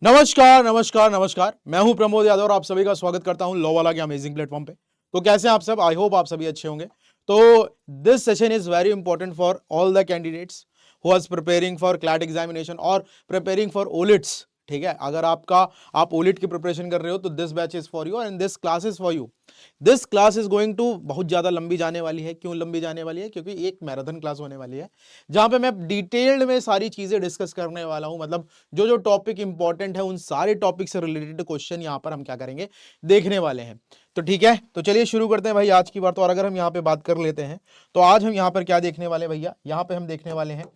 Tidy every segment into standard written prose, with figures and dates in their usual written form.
नमस्कार नमस्कार नमस्कार। मैं हूं प्रमोद यादव और आप सभी का स्वागत करता हूं लॉ वाला के अमेजिंग प्लेटफॉर्म पे। तो कैसे हैं आप सब? आई होप आप सभी अच्छे होंगे। तो this session is very important for all the candidates who are preparing for CLAT examination और प्रिपेयरिंग फॉर ओलिट्स। ठीक है, अगर आप ओलिट की प्रिपरेशन कर रहे हो तो this batch is for you and this class is for you. This class is going to बहुत ज्यादा लंबी जाने वाली है। क्यों लंबी जाने वाली है? क्योंकि एक मैराथन क्लास होने वाली है जहां पे मैं डिटेल्ड में सारी चीजें डिस्कस करने वाला हूं। मतलब जो जो टॉपिक इंपॉर्टेंट है उन सारे टॉपिक से रिलेटेड क्वेश्चन यहाँ पर हम क्या करेंगे, देखने वाले हैं। तो ठीक है, तो चलिए शुरू करते हैं भाई आज की बात। तो और अगर हम यहाँ पे बात कर लेते हैं तो आज हम यहाँ पर क्या देखने वाले हैं भैया? यहाँ पे हम देखने वाले हैं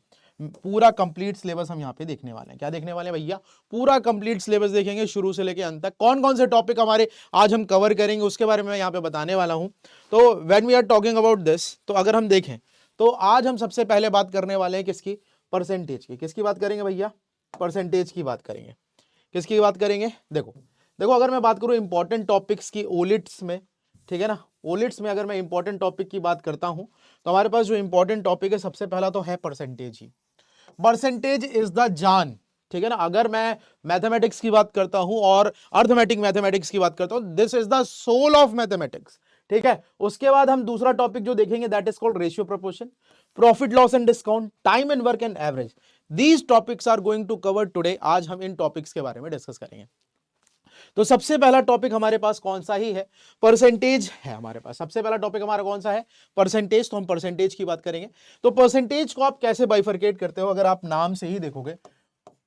पूरा कंप्लीट सिलेबस। हम यहाँ पे देखने वाले हैं, क्या देखने वाले हैं भैया? पूरा कंप्लीट सिलेबस देखेंगे शुरू से लेके अंत तक। कौन कौन से टॉपिक हमारे आज हम कवर करेंगे उसके बारे में मैं यहाँ पे बताने वाला हूँ। तो when we are talking about this, तो अगर हम देखें तो आज हम सबसे पहले बात करने वाले हैं किसकी? परसेंटेज की। किसकी बात करेंगे भैया? परसेंटेज की बात करेंगे। किसकी बात करेंगे? देखो देखो, अगर मैं बात करूं इंपॉर्टेंट टॉपिक्स की ओलिट्स में, ठीक है ना, ओलिट्स में अगर मैं इंपॉर्टेंट टॉपिक की बात करता हूं तो हमारे पास जो इंपॉर्टेंट टॉपिक है सबसे पहला तो है percentage he. Percentage is the जान। ठीक है ना, अगर मैं मैथमेटिक्स की बात करता हूं और अर्थमेटिक मैथमेटिक्स की बात करता हूं, this is the soul of mathematics. ठीक है, उसके बाद हम दूसरा टॉपिक जो देखेंगे that is called ratio proportion, profit loss and discount, time and work and average. These topics are going to cover today. आज हम इन टॉपिक्स के बारे में डिस्कस करेंगे। तो सबसे पहला टॉपिक हमारे पास कौन सा ही है? परसेंटेज है हमारे पास। सबसे पहला टॉपिक हमारा कौन सा है? परसेंटेज। तो हम परसेंटेज की बात करेंगे। तो परसेंटेज को आप कैसे बाइफरकेट करते हो? अगर आप नाम से ही देखोगे,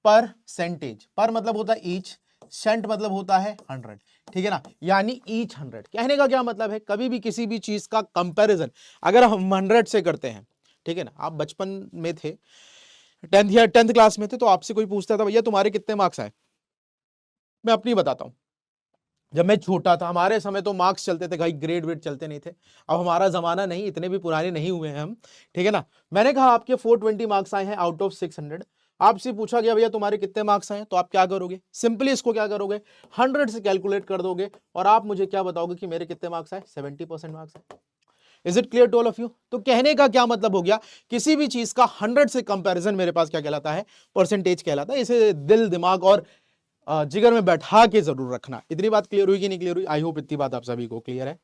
परसेंटेज, पर मतलब होता है ईच, सेंट मतलब होता है 100। ठीक है ना, यानी ईच 100। कहने का क्या मतलब है? कभी भी किसी भी चीज का कंपैरिजन अगर हम 100 से करते हैं, ठीक है ना, आप बचपन में थे, 10th या 10th क्लास में थे, तो आपसे कोई पूछता था भैया तुम्हारे कितने मार्क्स आए? मैं अपनी बताता हूं। जब मैं छोटा था हमारे समय तो मार्क्स चलते थे भाई, ग्रेड वेड चलते नहीं थे। अब हमारा जमाना नहीं, इतने भी पुराने नहीं हुए हैं हम। ठीक है ना, मैंने कहा आपके 420 मार्क्स आए हैं आउट ऑफ 600। आपसे पूछा गया भैया तुम्हारे कितने मार्क्स आए, तो आप क्या करोगे? सिंपली इसको क्या करोगे, 100 से कैलकुलेट कर दोगे और आप मुझे क्या बताओगे कि मेरे कितने मार्क्स आए? 70% मार्क्स आए। Is it clear to all of you? तो कहने का क्या मतलब हो गया, किसी भी चीज का 100 से कंपैरिजन मेरे पास क्या कहलाता है? परसेंटेज कहलाता है। इसे दिल दिमाग और जिगर में बैठा के जरूर रखना। इतनी बात क्लियर हुई कि नहीं क्लियर हुई? आई होप इतनी बात आप सभी को क्लियर है।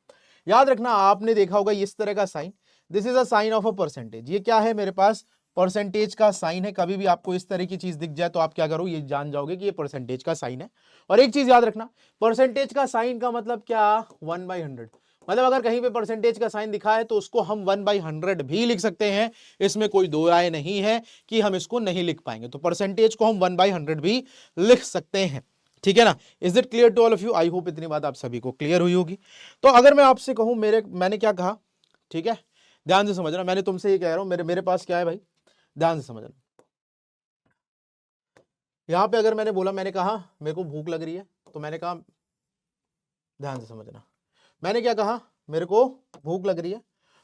याद रखना, आपने देखा होगा इस तरह का sign, this is a sign of a percentage. ये क्या है मेरे पास? परसेंटेज का साइन है। कभी भी आपको इस तरह की चीज दिख जाए तो आप क्या करो, ये जान जाओगे कि ये परसेंटेज का साइन है। और एक चीज याद रखना, परसेंटेज का साइन का मतलब क्या? 1/100। मतलब अगर कहीं पे परसेंटेज का साइन दिखा है तो उसको हम 1/100 भी लिख सकते हैं। इसमें कोई दो राय नहीं है कि हम इसको नहीं लिख पाएंगे। तो परसेंटेज को हम 1/100 भी लिख सकते हैं। ठीक है ना? Is it clear to all of you? I hope इतनी बात आप सभी को क्लियर हुई होगी। तो अगर मैं आपसे कहूं, मैंने क्या कहा, ठीक है, ध्यान से समझना। मैंने तुमसे ये कह रहा हूं, मेरे पास क्या है भाई, ध्यान से समझना। यहां पे अगर मैंने बोला, मैंने कहा मेरे को भूख लग रही है, तो मैंने कहा, ध्यान से समझना, मैंने क्या कहा, मेरे को भूख लग रही है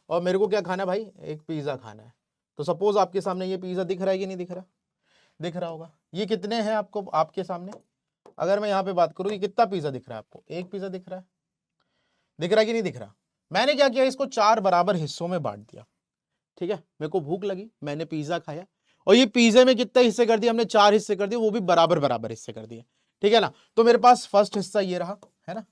और मेरे को क्या खाना है भाई? एक पिज्जा खाना है। तो सपोज आपके सामने ये पिज्जा दिख रहा है कि नहीं दिख रहा? दिख रहा होगा। ये कितने हैं आपको, आपके सामने? अगर मैं यहाँ पे बात करूँ, ये कितना पिज्जा दिख रहा है आपको? एक पिज्जा दिख रहा है। दिख रहा है कि नहीं दिख रहा? मैंने क्या किया, इसको 4 बराबर हिस्सों में बांट दिया। ठीक है, मेरे को भूख लगी, मैंने पिज्जा खाया और ये पिज्जे में कितने हिस्से कर दिए हमने? 4 हिस्से कर दिए, वो भी बराबर बराबर हिस्से कर दिए। ठीक है ना? तो मेरे पास फर्स्ट हिस्सा ये रहा, है ना,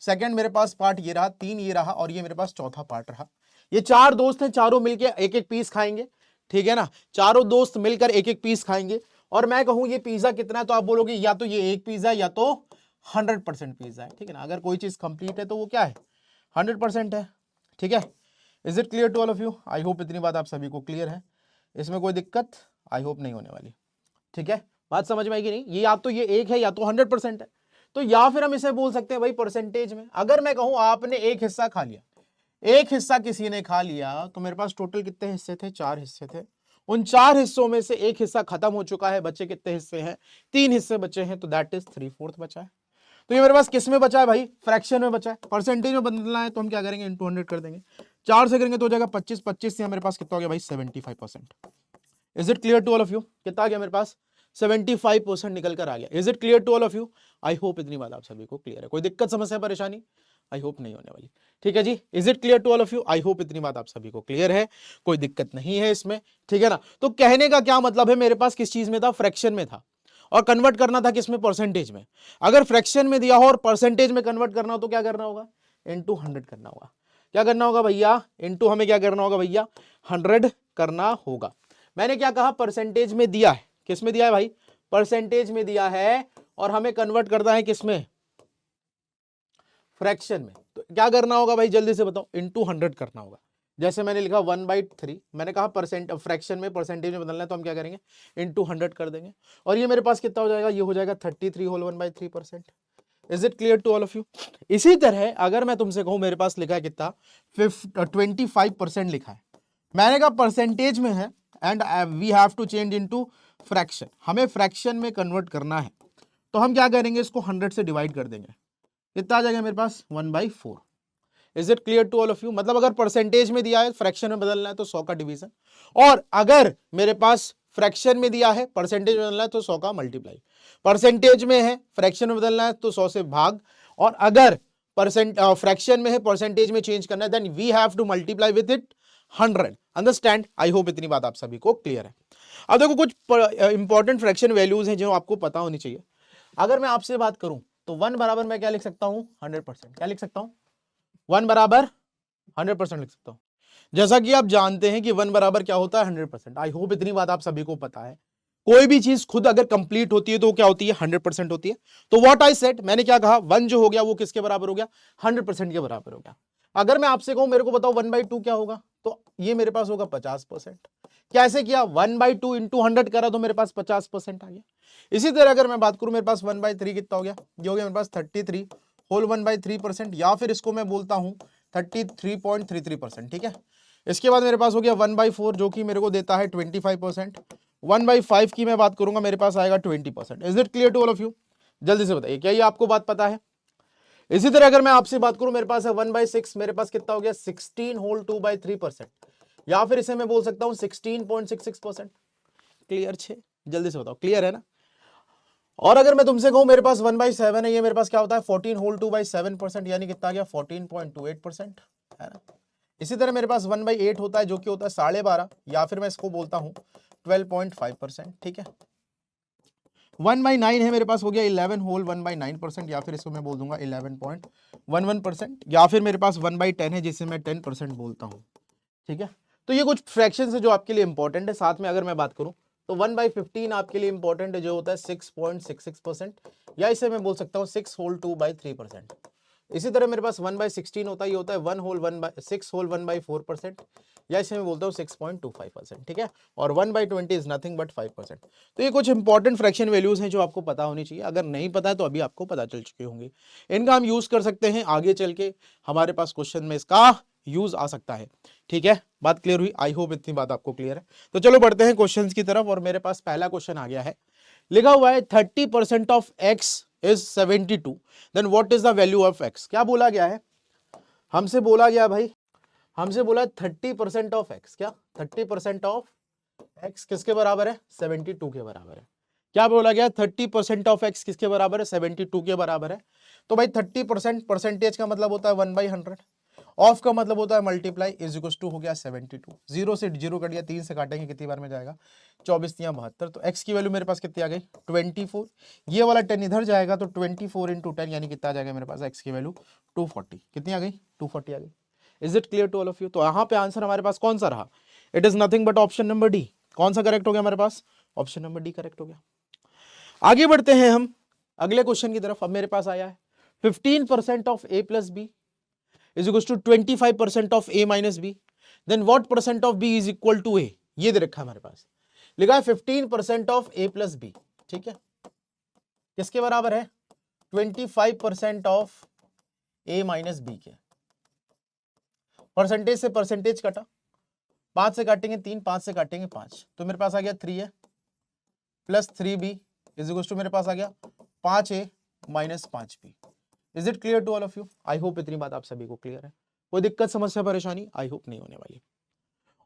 सेकंड मेरे पास पार्ट ये रहा, 3 ये रहा और ये मेरे पास चौथा पार्ट रहा। ये 4 दोस्त हैं, चारों मिलकर एक एक पीस खाएंगे। ठीक है ना, चारों दोस्त मिलकर एक एक पीस खाएंगे। और मैं कहूं ये पिज्जा कितना है, तो आप बोलोगे या तो ये एक पिज्जा या तो 100% पिज्जा है। ठीक है ना, अगर कोई चीज कंप्लीट है तो वो क्या है? 100% है। ठीक है, is it clear to all of you? I hope इतनी बात आप सभी को क्लियर है। इसमें कोई दिक्कत आई होप नहीं होने वाली। ठीक है, बात समझ में आएगी नहीं? ये या तो ये एक है या तो 100% है। तो या फिर हम इसे बोल सकते हैं भाई परसेंटेज में। अगर मैं कहूं आपने एक हिस्सा खा लिया, एक हिस्सा किसी ने खा लिया, तो मेरे पास टोटल कितने हिस्से थे? 4 हिस्से थे। उन 4 हिस्सों में से एक हिस्सा खत्म हो चुका है, बचे कितने हिस्से हैं? 3 हिस्से बचे हैं, तो दैट इज 3/4 बचा है। तो ये मेरे पास किस में बचा है भाई? फ्रैक्शन में बचा है। परसेंटेज में बदलना है तो हम क्या करेंगे? इनटू 100 कर देंगे। 4 से करेंगे तो हो जाएगा 25, 25 से मेरे पास कितना हो गया भाई? 75%। Is it clear to all of you? कितना आ गया मेरे पास? 75% निकल कर आ गया। Is it clear to all of you? I hope इतनी बात आप सभी को क्लियर है। कोई दिक्कत, समस्या, परेशानी? आई होप नहीं होने वाली। ठीक है जी, is it clear to all of you? I hope इतनी बात आप सभी को क्लियर है, कोई दिक्कत नहीं है इसमें। ठीक है ना, तो कहने का क्या मतलब है, मेरे पास किस चीज में था? फ्रैक्शन में था। और कन्वर्ट करना था किसमें, परसेंटेज में। अगर फ्रैक्शन में दिया हो और परसेंटेज में कन्वर्ट करना हो तो क्या करना होगा, इनटू 100 करना होगा। क्या करना होगा भैया, इनटू हमें क्या करना होगा भैया, 100 करना होगा। मैंने क्या कहा, परसेंटेज में दिया है, किस में दिया है भाई, परसेंटेज में दिया है, और हमें कन्वर्ट करना है किसमें, फ्रैक्शन में। तो क्या करना होगा भाई, जल्दी से बताओ, इनटू 100 करना होगा। जैसे मैंने लिखा 1/3, मैंने कहा परसेंट फ्रैक्शन में परसेंटेज में बदलना है, तो हम क्या करेंगे, इनटू 100 कर देंगे। और ये मेरे पास कितना हो जाएगा, ये हो जाएगा 33 whole 1/3%। Is it clear to all of you. इसी तरह अगर मैं तुमसे कहूं मेरे पास लिखा है कितना, 25% लिखा है, मैंने कहा परसेंटेज में है and we have to change into fraction, हमें फ्रैक्शन में कन्वर्ट करना है, तो हम क्या करेंगे, इसको 100 से डिवाइड कर देंगे। कितना आ जाएगा मेरे पास, 1/4। Is it clear to all of you. मतलब अगर परसेंटेज में दिया है, फ्रैक्शन में बदलना है तो 100 का डिवीजन, और अगर मेरे पास फ्रैक्शन में दिया है, परसेंटेज में बदलना है तो 100 का मल्टीप्लाई। परसेंटेज में है, फ्रैक्शन में बदलना है तो 100 से भाग, और अगर फ्रैक्शन में है, परसेंटेज में चेंज करना है, then we have to multiply with it 100। Understand, I hope इतनी बात आप सभी को क्लियर है। अब देखो कुछ इंपॉर्टेंट फ्रैक्शन वैल्यूज हैं जो आपको पता होनी चाहिए। अगर मैं आपसे बात करूं तो 1 बराबर मैं क्या लिख सकता हूं, 100%। क्या लिख सकता हूं, 1 बराबर 100% लिख सकता हूं। जैसा कि आप जानते हैं कि 1 बराबर क्या होता है, 100%। आई होप इतनी बात आप सभी को पता है। कोई भी चीज खुद अगर कंप्लीट होती है तो क्या होती है, 100% होती है। तो व्हाट आई सेड, मैंने क्या कहा, 1 जो हो गया वो किसके बराबर हो गया, 100% के बराबर हो गया। अगर मैं आपसे कहूं मेरे को बताओ 1/2 क्या होगा, तो ये मेरे पास होगा 50%। कैसे किया, 1/2 इंटू 100 करा तो मेरे पास 50% आ गया। इसी तरह अगर मैं बात करूं मेरे पास 1/3 कितना हो गया, ये हो गया मेरे पास 33 होल 1/3%, या फिर इसको मैं बोलता हूं 33.33%। ठीक है, इसके बाद मेरे पास हो गया 1/4 जो कि मेरे को देता है 25%। 1/5 की मैं बात करूंगा मेरे पास आएगा 20%। Is it clear to all of you. जल्दी से बताइए क्या ये आपको बात पता है। इसी तरह अगर मैं आपसे बात करूं मेरे पास है 1/6, मेरे पास कितना हो गया 16 होल 2/3%, या फिर इसे मैं बोल सकता हूं 16.66%। क्लियर छे, जल्दी से बताओ, क्लियर है ना। और अगर मैं तुमसे कहूं मेरे पास 1/7 है, ये मेरे पास क्या होता है 14 होल 2/7%, यानी कितना आ गया 14.28%, है ना। इसी तरह मेरे पास 1/8 होता है जो कि होता है 12.5, या फिर मैं इसको बोलता हूं 12.5%। ठीक है, 1/9 है मेरे पास, हो गया 11 होल 1/9%, या फिर इसको मैं बोल दूंगा 11.11%, या फिर मेरे पास 1/10 है जिसे मैं 10% बोलता हूं। ठीक है, तो ये कुछ फ्रैक्शन है जो आपके लिए इंपॉर्टेंट है। साथ में अगर मैं बात करूं तो 1/15 आपके लिए इंपॉर्टेंट है जो होता है 6.66%, या इसे मैं बोल सकता हूं 6 होल 2/3%। इसी तरह मेरे पास 1/16 होता है, ये होता है 1 होल 6 होल 1/4%, या इसे मैं बोलता हूँ 6.25%। ठीक है, और 1/20 इज नथिंग बट 5%। तो ये कुछ इंपॉर्टेंट फ्रैक्शन वैल्यूज हैं जो आपको पता होनी चाहिए। अगर नहीं पता है तो अभी आपको पता चल चुके होंगे, इनका हम यूज कर सकते हैं आगे चल के, हमारे पास क्वेश्चन में इसका यूज आ सकता है। ठीक है, बात क्लियर हुई, आई होप इतनी बात आपको क्लियर है। तो चलो बढ़ते हैं क्वेश्चंस की तरफ, और मेरे पास पहला क्वेश्चन आ गया है, लिखा हुआ है 30% of x is 72, then what is the value of x। क्या बोला गया है, हमसे बोला गया भाई, हमसे बोला 30% ऑफ x, क्या 30% ऑफ x किसके बराबर है, 72 के बराबर है। क्या बोला गया, 30% ऑफ x किसके बराबर है, 72 के बराबर है। तो भाई 30% परसेंटेज का मतलब होता है 1/100, ऑफ का मतलब होता है मल्टीप्लाई, इज इक्वल टू हो गया 72। 0 से 0 कट गया, 3 से काटेंगे कितनी बार में जाएगा, 24 या 72। तो x की वैल्यू मेरे पास कितनी आ गई 24, ये वाला 10 इधर जाएगा तो 24 इंटू 10 यानी कितना आ जाएगा मेरे पास x की वैल्यू 240। कितनी आ गई, 240 आ गई। Is it clear to all of you. तो यहाँ पे आंसर हमारे पास कौन सा रहा, it is nothing but option number D. कौन सा करेक्ट हो गया हमारे पास, ऑप्शन नंबर डी करेक्ट हो गया। आगे बढ़ते हैं हम अगले क्वेश्चन की तरफ। अब मेरे पास आया है 15% of a plus B is equals to 25% of a minus b, then what percent of b is equal to a। ये दे रखा है हमारे पास, लिखा है 15% of a plus b। ठीक है, किसके बराबर है, 25% of a minus b के। परसेंटेज से परसेंटेज कटा, 5 से काटेंगे 3, 5 से काटेंगे 5, तो मेरे पास आ गया 3a plus 3b is equal to मेरे पास आ गया 5a minus 5b। Is it clear to all of you. I hope इतनी बात आप सभी को क्लियर है, कोई दिक्कत समस्या परेशानी आई होप नहीं होने वाली।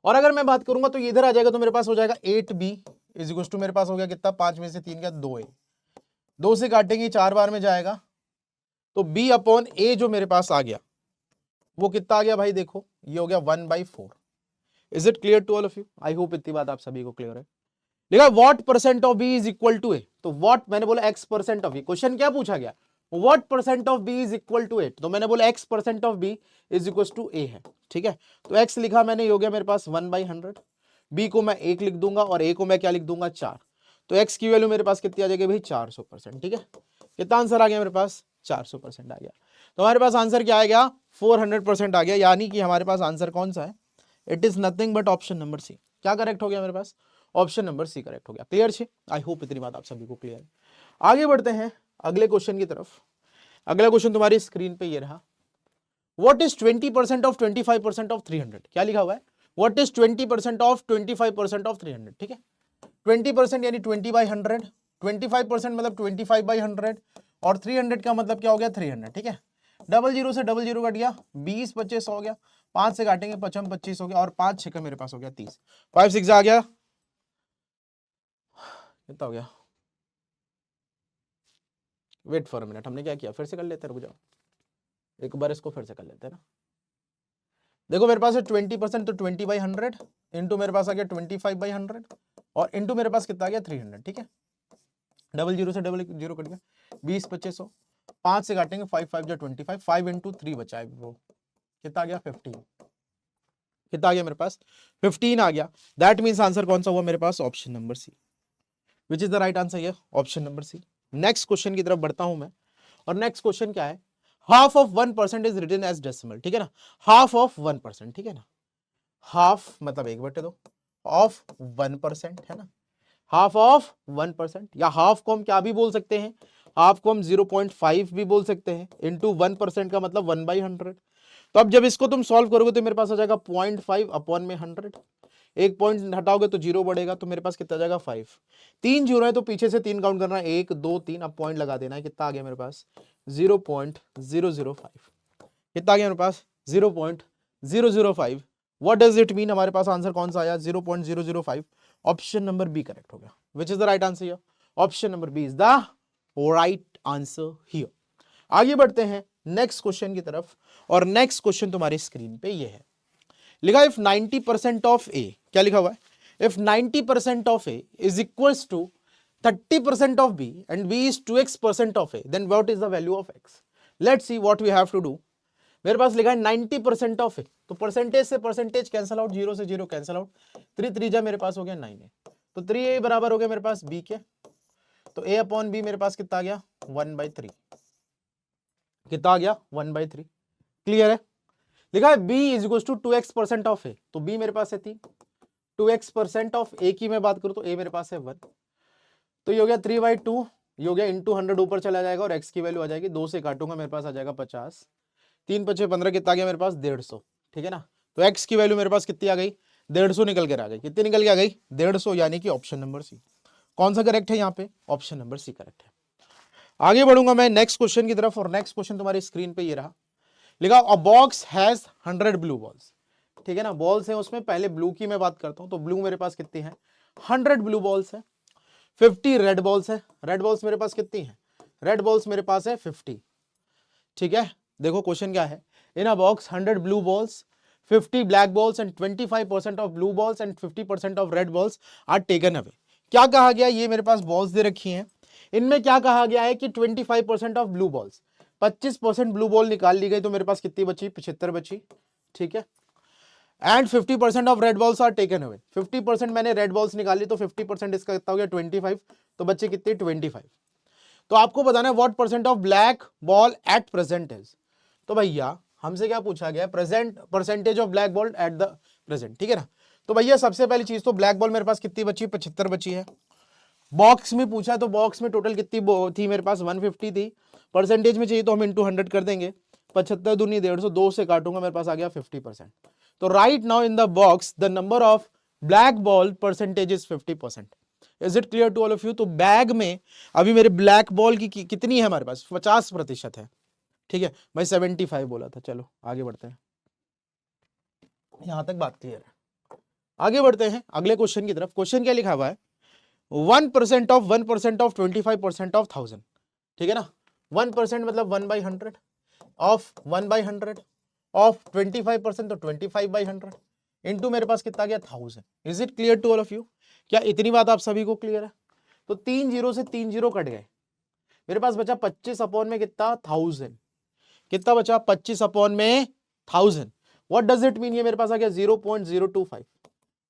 और अगर मैं बात करूंगा तो ये इधर आ जाएगा तो मेरे पास हो जाएगा 8b इज इक्वल टू मेरे पास हो गया कितना, 5 में से 3 का 2a, 2 से काटेंगे 4 बार में जाएगा, तो b अपॉन a जो मेरे पास आ गया वो कितना आ गया भाई, देखो ये हो गया 1/4। Is it clear to all of you. I hope इतनी बात आप सभी को क्लियर है। लिखा what percent of B is equal to A, तो व्हाट मैंने बोला X percent of B, question क्या पूछा गया, what percent of B is equal to A, तो मैंने बोला X percent of B is equal to A है, ठीक है। तो एक्स लिखा मैंने, ये हो गया मेरे पास 1/100, बी को मैं 1 लिख दूंगा और ए को मैं क्या लिख दूंगा 4, तो एक्स की वैल्यू मेरे पास कितनी आ जाएगी भाई 400%, ठीक है। कितना आंसर आ गया मेरे पास 400% आ गया, तो हमारे पास आंसर क्या आ गया 400% आ गया, यानी कि हमारे पास आंसर कौन सा है, it is nothing but option number C. क्या करेक्ट हो गया मेरे पास, ऑप्शन नंबर सी करेक्ट हो गया। क्लियर छे, आई होप इतनी बात आप सभी को क्लियर है। आगे बढ़ते हैं अगले क्वेश्चन की तरफ। अगला क्वेश्चन तुम्हारी स्क्रीन पे ये रहा, व्हाट इज 20% ऑफ 25% ऑफ 300, क्या लिखा हुआ है, व्हाट इज 20% ऑफ 25% ऑफ 300, ठीक है। 20% यानी 20/100, 25% मतलब 25/100 और 300 का मतलब क्या हो गया 300, ठीक है। डबल जीरो से डबल जीरो कट गया, 20 25 हो गया, 5 से काटेंगे 55 25 हो गया और 5 6 का मेरे पास हो गया 30, 5 6 आ गया, कितना हो गया, वेट फॉर अ मिनट, हमने क्या किया फिर से कर लेते हैं, रुक जाओ एक बार इसको फिर से कर लेते हैं ना। देखो मेरे पास है 20%, तो 20/100 इंटू मेरे पास आ गया 25/100 और इंटू मेरे पास कितना आ गया 300, ठीक है। डबल जीरो से डबल जीरो कट गया, 20 25 हो, 5 से काटेंगे 5 5 जो 25, 5 इंटू 3 बचा है वो कितना आ गया 15, कितना आ गया मेरे पास 15 आ गया। दैट मीन्स आंसर कौन सा हुआ मेरे पास, option number C, which is the right answer, ये option number C. Next question की तरफ बढ़ता हूं मैं, और नेक्स्ट क्वेश्चन क्या है, half of 1% is written as decimal, ठीक है ना, हाफ ऑफ 1%, ठीक है ना, हाफ मतलब 1/2 ऑफ 1% है ना, हाफ ऑफ 1%, या हाफ को हम क्या भी बोल सकते हैं, हाफ को हम 0.5 भी बोल सकते हैं, इंटू 1% का मतलब 1/100। तो अब जब इसको तुम सॉल्व करोगे तो मेरे पास आ जाएगा 0.5 अपॉन में 100, एक पॉइंट हटाओगे तो जीरो बढ़ेगा, तो मेरे पास कितना जाएगा 5, 3 जीरो है तो पीछे से 3 काउंट करना है, 1 2 3, अब पॉइंट लगा देना है, कितना आ गया मेरे पास 0.005, कितना आ गया मेरे पास 0.005। व्हाट डज इट मीन, हमारे पास आंसर कौन सा आया 0.005, ऑप्शन नंबर बी करेक्ट हो गया, which is the right answer here, option number B is the right answer here. आगे बढ़ते हैं नेक्स्ट क्वेश्चन की तरफ, और नेक्स्ट क्वेश्चन तुम्हारी स्क्रीन पे ये है, लिखा इफ 90% ऑफ ए, क्या लिखा हुआ है, if 90% of A is equals to 30% of B and B is 2x% of A, then what is the value of X. Let's see what we have to do. मेरे पास लिखा है 90% ऑफ ए, तो percentage से percentage cancel out, 0 से 0 cancel out, 3 3 मेरे पास हो गया 9 है, तो 3a बराबर हो गया मेरे पास b के, तो a अपॉन b मेरे पास कितना आ गया 1/3, कितना आ गया 1/3। क्लियर है, लिखा है b is equal to 2x% of A, तो b मेरे पास है 3, 2x% ऑफ a की मैं बात करूं तो a मेरे पास है 1, तो ये हो गया 3/2, ये हो गया इंटू 100 ऊपर चला जाएगा और x की वैल्यू आ जाएगी, 2 से काटूंगा मेरे पास आ जाएगा 50, 3 5 15 कितना आ गया मेरे पास 150, ठीक है ना। तो x की वैल्यू मेरे पास कितनी आ गई 150 निकल कर आ गई, कितनी निकल के आ गई 150, यानी कि ऑप्शन नंबर सी। कौन सा करेक्ट है यहाँ पे, ऑप्शन नंबर सी करेक्ट है। आगे बढ़ूंगा मैं नेक्स्ट क्वेश्चन की तरफ, और नेक्स्ट क्वेश्चन तुम्हारी स्क्रीन पे ये रहा, लिखा अ बॉक्स हैज 100 ब्लू बॉल्स, ठीक है ना, बॉल्स है उसमें, पहले ब्लू की मैं बात करता हूं, तो ब्लू मेरे पास कितनी है 100 ब्लू बॉल्स है, 50 रेड बॉल्स है, रेड बॉल्स मेरे पास कितनी है, रेड बॉल्स मेरे पास है 50, ठीक है। देखो क्वेश्चन क्या है, in a box 100 blue balls, 50 black balls and 25% of blue balls and 50% of red balls are taken away. क्या कहा गया, ये मेरे पास बॉल्स दे रखी हैं, इनमें क्या कहा गया है कि 25% of blue balls, 25% blue ball निकाल ली गई, तो मेरे पास कितनी बची 75 बची, ठीक है। And 50% of red balls are taken away, 50% मैंने रेड बॉल्स निकाली, तो 50% इसका कितना हो गया 25, तो बच्चे कितने 25। तो आपको बताना है what percent of black ball at present is, तो भैया हमसे क्या पूछा गया, present percentage of black ball at the present, ठीक है ना। तो भैया सबसे पहली चीज तो ब्लैक बॉल मेरे पास कितनी बची 75 बची है, बॉक्स में पूछा तो बॉक्स में टोटल कितनी थी मेरे पास 150 थी, परसेंटेज में चाहिए तो हम इंटू 100 कर देंगे, 75 दूनी 150, 2 से काटूंगा मेरे पास आ गया 50%। तो right now in the box the number of black ball percentage is 50%। Is it clear to all of you. तो बैग में अभी मेरे ब्लैक बॉल की कितनी है हमारे पास 50% है, ठीक है। मैं 75 बोला था, चलो आगे बढ़ते हैं, यहां तक बात क्लियर है। आगे बढ़ते हैं अगले क्वेश्चन की तरफ। क्वेश्चन क्या लिखा हुआ है, 1% ऑफ 1% ऑफ 25% ऑफ 1000, ठीक है ना। 1% मतलब 1/100 ऑफ 1/100 ऑफ 25%, तो 25/100 इंटू मेरे पास कितना गया 1000। Is it clear to all of you. क्या इतनी बात आप सभी को क्लियर है? तो 3 जीरो से 3 जीरो कट गए, मेरे पास बचा 25 अपॉन में कितना 1000, कितना बचा 25 अपॉन में 1000। What does it mean? ये मेरे पास आ गया 0.025,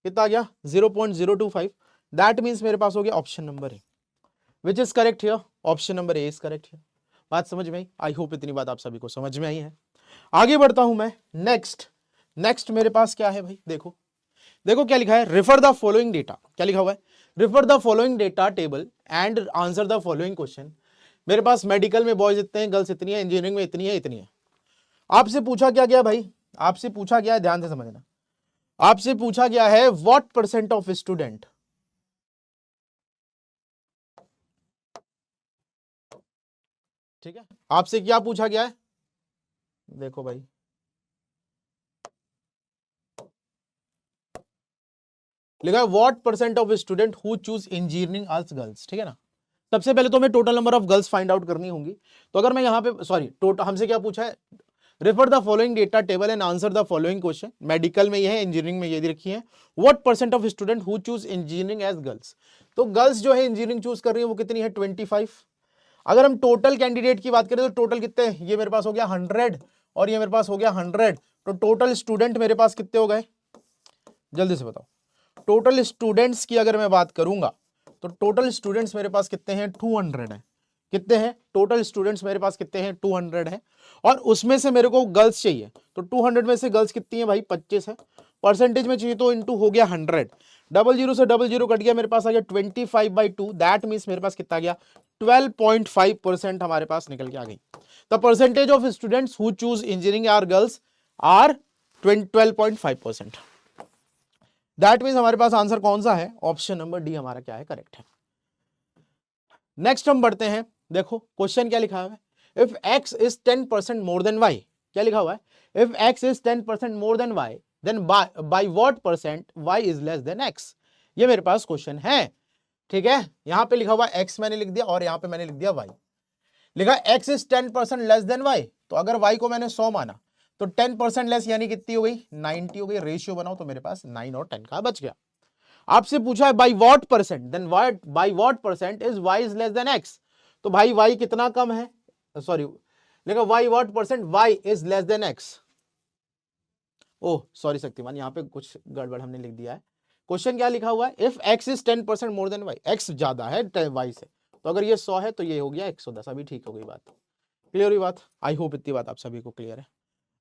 कितना आ गया 0.025। दैट मीन्स मेरे पास हो गया option number A, which is correct here, option number A is correct here. बात समझ में आई? आई होप इतनी बात आप सभी को समझ में आई है। आगे बढ़ता हूं मैं, नेक्स्ट मेरे पास क्या है भाई, देखो देखो क्या लिखा है, रेफर द फॉलोइंग डेटा, क्या लिखा हुआ है, refer the following data table and answer the following question. मेरे पास मेडिकल में बॉयज इतने हैं, गर्ल्स इतनी है, इंजीनियरिंग में इतनी है, इतनी है। आपसे पूछा क्या गया भाई, आपसे पूछा गया है, ध्यान से समझना, आपसे पूछा गया है व्हाट परसेंट ऑफ स्टूडेंट, ठीक है, आपसे क्या पूछा गया है, देखो भाई लिखा है what percent of student who choose engineering as girls, ठीक है ना। सबसे पहले तो हमें total number of girls find out करनी होंगी। तो अगर मैं यहाँ पे सॉरी टोटल, हमसे क्या पूछा है, refer the following data table and answer the following question. Medical में ये है, इंजीनियरिंग में ये रखी है, what percent of student who choose engineering as girls. तो गर्ल्स जो है इंजीनियरिंग चूज कर रही है वो कितनी है 25। अगर हम टोटल कैंडिडेट की बात करें तो टोटल कितने, ये मेरे पास हो गया 100 और ये मेरे पास हो गया 100, तो टोटल स्टूडेंट मेरे पास कितने हो गए, जल्दी से बताओ। टोटल स्टूडेंट्स की अगर मैं बात करूंगा तो टोटल स्टूडेंट्स मेरे पास कितने हैं 200 है, कितने हैं टोटल स्टूडेंट्स मेरे पास कितने हैं 200 है, और उसमें से मेरे को गर्ल्स चाहिए, तो 200 में से गर्ल्स कितनी है भाई 25 है, परसेंटेज में चाहिए तो इनटू हो गया 100, डबल जीरो से डबल जीरो कट गया, मेरे पास आ गया 25/2, दैट मीन्स मेरे पास कितना आ गया 12.5% हमारे पास निकल के आ गई। The percentage of students who choose engineering are girls are 12.5%। That means हमारे पास आंसर कौन सा है, ऑप्शन नंबर डी हमारा क्या है, करेक्ट है। नेक्स्ट हम बढ़ते हैं, देखो क्वेश्चन क्या लिखा हुआ है, if x is 10% more than y, क्या लिखा हुआ है, if x is 10% more than y then by what percent y is less than x। ये मेरे पास क्वेश्चन है, ठीक है। यहां पे लिखा हुआ x मैंने लिख दिया और यहां पे मैंने लिख दिया y, लिखा x is 10% less than y, तो अगर y को मैंने 100 माना तो 10% लेस यानी कितनी हो गई 90 हो गई, रेशियो बनाओ तो मेरे पास 9 और 10 का बच गया। आपसे पूछा है by what percent, then by what percent is y is less than x, तो भाई y कितना कम है, सॉरी लिखा y what percent y is less than x। Oh sorry Shaktimaan, यहाँ पे कुछ गड़बड़ हमने लिख दिया है। क्वेश्चन क्या लिखा हुआ है, if x is 10% more than y, x ज्यादा है y से, तो अगर ये 100 है तो ये हो गया 110, अभी ठीक हो गई बात, क्लियर हुई बात। आई होप इतनी बात आप सभी को क्लियर है।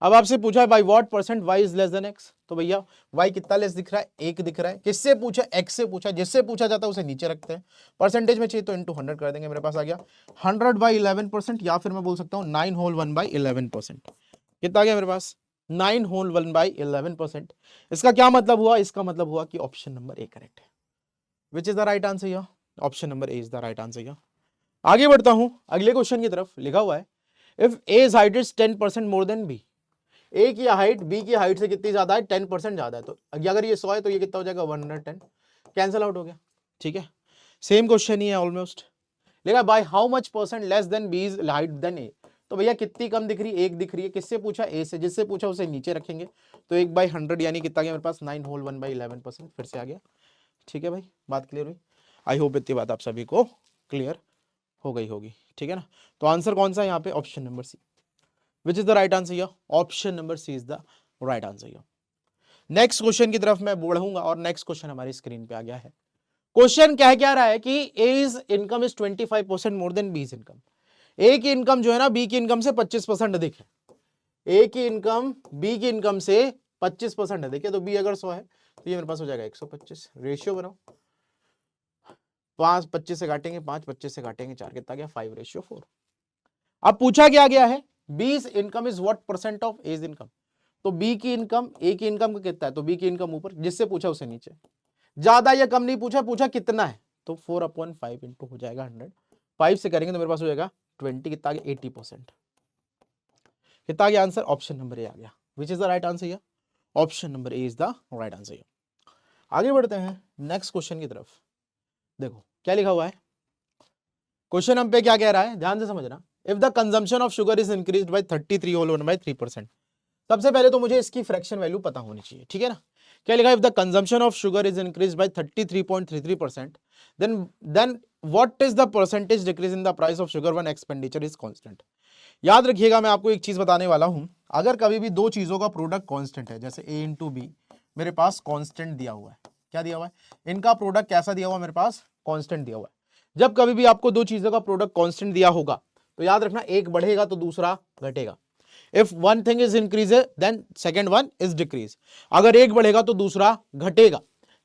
अब आपसे पूछा है by what percent y is less than x, तो भैया y कितना लेस दिख रहा है, 1 दिख रहा है। किससे पूछा, x से पूछा, जिससे पूछा जाता है उसे नीचे रखते हैं, परसेंटेज में चाहिए तो इनटू 100 कर देंगे, मेरे पास आ गया 100/11%, या फिर मैं बोल सकता हूँ 9 होल 1/11%। कितना आ गया मेरे पास 9 होल 1/11%। इसका क्या मतलब हुआ, इसका मतलब हुआ कि ऑप्शन नंबर ए करेक्ट है, which is the right answer here, option number A is the right answer here. आगे बढ़ता हूं अगले क्वेश्चन की तरफ, लिखा हुआ है if A is height is 10% more than B, A की हाइट बी की हाइट से कितनी ज्यादा है 10% ज्यादा है, तो अगर ये 100 है तो ये कितना हो जाएगा 110, कैंसिल आउट हो गया, ठीक है। सेम क्वेश्चन ही है ऑलमोस्ट, लिखा by how much percent less than B is height than A, तो भैया कितनी कम दिख रही है, 1 दिख रही है। किससे पूछा, ए से, जिससे पूछा उसे नीचे रखेंगे, तो 1/100 यानी कितना गया मेरे पास 9 होल 1/11%, फिर से आ गया, ठीक है भाई, बात क्लियर हुई। आई होप इतनी बात आप सभी को क्लियर हो गई होगी, ठीक है ना। तो आंसर कौन सा है यहाँ पे, option number C, which is the right answer here, option number C is the right answer here. Next question की तरफ मैं बढ़ूंगा और नेक्स्ट क्वेश्चन हमारी स्क्रीन पे आ गया है। क्वेश्चन क्या रहा है कि A is income is 25% more than B is income, A की इनकम जो है ना बी की इनकम से 25% अधिक है, ए की इनकम बी की इनकम से 25% अधिक है, तो बी अगर 100 है तो ये मेरे पास हो जाएगा 125, रेशियो बनाओ, 5 25 से काटेंगे 5, 25 से काटेंगे 4, कितना गया 5/4। अब पूछा क्या गया है, B's income is what percent of A's income, तो बी की इनकम ए की इनकम का कितना है, तो बी की इनकम ऊपर, जिससे पूछा उसे नीचे, ज्यादा या कम नहीं पूछा, पूछा कितना है, तो 4/5 इंटू हो जाएगा 100, 5 से करेंगे तो मेरे पास हो जाएगा 20, कितना आ गया 80%, कितना आ गया आंसर, ऑप्शन नंबर ए आ गया, which is the right answer here, option number A is the right answer here. आगे बढ़ते हैं नेक्स्ट क्वेश्चन की तरफ, देखो क्या लिखा हुआ है, क्वेश्चन हम पे क्या कह रहा है, ध्यान से समझना, if the consumption of sugar is increased by 33 whole 1/3%। सबसे पहले तो मुझे इसकी फ्रैक्शन वैल्यू पता होनी चाहिए, ठीक है ना, क्या लिखा है, if the consumption of sugar is increase by 33.33%, then what is the percentage decrease in the price of sugar when expenditure is constant. याद रखिएगा, मैं आपको एक चीज बताने वाला हूं, अगर कभी भी दो चीजों का प्रोडक्ट कांस्टेंट है, जैसे ए इंटू बी मेरे पास कांस्टेंट दिया हुआ है, क्या दिया हुआ है, इनका प्रोडक्ट कैसा दिया हुआ है, मेरे पास कांस्टेंट दिया हुआ है। जब कभी भी आपको दो चीजों का प्रोडक्ट कांस्टेंट दिया होगा तो याद रखना एक बढ़ेगा तो दूसरा घटेगा। If one thing is increase then second one is decrease, अगर एक बढ़ेगा तो दूसरा घटेगा,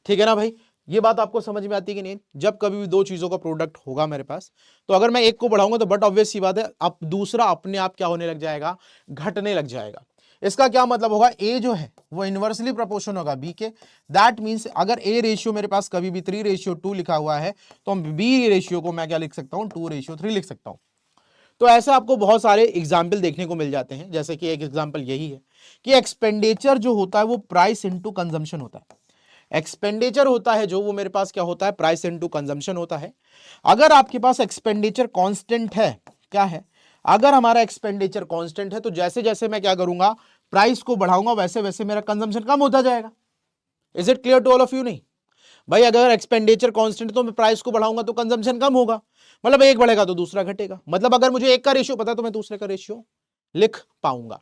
ठीक है ना भाई। ये बात आपको समझ में आती है कि नहीं। जब कभी भी दो चीजों का प्रोडक्ट होगा मेरे पास, तो अगर मैं एक को बढ़ाऊंगा तो बट ऑब्वियस सी बात है अब दूसरा अपने आप क्या होने लग जाएगा, घटने लग जाएगा। इसका क्या मतलब होगा, ए जो है वो इनवर्सली प्रोपोर्शन होगा बी के। दैट मींस अगर ए रेशियो मेरे पास कभी भी 3:2 लिखा हुआ है तो बी रेशियो को मैं क्या लिख सकता हूं, 2:3 लिख सकता हूं। तो ऐसे आपको बहुत सारे एग्जाम्पल देखने को मिल जाते हैं, जैसे कि एक एग्जाम्पल यही है कि एक्सपेंडिचर जो होता है वो प्राइस इंटू कंजम्पशन होता है। एक्सपेंडिचर होता है जो वो मेरे पास क्या होता है, प्राइस इंटू कंजम्पशन होता है। अगर आपके पास एक्सपेंडिचर कांस्टेंट है, क्या है, अगर हमारा एक्सपेंडिचर कांस्टेंट है तो जैसे जैसे मैं क्या करूंगा, प्राइस को बढ़ाऊंगा वैसे वैसे मेरा कंजम्पशन कम होता जाएगा। Is it clear to all of you? नहीं भाई, अगर एक्सपेंडिचर कांस्टेंट तो मैं प्राइस को बढ़ाऊंगा तो कंजम्पशन कम होगा, मतलब एक बढ़ेगा तो दूसरा घटेगा। मतलब अगर मुझे एक का रेशियो पता है तो मैं दूसरे का रेशियो लिख पाऊंगा।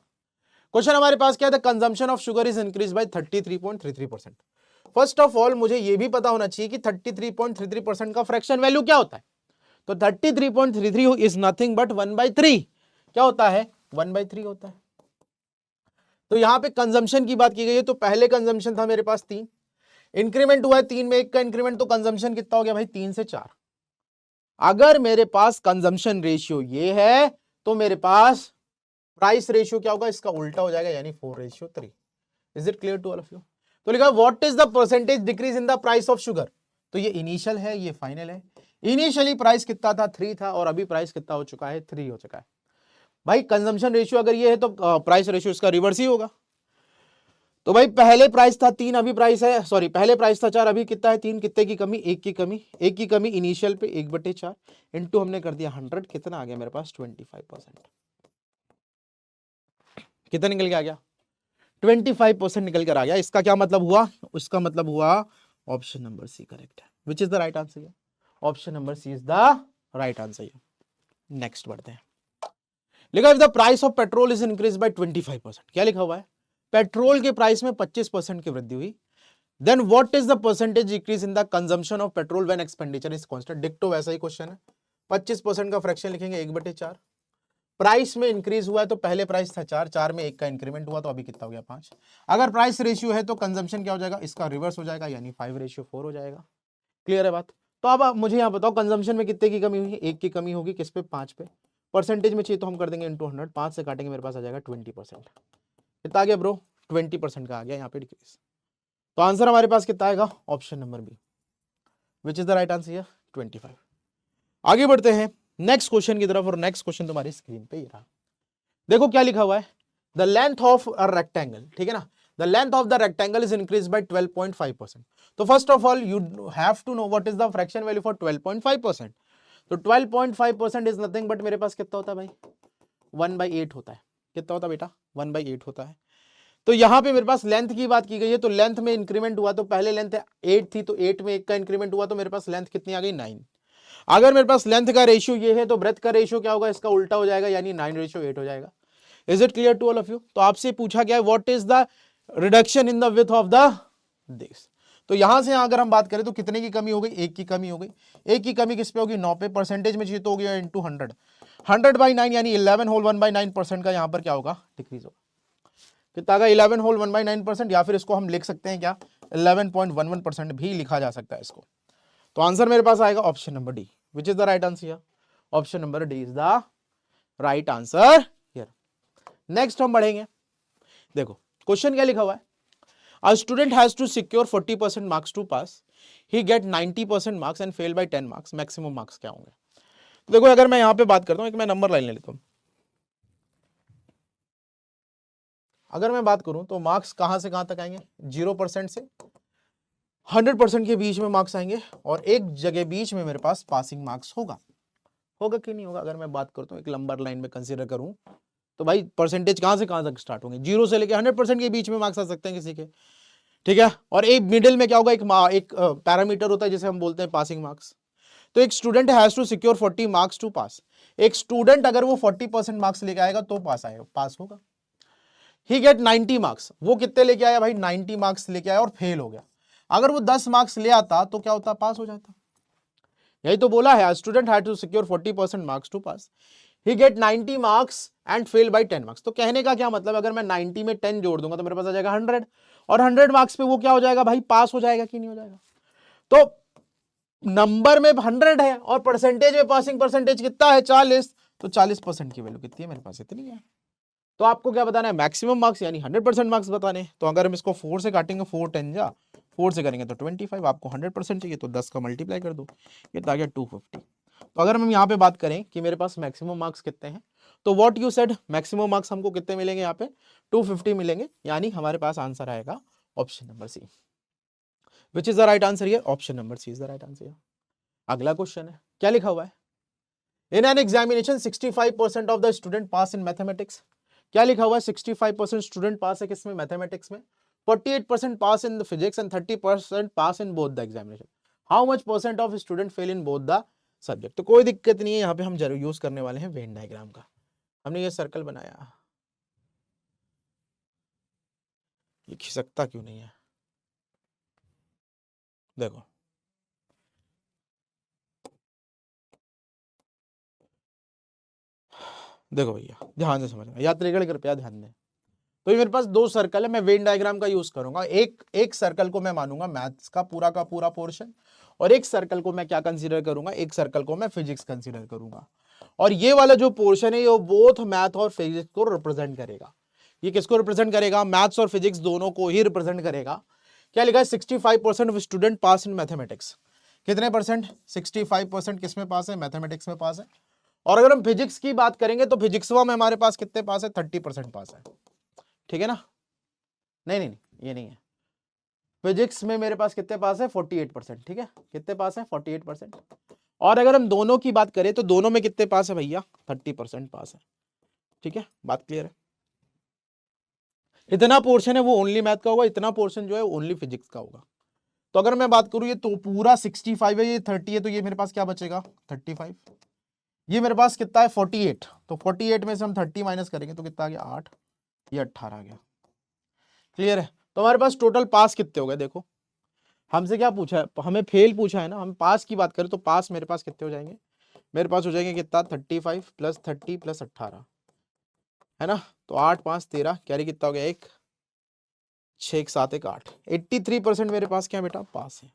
क्वेश्चन हमारे पास क्या है, the consumption of sugar is increase by 33.33%। First of all मुझे यह भी पता होना चाहिए कि 33.33% का फ्रैक्शन वैल्यू क्या होता है। तो 33.33 इज नथिंग बट 1/3। क्या होता है, 1/3 होता है। तो यहां पे कंजम्पशन की बात की गई है, तो पहले कंजम्पशन था मेरे पास 3, इंक्रीमेंट हुआ है 3 में 1 का इंक्रीमेंट, तो कंजम्पशन कितना हो गया भाई, 3 से 4। अगर मेरे पास कंजम्पशन रेशियो ये है तो मेरे पास प्राइस रेशियो क्या होगा, इसका उल्टा हो जाएगा, यानी 4:3। Is it clear to all of you? तो लिखा what is the percentage decrease in the price of sugar. तो ये इनिशियल है, ये फाइनल है। इनिशियली प्राइस कितना था, 3 था, और अभी प्राइस कितना हो चुका है, 3 हो चुका है। भाई कंजम्पशन रेशियो अगर ये है तो प्राइस रेशियो इसका रिवर्स ही होगा। तो भाई पहले प्राइस था 3, अभी प्राइस है, सॉरी पहले प्राइस था 4, अभी कितना है 3, कितने की कमी, 1 की कमी, 1 की कमी इनिशियल पे 1/4 इंटू हमने कर दिया 100, कितना आ गया मेरे पास 25%। कितना निकल के आ गया, 25% निकल कर आ गया। इसका क्या मतलब हुआ, उसका मतलब हुआ ऑप्शन नंबर सी करेक्ट है, which is the right answer. Option number C is the right answer. Next बढ़ते हैं। लिखा if the price of petrol is increase by 25%, क्या लिखा हुआ है, पेट्रोल के प्राइस में 25% की वृद्धि हुई, then what is the percentage decrease in the consumption of petrol when expenditure is constant. डिक्टो वैसा ही क्वेश्चन है, 25% का फ्रैक्शन लिखेंगे 1/4। प्राइस में इंक्रीज हुआ है तो पहले प्राइस था 4, 4 में 1 का इंक्रीमेंट हुआ तो अभी कितना हो गया 5। अगर प्राइस रेशियो है तो कंजम्पशन क्या हो जाएगा, इसका रिवर्स हो जाएगा, यानी 5:4 हो जाएगा। क्लियर है बात। तो अब आप मुझे यहाँ बताओ कंजम्पशन में कितने की कमी हुई है, 1 की कमी होगी, किस पे, 5 पे। परसेंटेज में चाहिए तो हम कर देंगे इंटू 100, 5 से काटेंगे मेरे पास आ जाएगा 20%। कितना आ गया ब्रो, 20% का आ गया यहाँ पे डिक्रीज। तो आंसर हमारे पास कितना आएगा, option number B, which is the right answer, 25। आगे बढ़ते हैं नेक्स्ट क्वेश्चन की तरफ, और नेक्स्ट क्वेश्चन तुम्हारी स्क्रीन पे ये रहा। देखो क्या लिखा हुआ है, the length of a rectangle, ठीक है ना, the length of the rectangle is increase by 12.5%। तो first of all you have to know what is the fraction value for 12.5%। तो 12.5% इज नथिंग बट मेरे पास कितना होता है भाई, 1/8 होता है। कितना होता है बेटा, 1/8 होता है। तो यहां पे मेरे पास लेंथ की बात की गई है, तो लेंथ में इंक्रीमेंट हुआ, तो पहले लेंथ 8 थी, तो 8 में 1 का इंक्रीमेंट हुआ तो मेरे पास लेंथ कितनी आ गई, 9। अगर मेरे पास लेंथ का रेशियो ये है तो ब्रेथ का रेशियो क्या होगा, इसका उल्टा हो जाएगा, यानी 9:8 हो जाएगा। Is it clear to all of you? तो आपसे पूछा गया है what is the reduction in the width of the this. तो यहां से अगर हम बात करें तो कितने की कमी हो गई, 1 की कमी हो गई। 1 की कमी किस पे होगी, 9 पे। परसेंटेज में चाहिए तो हो गया इंटू 100, 100/9 यानी 11 होल 1/9% का यहाँ पर क्या होगा, डिक्रीज होगा। कितना का 11 होल 1/9%, या फिर इसको हम लिख सकते हैं क्या, 11.11% भी लिखा जा सकता है इसको। तो आंसर मेरे पास आएगा option number D, which is the right answer. Option number D is the right answer here. Next हम बढ़ेंगे। देखो क्वेश्चन क्या लिखा हुआ है, a student has to secure 40% marks to pass, he get 90% marks and fail by 10 marks, maximum marks क्या होंगे। देखो अगर मैं यहां पे बात करता हूं, एक मैं नंबर लाइन ले लेता हूं। अगर मैं बात करूं तो मार्क्स कहां से कहां तक आएंगे, 0% से 100% के बीच में मार्क्स आएंगे, और एक जगह बीच में मेरे पास पासिंग मार्क्स होगा। होगा कि नहीं होगा, अगर मैं बात करता हूं एक लंबर लाइन में कंसीडर करूं तो भाई परसेंटेज कहां से कहां तक स्टार्ट होंगे, 0 से लेके 100% के बीच में मार्क्स आ सकते हैं किसी के, ठीक है। और एक मिडिल में क्या होगा, एक पैरामीटर होता है जिसे हम बोलते हैं पासिंग मार्क्स। तो एक student has to secure 40 marks to pass. एक स्टूडेंट अगर वो 40% मार्क्स लेके आएगा तो पास होगा। ही गेट 90 मार्क्स, वो कितने लेके आया भाई, 90 मार्क्स लेके आया और फेल हो गया। अगर वो 10 मार्क्स ले आता तो क्या होता, पास हो जाता। यही तो बोला है, student had to secure 40% marks to pass. He get 90 marks and fail by 10 marks. तो कहने का क्या मतलब, अगर मैं 90 में 10 जोड़ दूंगा तो मेरे पास आ जाएगा 100, और 100 मार्क्स पे वो क्या हो जाएगा भाई, पास हो जाएगा कि नहीं हो जाएगा। तो नंबर में 100 है और परसेंटेज में पासिंग परसेंटेज कितना है, 40, तो 40% की वैल्यू कितनी है मेरे पास, इतनी है। तो आपको क्या बताना है, मैक्सिमम मार्क्स यानी 100% मार्क्स बताने हैं। तो अगर हम इसको 4 से काटेंगे, 4 10 जा 4 से करेंगे तो 25, आपको 100% चाहिए तो 10 का मल्टीप्लाई कर दो, ये आ गया 250। तो अगर हम यहाँ पे बात करें कि मेरे पास मैक्सिमम मार्क्स कितने हैं, तो what you said, maximum marks हमको कितने मिलेंगे, यहाँ पे 250 मिलेंगे, यानी हमारे पास आंसर आएगा option number C, which is the right answer here, option number C is the right answer. अगला क्वेश्चन है, क्या लिखा हुआ है, in an examination 65% of the student pass in mathematics. क्या लिखा हुआ है, 65% स्टूडेंट पास है किसमें, मैथमेटिक्स में, 48% pass in physics and 30% pass in both the examination. How much percent of student fail in both the subject. तो कोई दिक्कत नहीं है, यहाँ पे हम जरूर यूज करने वाले हैं वेन डायग्राम का। हमने ये सर्कल बनाया, ये खिसकता क्यों नहीं है, देखो देखो भैया ध्यान से समझना, यात्रीगण कृपया ध्यान दें। तो ये मेरे पास दो सर्कल है, मैं वेन डायग्राम का यूज करूंगा। एक सर्कल को मैं मानूंगा मैथ्स का पूरा पोर्शन, और एक सर्कल को मैं क्या कंसीडर करूंगा, एक सर्कल को मैं फिजिक्स कंसीडर करूंगा। और ये वाला जो पोर्शन है ये बोथ मैथ और फिजिक्स को रिप्रेजेंट करेगा। ये किसको रिप्रेजेंट करेगा, मैथ्स और फिजिक्स दोनों को ही रिप्रेजेंट करेगा। क्या लिखा है, 65% of student pass in mathematics. कितने परसेंट, 65% किसमें पास है, मैथमेटिक्स में पास है। और अगर हम फिजिक्स की बात करेंगे तो फिजिक्स में हमारे पास कितने पास है, 30% पास है। ठीक है ना, नहीं नहीं नहीं ये नहीं है, फिजिक्स में मेरे पास कितने पास है, 48%। ठीक है, कितने पास है, 48%। और अगर हम दोनों की बात करें तो दोनों में कितने पास है भैया, 30% पास है। ठीक है, बात क्लियर है। इतना पोर्शन है वो ओनली मैथ का होगा, इतना पोर्शन जो है ओनली फिजिक्स का होगा। तो अगर मैं बात करूं ये तो पूरा 65 है, ये 30 है, तो ये मेरे पास क्या बचेगा, 35। ये मेरे पास कितना है, 48। तो 48 में से हम 30 माइनस करेंगे तो कितना आ गया, 8, ये 18 आ गया। क्लियर है। तो हमारे पास टोटल पास कितने हो गए, देखो हमसे क्या पूछा है, हमें फेल पूछा है ना, हम पास की बात करें तो पास मेरे पास कितने हो जाएंगे, मेरे पास हो जाएंगे कितना, 35 प्लस 30 प्लस 18, है ना। तो 8 5 13, कैरी कितना हो गया, 1 6 1 7 1 8, 83% मेरे पास क्या बेटा, पास है।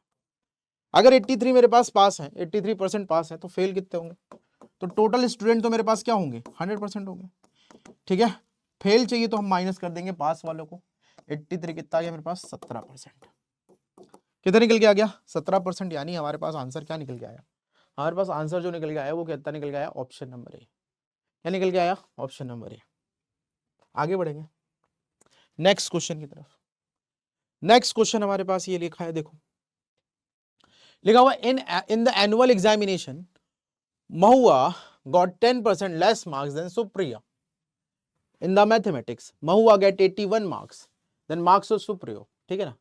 अगर 83 मेरे पास पास है, 83% पास है, तो फेल कितने होंगे, तो टोटल स्टूडेंट तो मेरे पास क्या होंगे, 100% होंगे। ठीक है, फेल चाहिए तो हम माइनस कर देंगे पास वालों को। 83 कितना आ गया मेरे पास, 17%। कितना निकल के आ गया, 17%। यानी हमारे पास आंसर क्या निकल के आया, हमारे पास आंसर जो निकल के आया वो कितना निकल के आया, ऑप्शन नंबर ए। क्या निकल के आया, ऑप्शन नंबर ए। आगे बढ़ेंगे नेक्स्ट क्वेश्चन की तरफ। नेक्स्ट क्वेश्चन हमारे पास ये लिखा है, देखो लिखा हुआ in the annual examination Mahua got 10% less marks than Supriya in the mathematics. Mahua get 81 marks then marks of Supriya. ठीक है ना,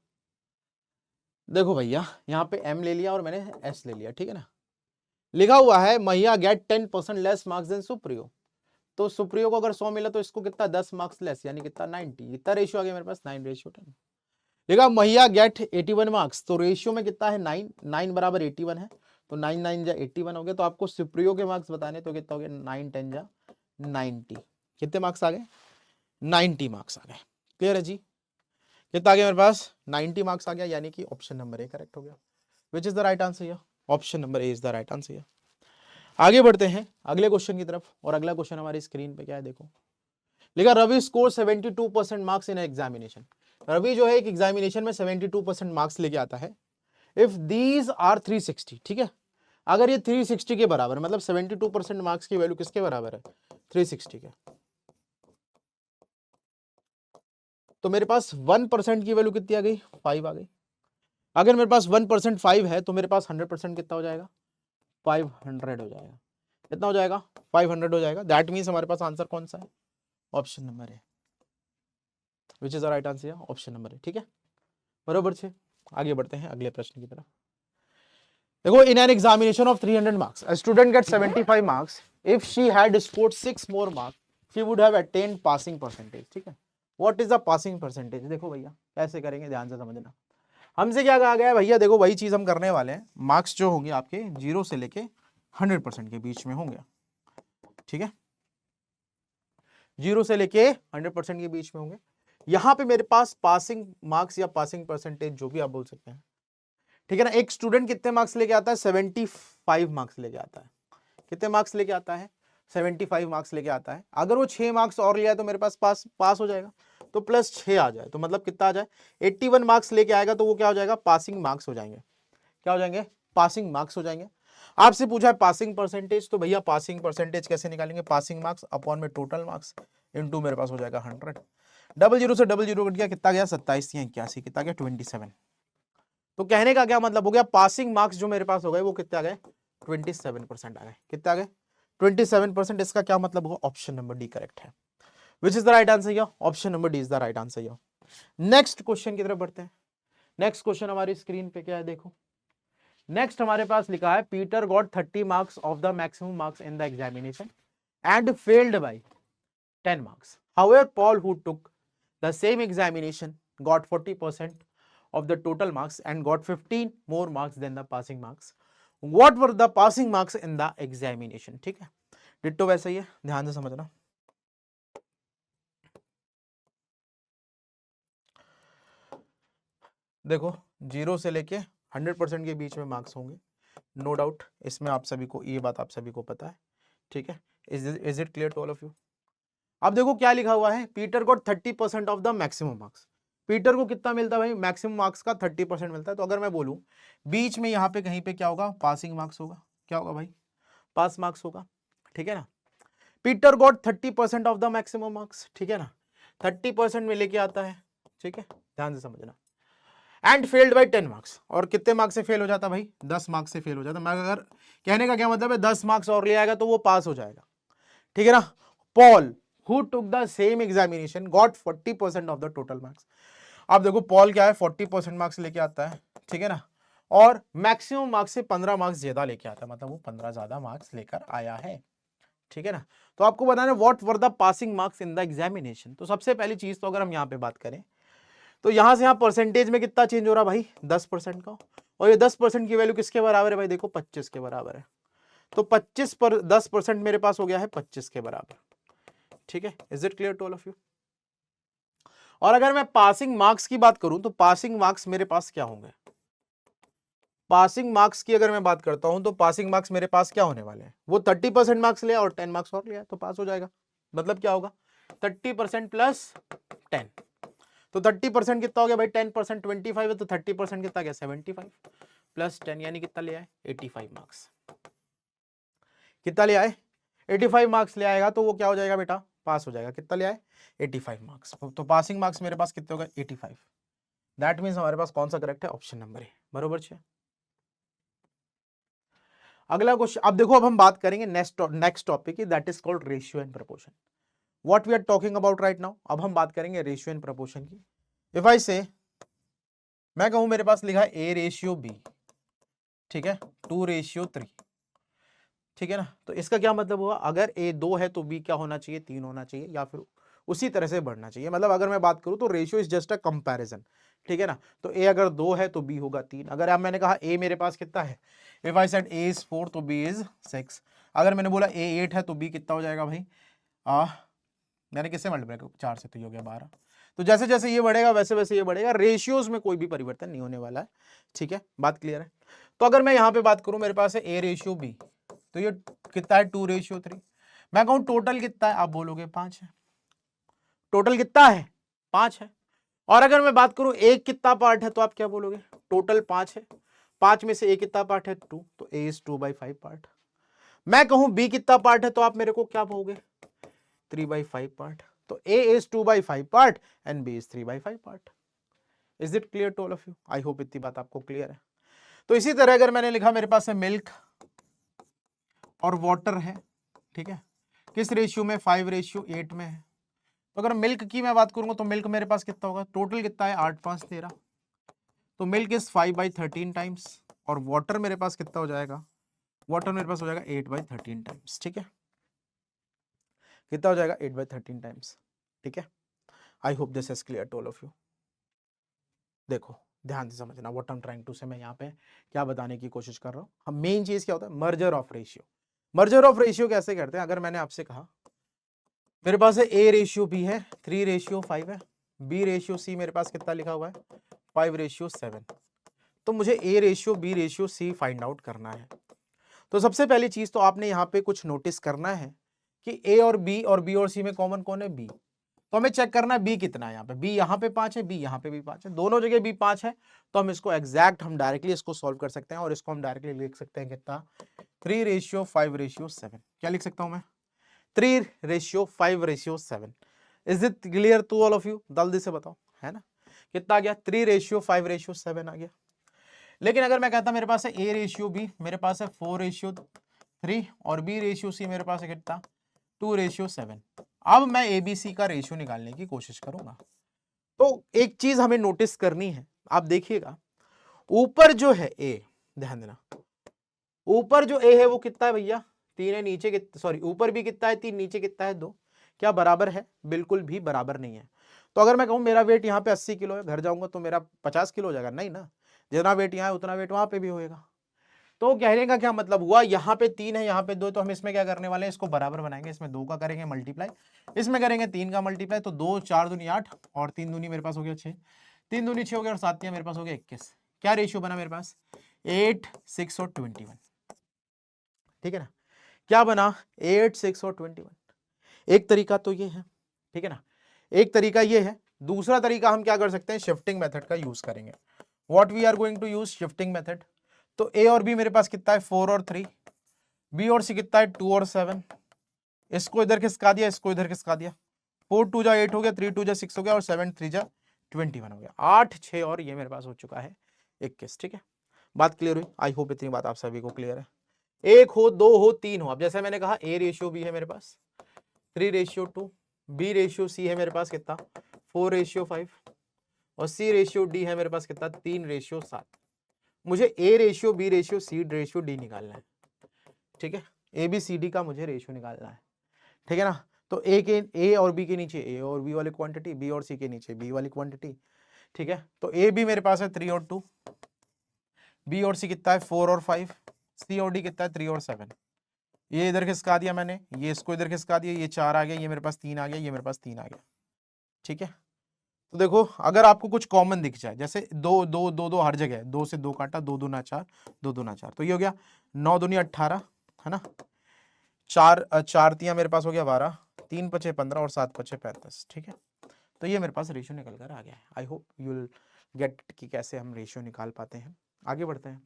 देखो भैया यहाँ पे m ले लिया और मैंने s ले लिया, ठीक है ना। लिखा हुआ है Mahiya get 10% less marks than Supriyo. तो सुप्रियो को अगर 100 मिला तो इसको कितना, 10 मार्क्स लेस, यानी कितना 90। कितना रेशियो आ गया मेरे पास, 9:10। लिखा महिया गेट 81 मार्क्स, तो रेशियो में कितना है, 9 9 बराबर 81 है, तो 9 9 जा 81 हो गया। तो आपको सुप्रियो के मार्क्स बताने, तो कितना हो गया, 9 10 जा 90। कितने मार्क्स आ गए, 90 मार्क्स आ गए। क्लियर है जी, कितना आ गया मेरे पास, 90 मार्क्स आ गया, यानी कि ऑप्शन नंबर ए करेक्ट हो गया। Which is the right answer here, option number A is the right answer here. आगे बढ़ते हैं अगले क्वेश्चन की तरफ, और अगला क्वेश्चन हमारी स्क्रीन पे क्या है, देखो लिखा Ravi score 72% marks in examination. Ravi जो है एक एग्जामिनेशन में 72% मार्क्स लेके आता है। इफ दीज आर 360, ठीक है, अगर ये 360 के बराबर, मतलब 72% मार्क्स की वैल्यू किसके बराबर है, 360 के, तो मेरे पास 1% की वैल्यू कितनी आ गई, 5 आ गई। अगर मेरे पास 1% 5 है तो मेरे पास 100% कितना हो जाएगा, 500 हो जाएगा। कितना हो जाएगा, 500 हो जाएगा। दैट मीन्स हमारे पास आंसर कौन सा है, ऑप्शन नंबर है, which is the right answer, option number है। ठीक है, बरोबर छे। आगे बढ़ते हैं अगले प्रश्न की तरफ। देखो, इन an examination of 300 marks a student gate 75 marks if she had scored 6 more marks she would have attend passing percentage. ठीक है, what is the passing percentage? देखो भैया कैसे करेंगे, ध्यान से समझना। हमसे क्या कहा गया है भैया, देखो वही चीज हम करने वाले हैं। मार्क्स जो होंगे आपके 0 से लेके 100% के बीच में होंगे। ठीक है, 0 से लेके 100% के बीच में होंगे। यहां पे मेरे पास पासिंग मार्क्स या पासिंग परसेंटेज जो भी आप बोल सकते हैं, ठीक है ना। एक स्टूडेंट कितने मार्क्स लेके आता है? 75 मार्क्स लेके आता है। कितने मार्क्स लेके आता है? 75 मार्क्स लेके आता है। अगर वो 6 मार्क्स और लिया है तो मेरे पास पास हो जाएगा, तो प्लस 6 आ जाए तो मतलब कितना आ जाए? 81 मार्क्स लेके आएगा तो वो क्या हो जाएगा? पासिंग मार्क्स हो जाएंगे। क्या हो जाएंगे? पासिंग मार्क्स हो जाएंगे। आपसे पूछा है पासिंग परसेंटेज, तो भैया पासिंग परसेंटेज कैसे निकालेंगे? पासिंग मार्क्स अपॉन में टोटल मार्क्स इनटू मेरे पास हो जाएगा 100। डबल जीरो से डबल जीरो कट गया, कितना गया? 27 या 81, कितना गया? 27। तो कहने का क्या मतलब हो गया? पासिंग मार्क्स जो मेरे पास हो गए वो कितने आ गए? 27% आ गए। कितने आ गए? 27%। इसका क्या मतलब होगा? ऑप्शन नंबर डी करेक्ट है। Which is the right answer? या option number D is the right answer. या नेक्स्ट क्वेश्चन की तरफ बढ़ते हैं। नेक्स्ट क्वेश्चन हमारी स्क्रीन पे क्या है, देखो। नेक्स्ट हमारे पास लिखा है Peter got 30 marks of the maximum marks in the examination and failed by 10 marks. However Paul who took the same examination got 40% of the total marks and got 15 more marks than the passing marks. What were the passing marks in the examination? ठीक है, ditto वैसा ही है, ध्यान से समझना। देखो 0 से लेके 100% के बीच में मार्क्स होंगे, नो डाउट। इसमें आप सभी को ये बात आप सभी को पता है। ठीक है, is it clear to all of you? अब देखो क्या लिखा हुआ है, Peter got 30% of the maximum marks. Peter को कितना मिलता है भाई? मैक्सिमम मार्क्स का 30% मिलता है। तो अगर मैं बोलूं बीच में यहां पे कहीं पे क्या होगा? पासिंग मार्क्स होगा। क्या होगा भाई? पास मार्क्स होगा। ठीक है ना। Peter got 30% of the maximum marks. ठीक है ना, 30% में लेके आता है। ठीक है, ध्यान से समझना। And failed by 10 marks. और कितने मार्क्स से फेल हो जाता भाई? 10 मार्क्स से फेल हो जाता। मैं अगर कहने का क्या मतलब है, 10 मार्क्स और ले आएगा तो वो पास हो जाएगा। ठीक है ना। Paul who took the same examination got 40% of the total marks. अब देखो पॉल क्या है, 40% मार्क्स लेके आता है। ठीक है ना, और मैक्सिमम मार्क्स से 15 मार्क्स ज्यादा लेके आता है, मतलब वो 15 ज्यादा मार्क्स लेकर आया है। ठीक है ना। तो आपको बताना what were the passing marks in the examination. तो सबसे पहली चीज तो अगर हम यहाँ पे बात करें तो यहां से यहां परसेंटेज में कितना चेंज हो रहा भाई? 10% का। और ये 10% की वैल्यू किसके बराबर है भाई? देखो 25 के बराबर है। तो 25 पर 10% मेरे पास हो गया है 25 के बराबर। ठीक है, is it clear to all of you? और अगर मैं पासिंग मार्क्स की बात करूं तो पासिंग मार्क्स मेरे पास क्या होंगे? पासिंग मार्क्स की अगर मैं बात करता हूं तो पासिंग मार्क्स मेरे पास क्या होने वाले हैं? वो 30% मार्क्स लिया और 10 मार्क्स और लिया तो पास हो जाएगा। मतलब क्या होगा? 30% प्लस 10। तो 30% कितना हो गया भाई? 10% 25 है, तो 30% कितना गया? 75 प्लस 10 यानी कितना ले आए? 85 मार्क्स। कितना ले आए? 85 मार्क्स ले आएगा तो वो क्या हो जाएगा बेटा? पास हो जाएगा। कितना ले आए? 85 मार्क्स। तो पासिंग मार्क्स मेरे पास कितने हो गए? 85। दैट मीन्स हमारे पास कौन सा करेक्ट है? Option number A. बरोबर छे। अगला क्वेश्चन, अब देखो अब हम बात करेंगे next topic that is called ratio and proportion. What we are talking about right now. अब हम बात करेंगे रेशियो एंड प्रोपोर्शन की। इफ आई से मैं कहूं मेरे पास लिखा है ए रेशियो बी, ठीक है, 2:3। ठीक है ना। तो इसका क्या मतलब हुआ? अगर ए 2 है तो बी क्या होना चाहिए? 3 होना चाहिए, या फिर उसी तरह से बढ़ना चाहिए। मतलब अगर मैं बात करूं तो ratio is just a comparison. ठीक है ना। तो ए अगर 2 है तो बी होगा 3। अगर अब मैंने कहा ए मेरे पास कितना है, if I said A is 4 तो बी इज 6। अगर मैंने बोला ए 8 है तो बी कितना हो जाएगा भाई? मैंने किससे मल्टीप्लाई किया? 4 से, तो ये हो गया 12। तो जैसे जैसे ये बढ़ेगा वैसे वैसे ये बढ़ेगा। रेशियोज में कोई भी परिवर्तन नहीं होने वाला है। ठीक है, बात क्लियर है। तो अगर मैं यहां पे बात करूं, मेरे पास है ए रेशियो बी, तो ये कितना है? 2:3। मैं कहूं टोटल कितना है? आप बोलोगे 5 है। टोटल कितना है? 5 है। और अगर मैं बात करूं एक कितना पार्ट है, तो आप क्या बोलोगे? टोटल 5 है, 5 में से ए कितना पार्ट है? 2, तो ए इज 2/5 पार्ट। मैं कहूं बी कितना पार्ट है, तो आप मेरे को क्या कहोगे? 3/5 पार्ट। तो A is 2/5 part and B is 3/5 part. Is it clear to all of you? I hope इतनी बात आपको क्लियर है। तो इसी तरह अगर मैंने लिखा मेरे पास है मिल्क और वाटर है, ठीक है, किस रेशियो में? 5:8 में है। तो अगर मिल्क की मैं बात करूंगा तो मिल्क मेरे पास कितना होगा? टोटल कितना है? 8, 5, 13। तो मिल्क इज 5/13 टाइम्स और वाटर मेरे पास कितना हो जाएगा, वाटर मेरे पास हो जाएगा 8/13 टाइम्स। ठीक है, कितना हो जाएगा 8/13 टाइम्स। ठीक है, I hope this is clear to all of you. देखो ध्यान से समझना what I am trying to say, मैं यहाँ पे क्या बताने की कोशिश कर रहा हूँ। हम मेन चीज क्या होता है, merger of ratio. Merger of ratio कैसे करते हैं, अगर मैंने आपसे कहा मेरे पास है ए रेशियो बी है 3:5 है, बी रेशियो सी मेरे पास कितना लिखा हुआ है 5:7, तो मुझे A ratio B ratio C find out करना है। तो सबसे पहली चीज तो आपने यहाँ पे कुछ नोटिस करना है कि ए और बी और सी में कॉमन कौन है, बी। तो हमें चेक करना है बी कितना है, यहाँ पे बी यहाँ पे 5 है, बी यहाँ पे भी 5 है, दोनों जगह बी 5 है। तो हम इसको एग्जैक्ट हम डायरेक्टली इसको सॉल्व कर सकते हैं और इसको हम डायरेक्टली लिख सकते हैं कितना 3:5:7। क्या लिख सकता हूं मैं 3:5:7। Is it clear to all of you, जल्दी से बताओ, है ना कितना आ गया 3:5:7 आ गया। लेकिन अगर मैं कहता मेरे पास है ए रेशियो बी, मेरे पास है 4:3 और बी रेशियो सी मेरे पास है कितना 2:7। अब मैं एबीसी का रेशियो निकालने की कोशिश करूंगा। तो एक चीज हमें नोटिस करनी है, आप देखिएगा ऊपर जो है ए, ध्यान देना ऊपर जो ए है वो कितना है भैया 3 है, नीचे सॉरी ऊपर भी कितना है 3, नीचे कितना है 2। क्या बराबर है, बिल्कुल भी बराबर नहीं है। तो अगर मैं कहूं मेरा वेट यहाँ पे 80 किलो है, घर जाऊंगा तो मेरा 50 किलो हो जाएगा, नहीं ना, जितना वेट यहाँ है उतना वेट वहां पे भी होएगा। तो कहने का क्या मतलब हुआ, यहाँ पे 3 है यहाँ पे 2, तो हम इसमें क्या करने वाले हैं, इसको बराबर बनाएंगे, इसमें 2 का करेंगे मल्टीप्लाई, इसमें करेंगे 3 का मल्टीप्लाई। तो 2 4 दूनी 8 और 3 दूनी मेरे पास हो गया 6, 3 दूनी 6 हो गया और 7 मेरे पास हो गया 21। क्या रेशियो बना मेरे पास 8 6 और 21। ठीक है ना, क्या बना 8 6 और 21। एक तरीका तो ये है, ठीक है ना, एक तरीका ये है। दूसरा तरीका हम क्या कर सकते हैं, शिफ्टिंग मेथड का यूज करेंगे। What we are going to use, shifting method. तो ए और बी मेरे पास कितना है 4 और 3, बी और सी कितना है 2 और 7। इसको इधर खिसका दिया, इसको इधर खिसका दिया, 4 2 जा 8 हो गया, 3 2 जा 6 हो गया और 7 3 जा 21 हो गया। 8 6 और ये मेरे पास हो चुका है 21। ठीक है, बात क्लियर हुई, आई होप इतनी बात आप सभी को क्लियर है। एक हो, दो हो, तीन हो, अब जैसे मैंने कहा ए रेशियो बी है मेरे पास 3:2, बी रेशियो सी है मेरे पास कितना 4:5 और सी रेशियो डी है मेरे पास कितना 3:7। मुझे A ratio B ratio C ratio D निकालना है। ठीक है, ए बी सी डी का मुझे रेशियो निकालना है। ठीक है ना, तो ए और बी के नीचे ए और बी वाली क्वांटिटी, बी और सी के नीचे बी वाली क्वांटिटी। ठीक है, तो ए बी मेरे पास है 3 और 2, बी और सी कितना है 4 और 5, सी और डी कितना है 3 और 7। ये इधर खिसका दिया मैंने, ये इसको इधर खिसका दिया, ये 4 आ गया, ये मेरे पास 3 आ गया, ये मेरे पास 3 आ गया। ठीक है, तो देखो अगर आपको कुछ कॉमन दिख जाए, जैसे 2 2 2 2 हर जगह, 2 से 2 काटा, 2 दूना 4, 2 दूना 4, तो ये हो गया 9 दूनी 18, है ना, 4 तियां मेरे पास हो गया 12, 3 पचे 15 और 7 पचे 35। ठीक है, तो ये मेरे पास रेशियो निकल कर आ गया है। I hope you will get कि कैसे हम रेशियो निकाल पाते हैं। आगे बढ़ते हैं।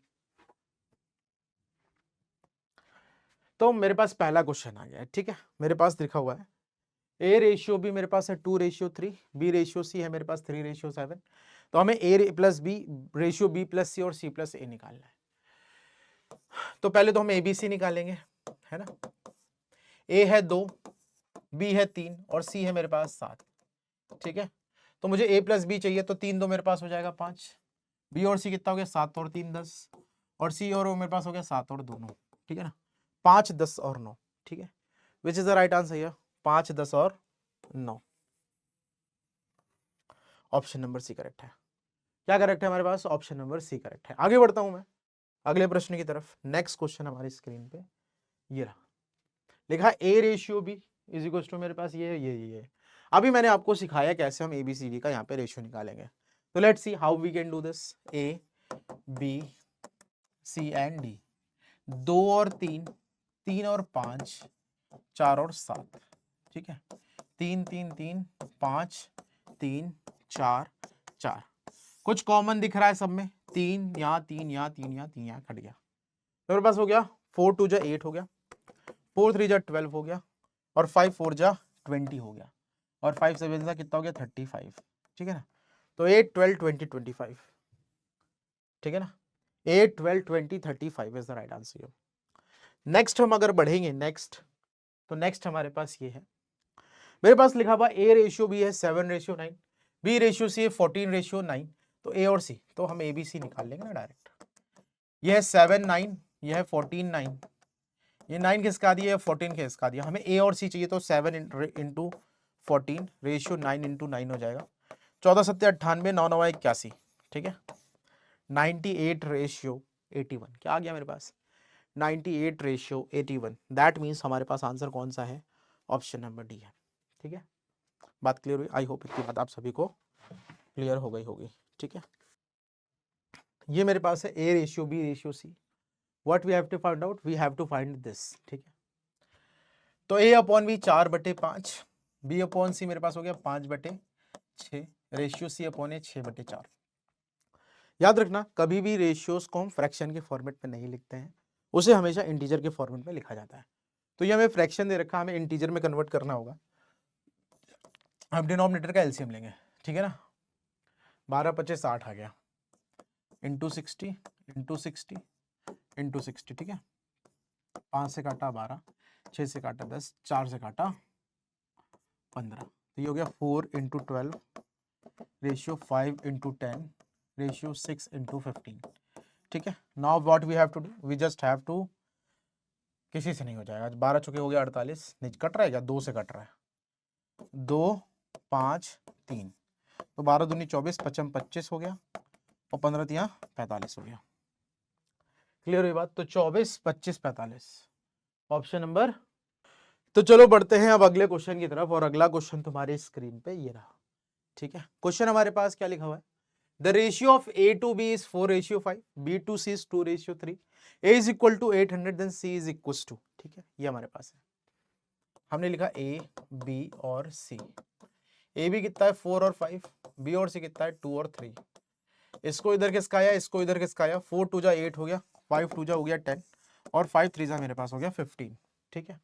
तो मेरे पास पहला क्वेश्चन आ गया है। ठीक है, मेरे पास लिखा हुआ है ए रेशियो बी मेरे पास है 2:3, बी रेशियो सी है मेरे पास 3:7। तो हमें A plus B ratio B plus C और सी प्लस ए निकालना है। तो पहले तो हम ए बी सी निकालेंगे, है ना। ए है 2, बी है 3 और सी है मेरे पास 7। ठीक है, तो मुझे ए प्लस बी चाहिए, तो 3 2 मेरे पास हो जाएगा 5, बी और सी कितना हो गया 7 और 3 10 और सी और ओ मेरे पास हो गया 7 और 2 9। ठीक है ना, 5 10 और 9। ठीक है, which is the right answer here, 5 10 और 9। ऑप्शन नंबर सी करेक्ट है। क्या करेक्ट है हमारे पास, ऑप्शन नंबर सी करेक्ट है। आगे बढ़ता हूं मैं अगले प्रश्न की तरफ। नेक्स्ट क्वेश्चन हमारी स्क्रीन पे ये रहा, लिखा A ratio B is equal to मेरे पास ये। अभी मैंने आपको सिखाया कैसे हम एबीसीडी का यहाँ पे रेशियो निकालेंगे। तो let's see how we can do this. A B C and D, 2 और 3, 3 और 5, 4 और 7। ठीक है, 3 3 3 5 3 4 4। कुछ कॉमन दिख रहा है सब में, 3 यहाँ 3 यहाँ 3 यहाँ 3 यहाँ कट गया। तो मेरे पास हो गया 4 2 जा 8 हो गया, 4 3 जा 12 हो गया और 5 4 जा 20 हो गया और 5 7 जा कितना हो गया 35। ठीक है ना, तो 8 12 20 25। ठीक है ना, 8 12 20 35 is the right answer. Next हम अगर बढ़ेंगे नेक्स्ट, तो नेक्स्ट हमारे पास ये है, मेरे पास लिखा हुआ ए रेशियो बी है 7:9, बी रेशियो सी है 14:9, तो ए और सी, तो हम ए बी सी निकाल लेंगे ना डायरेक्ट। ये है 7 9, ये है 14 9, ये 9 किसका दिया, 14 किसका दिया, हमें ए और सी चाहिए, तो 7 इंटू 14 रेशियो 9 इंटू 9 हो जाएगा, 14 सत्ते 98, 9 9 81, ठीक है, 98 रेशियो 81, क्या आ गया मेरे पास, 98 रेशियो 81, दैट मीन्स हमारे पास आंसर कौन सा है, ऑप्शन नंबर डी है। ठीक है, बात क्लियर हुई, आई होप इतनी बात आप सभी को क्लियर हो गई होगी। ठीक है, ये मेरे पास है A ratio B ratio C, what we have to find out, we have to find this. ठीक है, तो A upon B 4/5, B upon C मेरे पास हो गया 5/6, रेशियो सी अपॉन ए 6/4। याद रखना कभी भी रेशियोज को हम फ्रैक्शन के फॉर्मेट में नहीं लिखते हैं, उसे हमेशा इंटीजर के फॉर्मेट में लिखा जाता है। तो ये हमें फ्रैक्शन दे रखा, हमें इंटीजर में कन्वर्ट करना होगा, हम डिनोमिनेटर का एलसीएम लेंगे। ठीक है ना, 12/25 60 आ गया, इंटू 60 इंटू 60 इंटू 60, ठीक है, 5 से काटा 12, 6 से काटा 10, 4 से काटा 15, तो ये हो गया 4 into 12 ratio 5 into 10 ratio 6 into 15। ठीक है, now what we have to do, we just have to, किसी से नहीं हो जाएगा, 12 चुके हो गया 48, नहीं कट रहा है क्या, 2 से कट रहा है, 2 5 3, तो 12 दूनी 24, 55 25 हो गया, और 15 तिया 45 हो गया। क्लियर हुई बात, तो 24 25 45 ऑप्शन नंबर। तो चलो बढ़ते हैं अब अगले क्वेश्चन की तरफ, और अगला क्वेश्चन तुम्हारी स्क्रीन पे ये रहा। ठीक है, क्वेश्चन हमारे पास क्या लिखा हुआ है, the ratio of A to B is 4/5, B to C is 2/3, A is equal to 800, then C is equal to, ठीक है, ये हमारे पास है, हमने लिखा ए बी और सी, ए बी कितना है 4 और 5, बी और सी कितना है 2 और 3, इसको इधर किसका आया, इसको इधर किसका आया, 4 2 जा 8 हो गया, 5 2 जा हो गया 10, और 5 3 जा मेरे पास हो गया 15। ठीक है,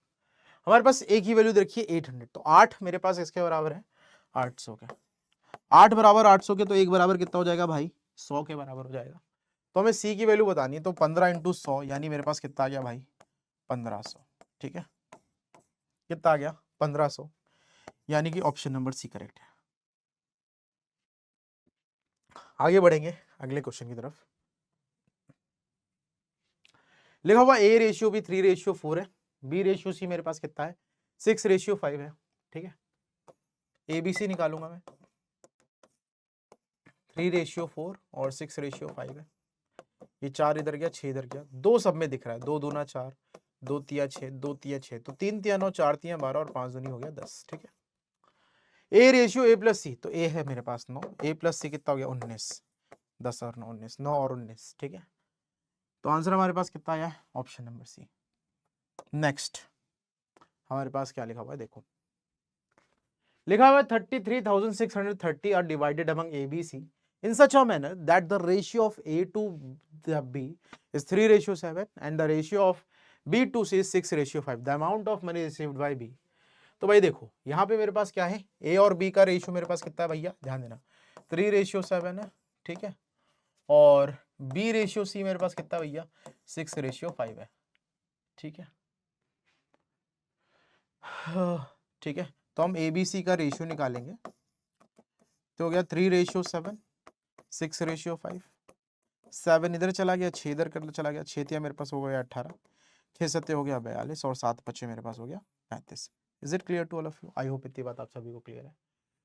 हमारे पास एक ही वैल्यू देखिए 800, तो 8 मेरे पास इसके बराबर है 800 के, 8 बराबर 800 के, तो एक बराबर कितना हो जाएगा भाई, 100 के बराबर हो जाएगा। तो हमें सी की वैल्यू बतानी है, तो 15 इंटू 100 यानी मेरे पास कितना आ गया भाई 1500। ठीक है, कितना आ गया 1500, यानी कि ऑप्शन नंबर सी करेक्ट है। आगे बढ़ेंगे अगले क्वेश्चन की तरफ, लिखा हुआ ए रेशियो भी 3/4 है, बी रेशियो सी मेरे पास कितना है 6/5 है। ठीक है, ए बी सी निकालूंगा मैं, 3/4 और 6/5 है, ये 4 इधर गया 6 इधर गया, 2 सब में दिख रहा है, 2 दूना 4, 2 तिया 6, 2 तिया 6, तो 3 तिया 9, 4 तिया 12 और 5 दूनी हो गया 10। ठीक है, ए रेशियो ए प्लस सी, तो ए है मेरे पास 9, ए प्लस सी कितना हो गया 19, 10 और 9 19, 9 और 19। ठीक है, तो आंसर हमारे पास कितना आया, ऑप्शन नंबर सी। नेक्स्ट हमारे पास क्या लिखा हुआ है, देखो लिखा हुआ है 33,630 are divided among A B C in such a manner that the ratio of A to the B is 3/7 and the ratio of B to C is 6/5. The amount of money received by B. तो भाई देखो यहाँ पे मेरे पास क्या है, A और B का रेशियो मेरे पास कितना है भैया, ध्यान देना 3/7 है। ठीक है, और B रेशियो C मेरे पास कितना भैया 6/5 है। ठीक है, ठीक है, तो हम ABC का रेशियो निकालेंगे, तो हो गया 3/7, 6/5, 7 इधर चला गया, 6 इधर कर चला गया, 6 तिया मेरे पास हो गया 18, 6 सत्ते हो गया 42, और 7 5 मेरे पास हो गया 35। Is it clear to all of you, I hope इतनी बात आप सभी को क्लियर है।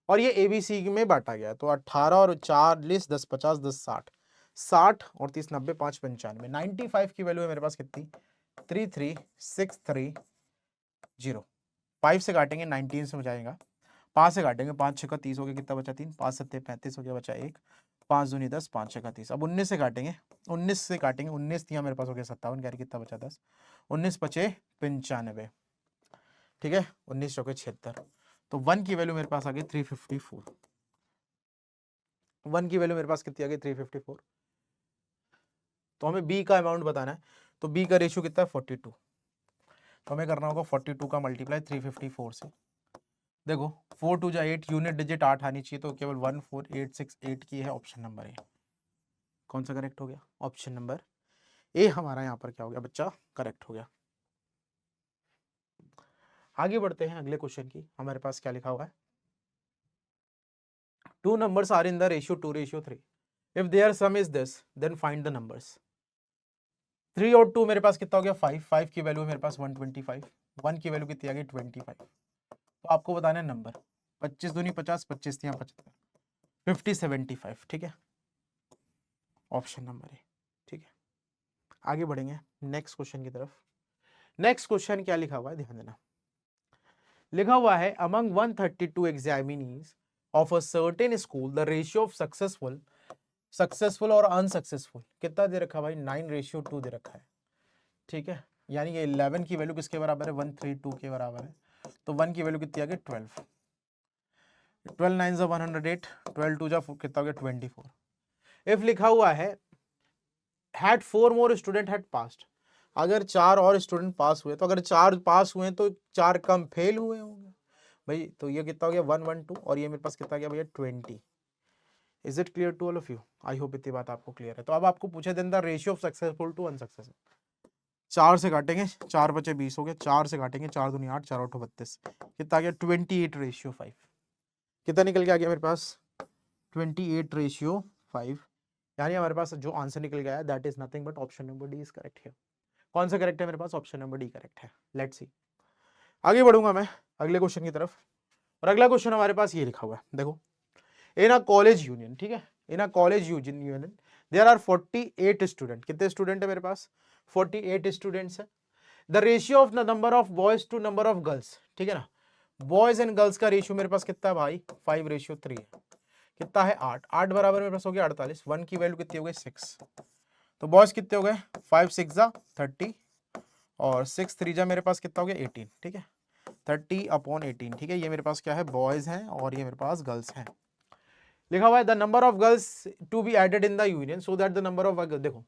और ये ABC में बांटा गया, तो 18 और 40 10 50 10 60, 60 और 30 90 5 95, 95 की वैल्यू है मेरे पास कितनी 33630, 5 से काटेंगे 19 से हो जाएगा, 5 से काटेंगे 5 6 का 30 हो गया, कितना बचा 3, 5 7 35 हो गया, बचा 1, 5 दूनी 10, 5 6 का 30, अब 19 से काटेंगे, 19 से काटेंगे 19 तिया मेरे पास हो गया 57, कह कितना बचा 10, 19 पचे 95। ठीक है, 19 चौके 76, तो 1 की वैल्यू मेरे पास आ गई 354, 1 की वैल्यू मेरे पास कितनी आ गई 354। तो हमें बी का अमाउंट बताना है, तो बी का रेशियो कितना है 42, तो हमें करना होगा 42 का मल्टीप्लाई 354 से। देखो 4 2 जा 8, यूनिट डिजिट 8 आनी चाहिए, तो केवल 14868 की है, ऑप्शन नंबर ए। कौन सा करेक्ट हो गया, ऑप्शन नंबर ए हमारा यहाँ पर क्या हो गया बच्चा, करेक्ट हो गया। आगे बढ़ते हैं अगले क्वेश्चन की, हमारे पास क्या लिखा हुआ है, 2 numbers are in the ratio 2/3, if their sum is this then find the numbers. 3 और 2 मेरे पास कितना हो गया 5, 5 की वैल्यू मेरे पास 125, 1 की वैल्यू कितनी आ गई 25। तो आपको बताना है नंबर, 25 दूनी 50, 25 तियां 75, 50 75, ठीक है, ऑप्शन नंबर ए, ठीक है। आगे बढ़ेंगे नेक्स्ट क्वेश्चन की तरफ। नेक्स्ट क्वेश्चन क्या लिखा हुआ है ध्यान देना, लिखा हुआ है among 132 examinees of a certain school the ratio of successful और अनसक्सेसफुल कितना दे रखा है भाई 9:2 दे रखा है, ठीक है। यानी ये 11 की वैल्यू किसके बराबर है 132 के बराबर है, तो 1 की वैल्यू कितनी आ गई 12, 12 9 जा 108, 12 2 जा कितना हो गया 24। इफ लिखा हुआ है had 4 more student had passed, अगर 4 और स्टूडेंट पास हुए, तो अगर 4 पास हुए तो 4 कम फेल हुए होंगे भाई, तो ये कितना हो गया 112 और ये मेरे पास कितना गया भैया 20। Is it clear to all of you? I hope इतनी बात आपको क्लियर है। तो अब आपको पूछे then the ratio of successful to unsuccessful, 4 से काटेंगे 4 बचे 20 हो गए, 4 से काटेंगे 4 दूनी 8, 4 8 32, कितना आ गया 28:5, कितना निकल के आ गया मेरे पास 28:5, यानी हमारे पास जो आंसर निकल गया है that is nothing but option number D is correct है। कौन सा करेक्ट है मेरे पास? ऑप्शन नंबर डी करेक्ट है। लेट्स सी, आगे बढ़ूंगा मैं अगले क्वेश्चन की तरफ, और अगला क्वेश्चन हमारे पास ये लिखा हुआ है, देखो इन अ कॉलेज यूनियन, ठीक है, in a college union there are 48 student, कितने स्टूडेंट है मेरे पास 48 स्टूडेंट्स है। The ratio of the number of boys to number of girls, ठीक है ना, बॉयज एंड गर्ल्स का रेशियो मेरे पास कितना है भाई 5:3 है, कितना है 8, 8 बराबर मेरे पास हो गया 48, 1 की वैल्यू कितनी हो गई 6, तो बॉयज कितने हो गए 5 6 जा 30 और 6 3 जा मेरे पास कितना हो गया 18, ठीक है, 30/18, ठीक है, ये मेरे पास क्या है बॉयज हैं और ये मेरे पास गर्ल्स हैं। लिखा हुआ है the number of girls to be added in the union so that the number of, देखो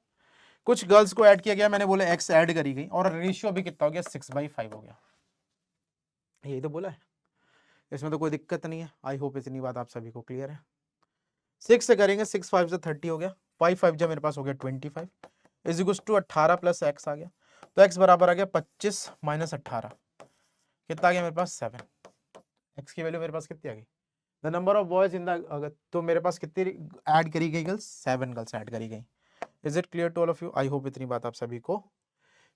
कुछ गर्ल्स को ऐड किया गया, मैंने बोला x ऐड करी गई और रेशियो अभी कितना हो गया 6/5 हो गया, यही तो बोला है, इसमें तो कोई दिक्कत नहीं है। आई होप इतनी बात आप सभी को क्लियर है। 6 से करेंगे 6 5 से 30 हो गया, 5 5 जब मेरे पास हो गया 25 is equal to 18 plus x आ गया, तो x बराबर आ गया 25 माइनस 18, कितना आ गया मेरे पास 7, x की वैल्यू मेरे पास कितनी आ गई, the number of boys in the, तो मेरे पास कितनी ऐड करी गई गर्ल्स 7 गर्ल्स ऐड करी गई। Is it clear to all of you? I hope इतनी बात आप सभी को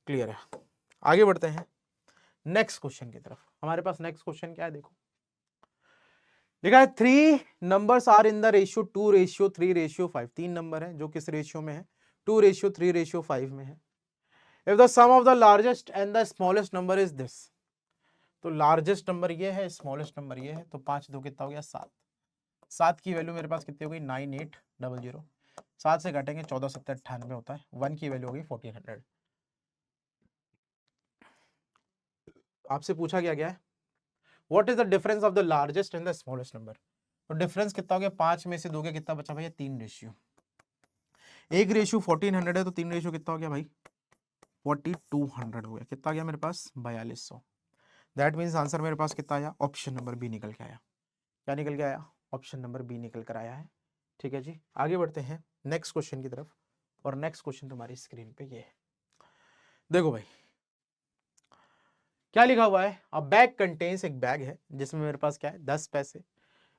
क्लियर है। आगे बढ़ते हैं नेक्स्ट क्वेश्चन की तरफ। हमारे पास नेक्स्ट क्वेश्चन क्या है, देखो लिखा है 3 numbers are in the ratio 2:3:5, 3 number है जो किस रेशियो में है 2:3:5 में है। If the sum of the largest and the smallest number is this, तो लार्जेस्ट नंबर ये है स्मॉलेस्ट नंबर ये है, तो 5 2 कितना हो गया 7, 7 की वैल्यू मेरे पास कितनी हो गई 9800, 7 से काटेंगे 14 7 98 होता है, 1 की वैल्यू हो गई 1400। आपसे पूछा गया है what is the difference of the largest and the smallest number, तो डिफरेंस कितना हो गया 5 में से 2 के कितना बचा भैया 3 रेशियो, एक रेशियो 1400 है तो 3 रेशियो कितना हो गया भाई 4200 हो गया, कितना गया मेरे पास 4200। दैट मीन्स आंसर मेरे पास कितना आया ऑप्शन नंबर बी निकल के आया, क्या निकल के आया ऑप्शन नंबर बी निकल कर आया है। ठीक है जी, आगे बढ़ते हैं नेक्स्ट क्वेश्चन की तरफ, और नेक्स्ट क्वेश्चन तुम्हारी स्क्रीन पे ये है, देखो भाई क्या लिखा हुआ है, अ बैग कंटेन्स, एक बैग है जिसमें मेरे पास क्या है 10 पैसे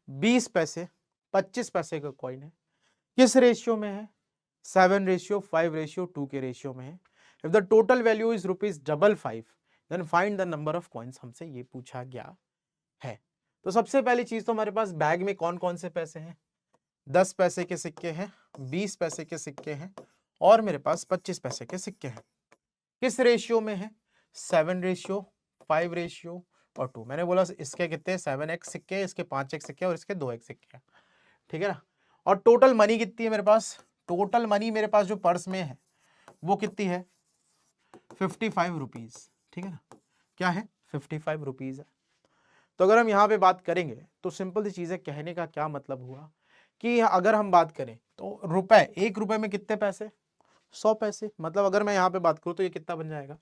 20 पैसे 25 पैसे का कॉइन है, किस रेशियो में है 7:5:2 के रेशियो में है। If the total value is ₹555 then find the number of coins, हमसे ये पूछा गया है। तो सबसे पहली चीज तो हमारे पास बैग में कौन कौन से पैसे हैं, 10 पैसे के सिक्के हैं, 20 पैसे के सिक्के हैं और मेरे पास 25 पैसे के सिक्के हैं, किस रेशियो में है 7:5 और 2। मैंने बोला इसके कितने 7x सिक्के, इसके 5x सिक्के और इसके 2x सिक्के, ठीक है ना। और टोटल मनी कितनी है मेरे पास, टोटल मनी मेरे पास जो पर्स में है वो कितनी है 55 रुपीज, ठीक है ना, क्या है 55 रुपीज है। तो अगर हम यहाँ पे बात करेंगे तो सिंपल सी चीज है, कहने का क्या मतलब हुआ कि अगर हम बात करें तो रुपए, 1 रुपए में कितने पैसे 100 पैसे, मतलब अगर मैं यहाँ पे बात करूँ तो ये कितना बन जाएगा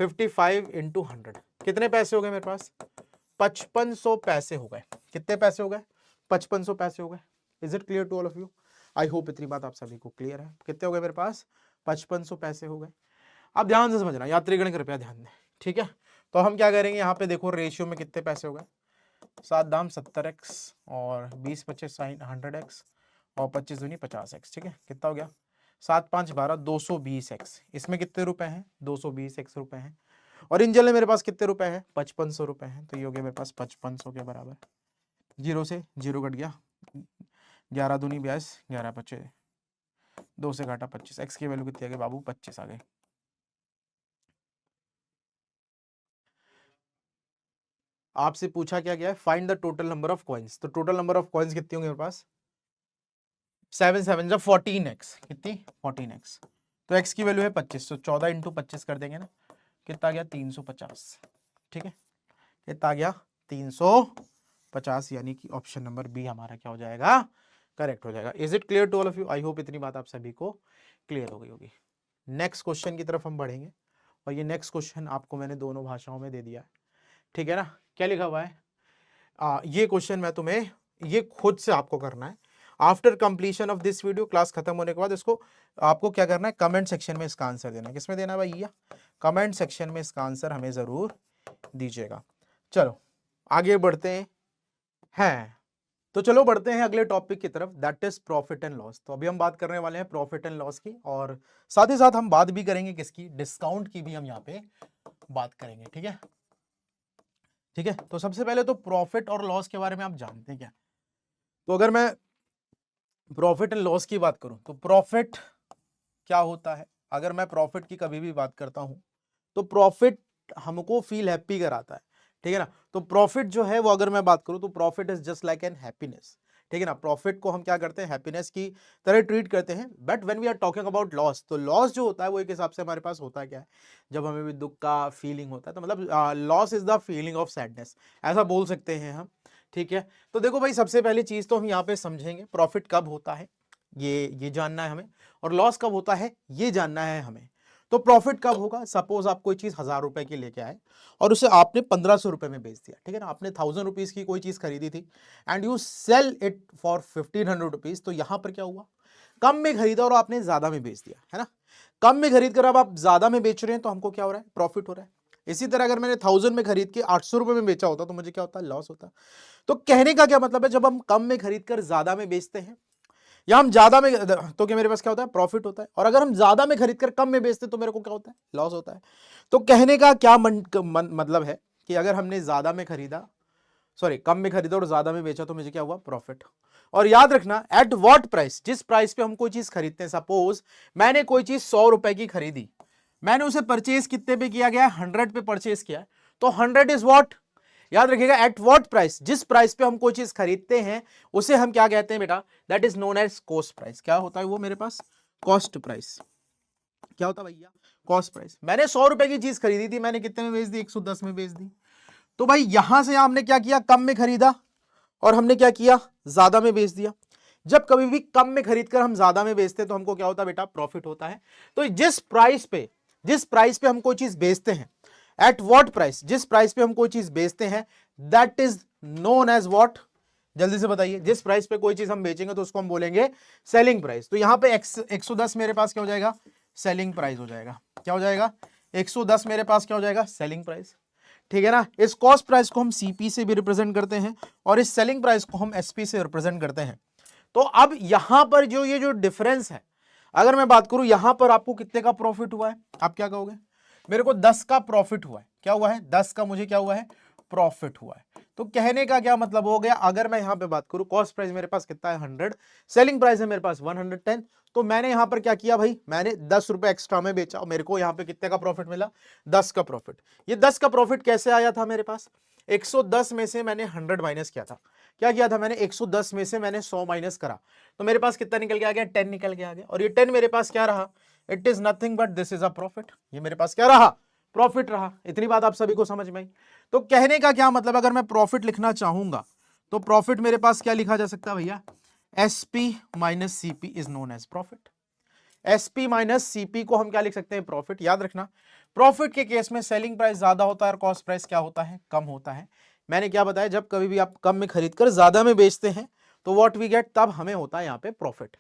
55 × 100, कितने पैसे हो गए मेरे पास 5500 पैसे हो गए, कितने पैसे हो गए 5500 पैसे हो गए। Is it clear to all of you? I hope इतनी बात आप सभी को क्लियर है। कितने हो गए मेरे पास 5500 पैसे हो गए। अब ध्यान से समझना, यात्रीगण कृपया ध्यान दें, ठीक है। तो हम क्या करेंगे यहाँ पे देखो रेशियो में कितने पैसे हो गए, 7 दाम 70x और 20 25 100x और 25 दूनी 50x, ठीक है। कितना हो गया 7 5 12 220x। इसमें कितने रुपए हैं 220x रुपए हैं। और इन जल मेरे पास कितने रुपए हैं 5500 रुपए हैं। तो ये हो गया मेरे पास 5500 के बराबर। जीरो से जीरो कट गया, 11 दूनी 22, 11 25, 2 से घाटा 25। एक्स की वैल्यू कितनी आ गई बाबू 25 आ गई। आपसे पूछा क्या गया है find the total number of coins. तो टोटल नंबर ऑफ कॉइन्स कितनी होंगे मेरे पास 7 7 जब 14x, कितनी 14x। तो x की वैल्यू है 25, तो 14 इंटू 25 कर देंगे ना, कितना आ गया 350, ठीक है। कितना आ गया 350, यानी कि ऑप्शन नंबर बी हमारा क्या हो जाएगा करेक्ट हो जाएगा। Is it clear to all of you? I hope इतनी बात आप सभी को क्लियर हो गई होगी। नेक्स्ट क्वेश्चन की तरफ हम बढ़ेंगे, और ये नेक्स्ट क्वेश्चन आपको मैंने दोनों भाषाओं में दे दिया है, ठीक है ना। क्या लिखा हुआ है ये क्वेश्चन मैं तुम्हें ये खुद से आपको करना है। After completion of this video, class खत्म होने के बाद इसको आपको क्या करना है कमेंट सेक्शन में इसका आंसर देना है। किसमें देना है भैया कमेंट सेक्शन में इसका आंसर हमें जरूर दीजिएगा। चलो आगे बढ़ते हैं। तो चलो बढ़ते हैं अगले टॉपिक की तरफ, that is profit and loss. तो अभी हम बात करने वाले हैं प्रॉफिट एंड लॉस की, और साथ ही साथ हम बात भी करेंगे किसकी डिस्काउंट की भी हम यहाँ पे बात करेंगे, ठीक है। ठीक है, तो सबसे पहले तो प्रॉफिट और लॉस के बारे में आप जानते हैं क्या। तो अगर मैं प्रॉफिट एंड लॉस की बात करूं तो प्रॉफिट क्या होता है। अगर मैं प्रॉफिट की कभी भी बात करता हूं तो प्रॉफिट हमको फील हैप्पी कराता है, ठीक है ना। तो प्रॉफिट जो है वो अगर मैं बात करूं तो profit is just like an happiness, ठीक है ना। प्रॉफिट को हम क्या करते हैं हैप्पीनेस की तरह ट्रीट करते हैं। But when we are talking about loss, तो लॉस जो होता है वो एक हिसाब से हमारे पास होता है क्या है, जब हमें भी दुख का फीलिंग होता है, तो मतलब loss is the feeling of sadness, ऐसा बोल सकते हैं हम, ठीक है। तो देखो भाई सबसे पहली चीज तो हम यहाँ पे समझेंगे प्रॉफिट कब होता है, ये जानना है हमें, और लॉस कब होता है ये जानना है हमें। तो प्रॉफिट कब होगा, सपोज आप कोई चीज 1000 रुपए की लेके आए और उसे आपने 1500 रुपए में बेच दिया, ठीक है ना। आपने 1000 रुपीज की कोई चीज खरीदी थी and you sell it for 1500 rupees. तो यहां पर क्या हुआ कम में खरीदा और आपने ज्यादा में बेच दिया, है ना। कम में खरीद कर अब आप ज्यादा में बेच रहे हैं, तो हमको क्या हो रहा है प्रॉफिट हो रहा है। इसी तरह अगर मैंने 1000 में खरीद के 800 रुपए में बेचा होता तो मुझे क्या होता लॉस होता। तो कहने का क्या मतलब है, जब हम कम में खरीद कर ज्यादा में बेचते हैं या हम ज्यादा में, तो क्या मेरे पास क्या होता है प्रॉफिट होता है। और अगर हम ज्यादा में खरीद कर कम में बेचते तो मेरे को क्या होता है लॉस होता है। तो कहने का क्या मतलब है कि अगर हमने ज्यादा में खरीदा, सॉरी कम में खरीदा और ज्यादा में बेचा तो मुझे क्या हुआ प्रॉफिट। और याद रखना एट व्हाट प्राइस, जिस प्राइस पे हम कोई चीज खरीदते हैं, सपोज मैंने कोई चीज 100 रुपए की खरीदी, मैंने उसे परचेज कितने पे किया गया 100 पे परचेज किया, तो 100 इज व्हाट, याद रखिएगा एट व्हाट प्राइस, जिस प्राइस पे हम कोई चीज खरीदते हैं उसे हम क्या कहते हैं बेटा, that is known as cost price. क्या होता है वो मेरे पास कॉस्ट प्राइस। क्या होता है भैया कॉस्ट प्राइस। मैंने 100 रुपए की चीज खरीदी थी, मैंने कितने में बेच दी 110 में बेच दी। तो भाई यहां से हमने क्या किया कम में खरीदा और हमने क्या किया ज्यादा में बेच दिया। जब कभी भी कम में खरीद कर हम ज्यादा में बेचते हैं तो हमको क्या होता है बेटा प्रॉफिट होता है। तो जिस प्राइस पे हम कोई चीज बेचते हैं, एट व्हाट प्राइस, जिस प्राइस पे हम कोई चीज बेचते हैं, that is known as what, जल्दी से बताइए। जिस प्राइस पे कोई चीज हम बेचेंगे तो उसको हम बोलेंगे सेलिंग प्राइस। तो यहां पे 110 मेरे पास क्या हो जाएगा सेलिंग प्राइस हो जाएगा। क्या हो जाएगा 110 मेरे पास क्या हो जाएगा सेलिंग प्राइस, ठीक है ना। इस कॉस्ट प्राइस को हम सीपी से भी रिप्रेजेंट करते हैं और इस सेलिंग प्राइस को हम एसपी से रिप्रेजेंट करते हैं। तो अब यहां पर जो ये जो डिफरेंस है, अगर मैं बात करूं यहां पर आपको कितने का प्रॉफिट हुआ है, आप क्या कहोगे मेरे को 10 का प्रॉफिट हुआ है। क्या हुआ है 10 का मुझे क्या हुआ है प्रॉफिट हुआ है। तो कहने का क्या मतलब हो गया, अगर मैं यहां पे बात करूं कॉस्ट प्राइस मेरे पास कितना है 100, सेलिंग प्राइस है मेरे पास 110, तो मैंने यहां पर क्या किया भाई मैंने 10 रुपए एक्स्ट्रा में बेचा और मेरे को यहां पे कितने का प्रॉफिट मिला 10 का प्रॉफिट। ये 10 का प्रॉफिट कैसे आया था मेरे पास 110 में से मैंने 100 माइनस किया था। क्या किया था मैंने 110 में से मैंने 100 माइनस करा, तो मेरे पास कितना निकल के आ गया 10 निकल के आ गया। और ये 10 मेरे पास क्या रहा, it is nothing but this is a profit. ये मेरे पास क्या रहा प्रॉफिट रहा। इतनी बात आप सभी को समझ में आई। तो कहने का क्या मतलब, अगर मैं प्रॉफिट लिखना चाहूंगा तो प्रॉफिट मेरे पास क्या लिखा जा सकता है भैया, SP minus CP is known as profit. SP minus CP को हम क्या लिख सकते हैं प्रॉफिट। याद रखना प्रॉफिट के केस में सेलिंग प्राइस ज्यादा होता है और कॉस्ट प्राइस क्या होता है कम होता है। मैंने क्या बताया, जब कभी भी आप कम में खरीद कर ज्यादा में बेचते हैं तो व्हाट वी गेट, तब हमें होता है यहाँ पे प्रॉफिट।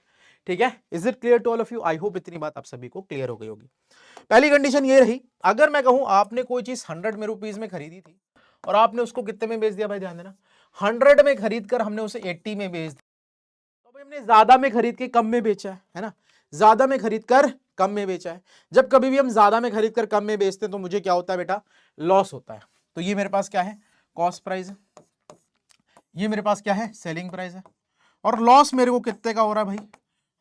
ठीक है, is it clear to all of you. I hope इतनी बात आप सभी को क्लियर हो गई होगी। पहली कंडीशन ये रही, अगर मैं कहूं आपने कोई चीज 100 में रुपीज में खरीदी थी और आपने उसको कितने में बेच दिया भाई, ध्यान देना 100 में खरीद कर हमने उसे 80 में बेच दिया, तो हमने ज्यादा में खरीद के कम में बेचा है ना, ज्यादा में खरीद कर कम में बेचा है। जब कभी भी हम ज्यादा में खरीद कर कम में बेचते हैं तो मुझे क्या होता है बेटा, लॉस होता है। तो ये मेरे पास क्या है, कॉस्ट प्राइस है, ये मेरे पास क्या है, सेलिंग प्राइस है। और लॉस मेरे को कितने का हो रहा है भाई,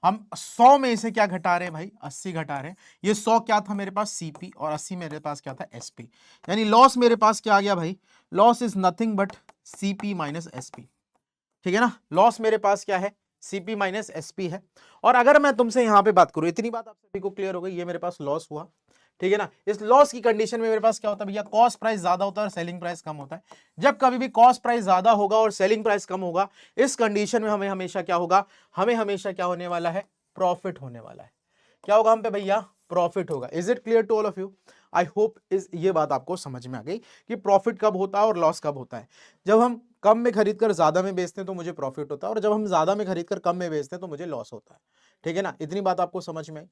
हम 100 में से क्या घटा रहे हैं भाई, 80 घटा रहे हैं। ये 100 क्या था मेरे पास, सीपी, और 80 मेरे पास क्या था, एसपी। यानी लॉस मेरे पास क्या आ गया भाई, loss is nothing but CP minus SP. ठीक है ना, लॉस मेरे पास क्या है, सीपी माइनस एसपी है। और अगर मैं तुमसे यहां पे बात करूं, इतनी बात आप सभी को क्लियर हो गई, ये मेरे पास लॉस हुआ। ठीक है ना, इस लॉस की कंडीशन में मेरे पास क्या होता है भैया, कॉस्ट प्राइस ज्यादा होता है और सेलिंग प्राइस कम होता है। जब कभी भी कॉस्ट प्राइस ज्यादा होगा और सेलिंग प्राइस कम होगा, इस कंडीशन में हमें हमेशा क्या होगा, हमें हमेशा क्या होने वाला है, प्रॉफिट होने वाला है। क्या होगा हम पे भैया, प्रॉफिट होगा। Is it clear to all of you? I hope इस ये बात आपको समझ में आ गई कि प्रॉफिट कब होता है और लॉस कब होता है। जब हम कम में खरीद कर ज्यादा में बेचते हैं तो मुझे प्रॉफिट होता है, और जब हम ज्यादा में खरीद कर कम में बेचते हैं तो मुझे लॉस होता है। ठीक है ना, इतनी बात आपको समझ में आई?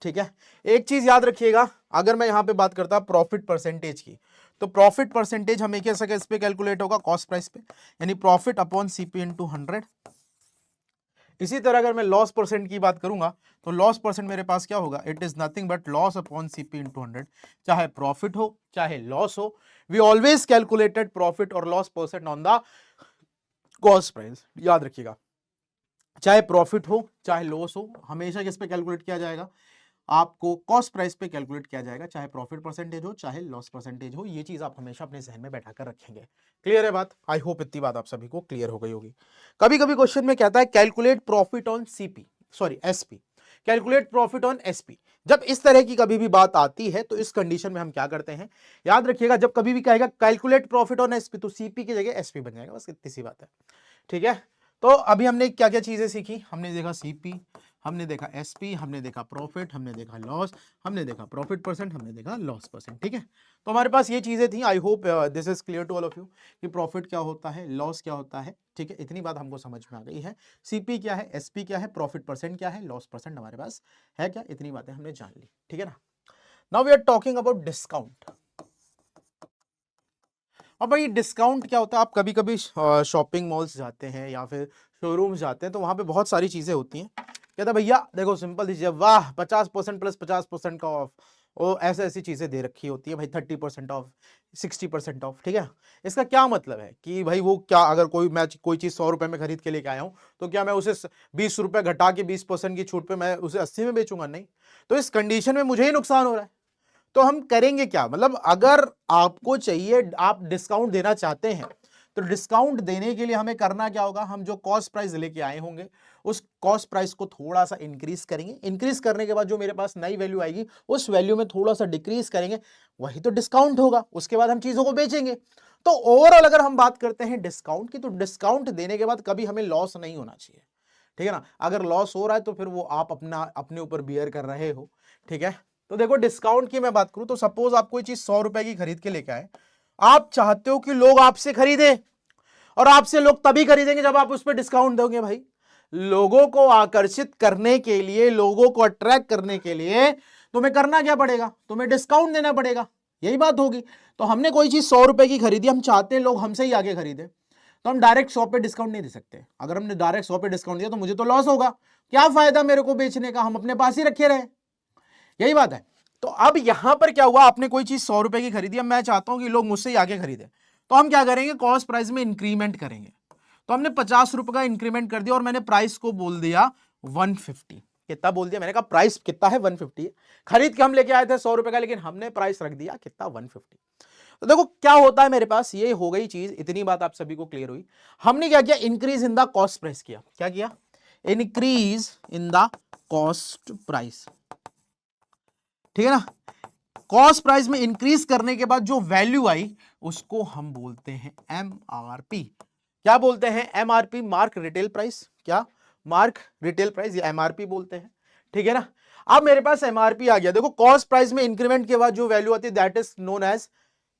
ठीक है, एक चीज याद रखिएगा, अगर मैं यहां पे बात करता प्रॉफिट परसेंटेज की, तो प्रॉफिट परसेंटेज हमें कैसे इस पे कैलकुलेट होगा, कॉस्ट प्राइस पे, यानी प्रॉफिट अपॉन सीपी इंटू 100। इसी तरह अगर मैं लॉस परसेंट की बात करूंगा तो लॉस परसेंट मेरे पास क्या होगा, it is nothing but loss upon CP into 100। चाहे प्रॉफिट हो चाहे लॉस हो, वी ऑलवेज कैलकुलेटेड प्रॉफिट और loss percent on the cost price. याद रखिएगा, चाहे प्रॉफिट हो चाहे लॉस हो, हमेशा किस पे कैलकुलेट किया जाएगा, आपको कॉस्ट प्राइस पे कैलकुलेट किया जाएगा, चाहे प्रॉफिट परसेंटेज हो चाहे लॉस परसेंटेज हो। ये चीज आप हमेशा अपने जहन में बैठा कर रखेंगे। क्लियर है बात? आई होप इतनी बात आप सभी को क्लियर हो गई होगी। कभी कभी क्वेश्चन में कहता है calculate profit on CP, sorry SP, calculate profit on SP. जब इस तरह की कभी भी बात आती है तो इस कंडीशन में हम क्या करते हैं, याद रखिएगा, जब कभी भी कहेगा कैलकुलेट प्रॉफिट ऑन एसपी तो सीपी की जगह एसपी बन जाएगा, बस इतनी सी बात है। ठीक है, तो अभी हमने क्या क्या चीजें सीखी, हमने देखा सीपी, हमने देखा एसपी, हमने देखा प्रॉफिट, हमने देखा लॉस, हमने देखा प्रॉफिट परसेंट, हमने देखा लॉस परसेंट। ठीक है, तो हमारे पास ये चीजें थी। I hope this is clear to all of you कि प्रॉफिट क्या होता है, लॉस क्या होता है। ठीक है, इतनी बात हमको समझ में आ गई है। सीपी क्या है, एसपी क्या है, प्रॉफिट परसेंट क्या है, लॉस परसेंट हमारे पास है क्या, इतनी बातें हमने जान ली। ठीक है ना, now we are talking about discount. और भाई डिस्काउंट क्या होता है, आप कभी कभी शॉपिंग मॉल्स जाते हैं या फिर शोरूम्स जाते हैं तो वहां पे बहुत सारी चीजें होती हैं। कहता है भैया देखो सिंपल दीजिए, वाह 50% प्लस 50% का ऑफ, वो ऐसे ऐसी चीजें दे रखी होती है भाई, 30% ऑफ, 60% ऑफ। ठीक है, इसका क्या मतलब है कि भाई वो क्या, अगर मैं कोई चीज 100 रुपए में खरीद के लेके आया हूं तो क्या मैं उसे 20 रुपए घटा के 20% की छूट पे मैं उसे 80 में बेचूंगा? नहीं, तो इस कंडीशन में मुझे ही नुकसान हो रहा है। तो हम करेंगे क्या, मतलब अगर आपको चाहिए, आप डिस्काउंट देना चाहते हैं तो डिस्काउंट देने के लिए हमें करना क्या होगा, हम जो कॉस्ट प्राइस लेके आए होंगे उस कॉस्ट प्राइस को थोड़ा सा इंक्रीज करेंगे। इंक्रीज करने के बाद जो मेरे पास नई वैल्यू आएगी उस वैल्यू में थोड़ा सा डिक्रीज करेंगे, वही तो डिस्काउंट होगा। उसके बाद हम चीजों को बेचेंगे। तो ओवरऑल अगर हम बात करते हैं डिस्काउंट की, तो डिस्काउंट देने के बाद कभी हमें लॉस नहीं होना चाहिए। ठीक है ना, अगर लॉस हो रहा है तो फिर वो आप अपने ऊपर बियर कर रहे हो। ठीक है, तो देखो डिस्काउंट की मैं बात करूं तो सपोज आप कोई चीज 100 रुपए की खरीद के लेके आए, आप चाहते हो कि लोग आपसे खरीदे, और आपसे लोग तभी खरीदेंगे जब आप उस पर डिस्काउंट दोगे। भाई लोगों को आकर्षित करने के लिए, लोगों को अट्रैक्ट करने के लिए तुम्हें करना क्या पड़ेगा, तुम्हें डिस्काउंट देना पड़ेगा। यही बात होगी। तो हमने कोई चीज 100 रुपए की खरीदी, हम चाहते हैं लोग हमसे ही आगे खरीदे, तो हम डायरेक्ट 100 पे डिस्काउंट नहीं दे सकते। अगर हमने डायरेक्ट 100 पे डिस्काउंट दिया तो मुझे तो लॉस होगा, क्या फायदा मेरे को बेचने का, हम अपने पास ही रखे रहे। यही बात है। तो अब यहां पर क्या हुआ, आपने कोई चीज 100 रुपए की खरीदी, अब मैं चाहता हूं कि लोग मुझसे ही आगे खरीदे, तो हम क्या करेंगे, कॉस्ट प्राइस में इंक्रीमेंट करेंगे। तो हमने 50 रुपए का इंक्रीमेंट कर दिया और मैंने प्राइस को बोल दिया 150। कितना बोल दिया, मैंने कहा प्राइस कितना है, 150 है। खरीद के हम लेके आए थे 100 रुपए का, लेकिन हमने प्राइस रख दिया कितना, 150। तो देखो क्या होता है मेरे पास, ये हो गई चीज। इतनी बात आप सभी को क्लियर हुई। हमने क्या किया, increase in the cost price किया। क्या किया, increase in the cost price. ठीक है ना, कॉस्ट प्राइस में इंक्रीज करने के बाद जो वैल्यू आई उसको हम बोलते हैं एमआरपी। क्या बोलते हैं, एमआरपी, मार्क रिटेल प्राइस। क्या, मार्क रिटेल प्राइस, ये एमआरपी बोलते हैं। ठीक है ना, अब मेरे पास एमआरपी आ गया। देखो कॉस्ट प्राइस में इंक्रीमेंट के बाद जो वैल्यू आती है that is known as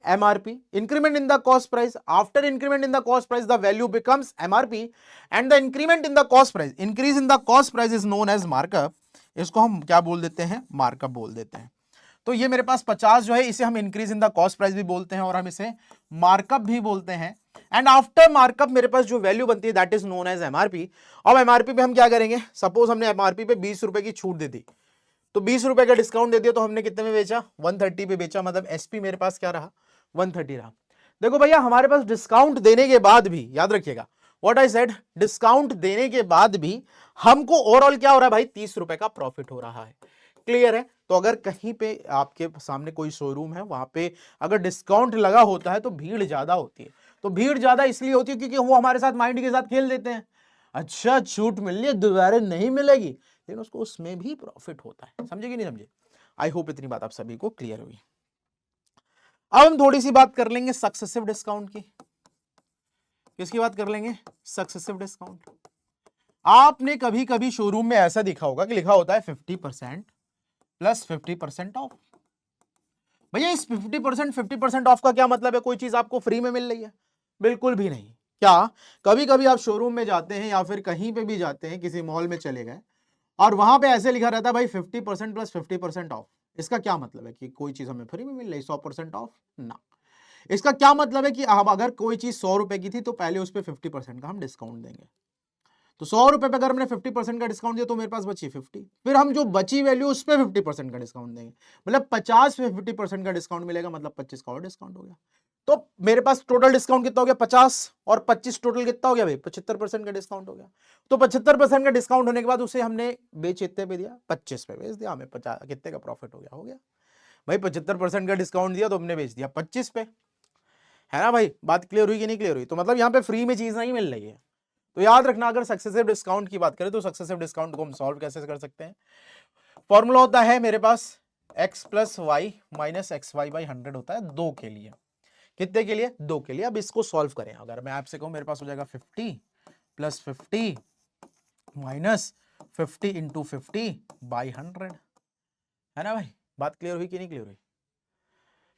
MRP. Increment in the cost price, after increment in the cost price the value becomes MRP and the increment in the cost price, increase in the cost price is known as markup. इसको हम क्या बोल देते हैं, markup बोल देते हैं। तो ये मेरे पास 50 जो है, इसे हम increase in the cost price भी बोलते हैं और हम इसे मार्कअप भी बोलते हैं। एंड आफ्टर मार्कअप मेरे पास जो वैल्यू बनती है that is known as MRP. अब एमआरपी पे हम क्या करेंगे, सपोज हमने एमआरपी पे 20 रुपए की छूट दे दी, तो 20 रुपए का डिस्काउंट दे दिया, तो हमने कितने में बेचा, 130 पे बेचा, मतलब एसपी मेरे पास क्या रहा, 130 रहा। देखो भैया हमारे पास डिस्काउंट देने के बाद भी, याद रखिएगा व्हाट आई सेड, डिस्काउंट देने के बाद भी हमको ओवरऑल क्या हो रहा है भाई, 30 रुपए का प्रॉफिट हो रहा है। क्लियर है। तो अगर कहीं पे आपके सामने कोई शोरूम है, वहां पे अगर डिस्काउंट लगा होता है तो भीड़ ज्यादा होती है। तो भीड़ ज्यादा इसलिए होती है क्योंकि वो हमारे साथ माइंड के साथ खेल देते हैं, अच्छा छूट मिल रही है दोबारा नहीं मिलेगी, लेकिन उसको उसमें भी प्रॉफिट होता है। समझे कि नहीं समझे? आई होप इतनी बात आप सभी को क्लियर हुई। अब हम थोड़ी सी बात कर लेंगे सक्सेसिव डिस्काउंट की। किसकी बात कर लेंगे, सक्सेसिव डिस्काउंट। आपने कभी कभी शोरूम में ऐसा देखा होगा कि लिखा होता है 50% प्लस 50% ऑफ। भैया इस 50% ऑफ का क्या मतलब है, कोई चीज आपको फ्री में मिल रही है? बिल्कुल भी नहीं। क्या कभी कभी आप शोरूम में जाते हैं या फिर कहीं पे भी जाते हैं, किसी मॉल में चले गए और वहां पे ऐसे लिखा रहता है भाई 50% प्लस 50% ऑफ। इसका क्या मतलब है कि कोई चीज हमें फ्री में मिल रही है, 100% ऑफ ना। इसका क्या मतलब है कि हम अगर कोई चीज 100 रुपए की थी तो पहले उस पर 50% का हम डिस्काउंट देंगे। तो 100 रुपए पे अगर हमने 50% का डिस्काउंट दिया तो मेरे पास बची 50, फिर हम जो बची वैल्यू उस पर 50% का डिस्काउंट देंगे, मतलब 50 पे 50% का डिस्काउंट मिलेगा, मतलब 25 का और डिस्काउंट हो गया। तो मेरे पास टोटल डिस्काउंट कितना हो गया, 50 और 25 टोटल कितना हो गया भाई, 75% का डिस्काउंट हो गया। तो 75% का डिस्काउंट होने के बाद उसे हमने बेच कितने पे दिया, 25 पे बेच दिया, हमें 50 कितने का प्रॉफिट हो गया भाई, 75% का डिस्काउंट दिया तो हमने बेच दिया 25 पे, है ना भाई। बात क्लियर हुई कि नहीं क्लियर हुई? तो मतलब यहाँ पे फ्री में चीज नहीं मिल रही है। तो याद रखना, अगर सक्सेसिव डिस्काउंट की बात करें तो सक्सेसिव डिस्काउंट को हम सॉल्व कैसे कर सकते हैं। फॉर्मूला होता है मेरे पास x plus y minus x y by 100 होता है 2 के लिए। कितने के लिए, 2 के लिए। अब इसको सॉल्व करें, अगर मैं आपसे कहूं मेरे पास हो जाएगा 50 प्लस 50 माइनस 50 इंटू 50 बाई 100, है ना भाई। बात क्लियर हुई कि नहीं क्लियर हुई,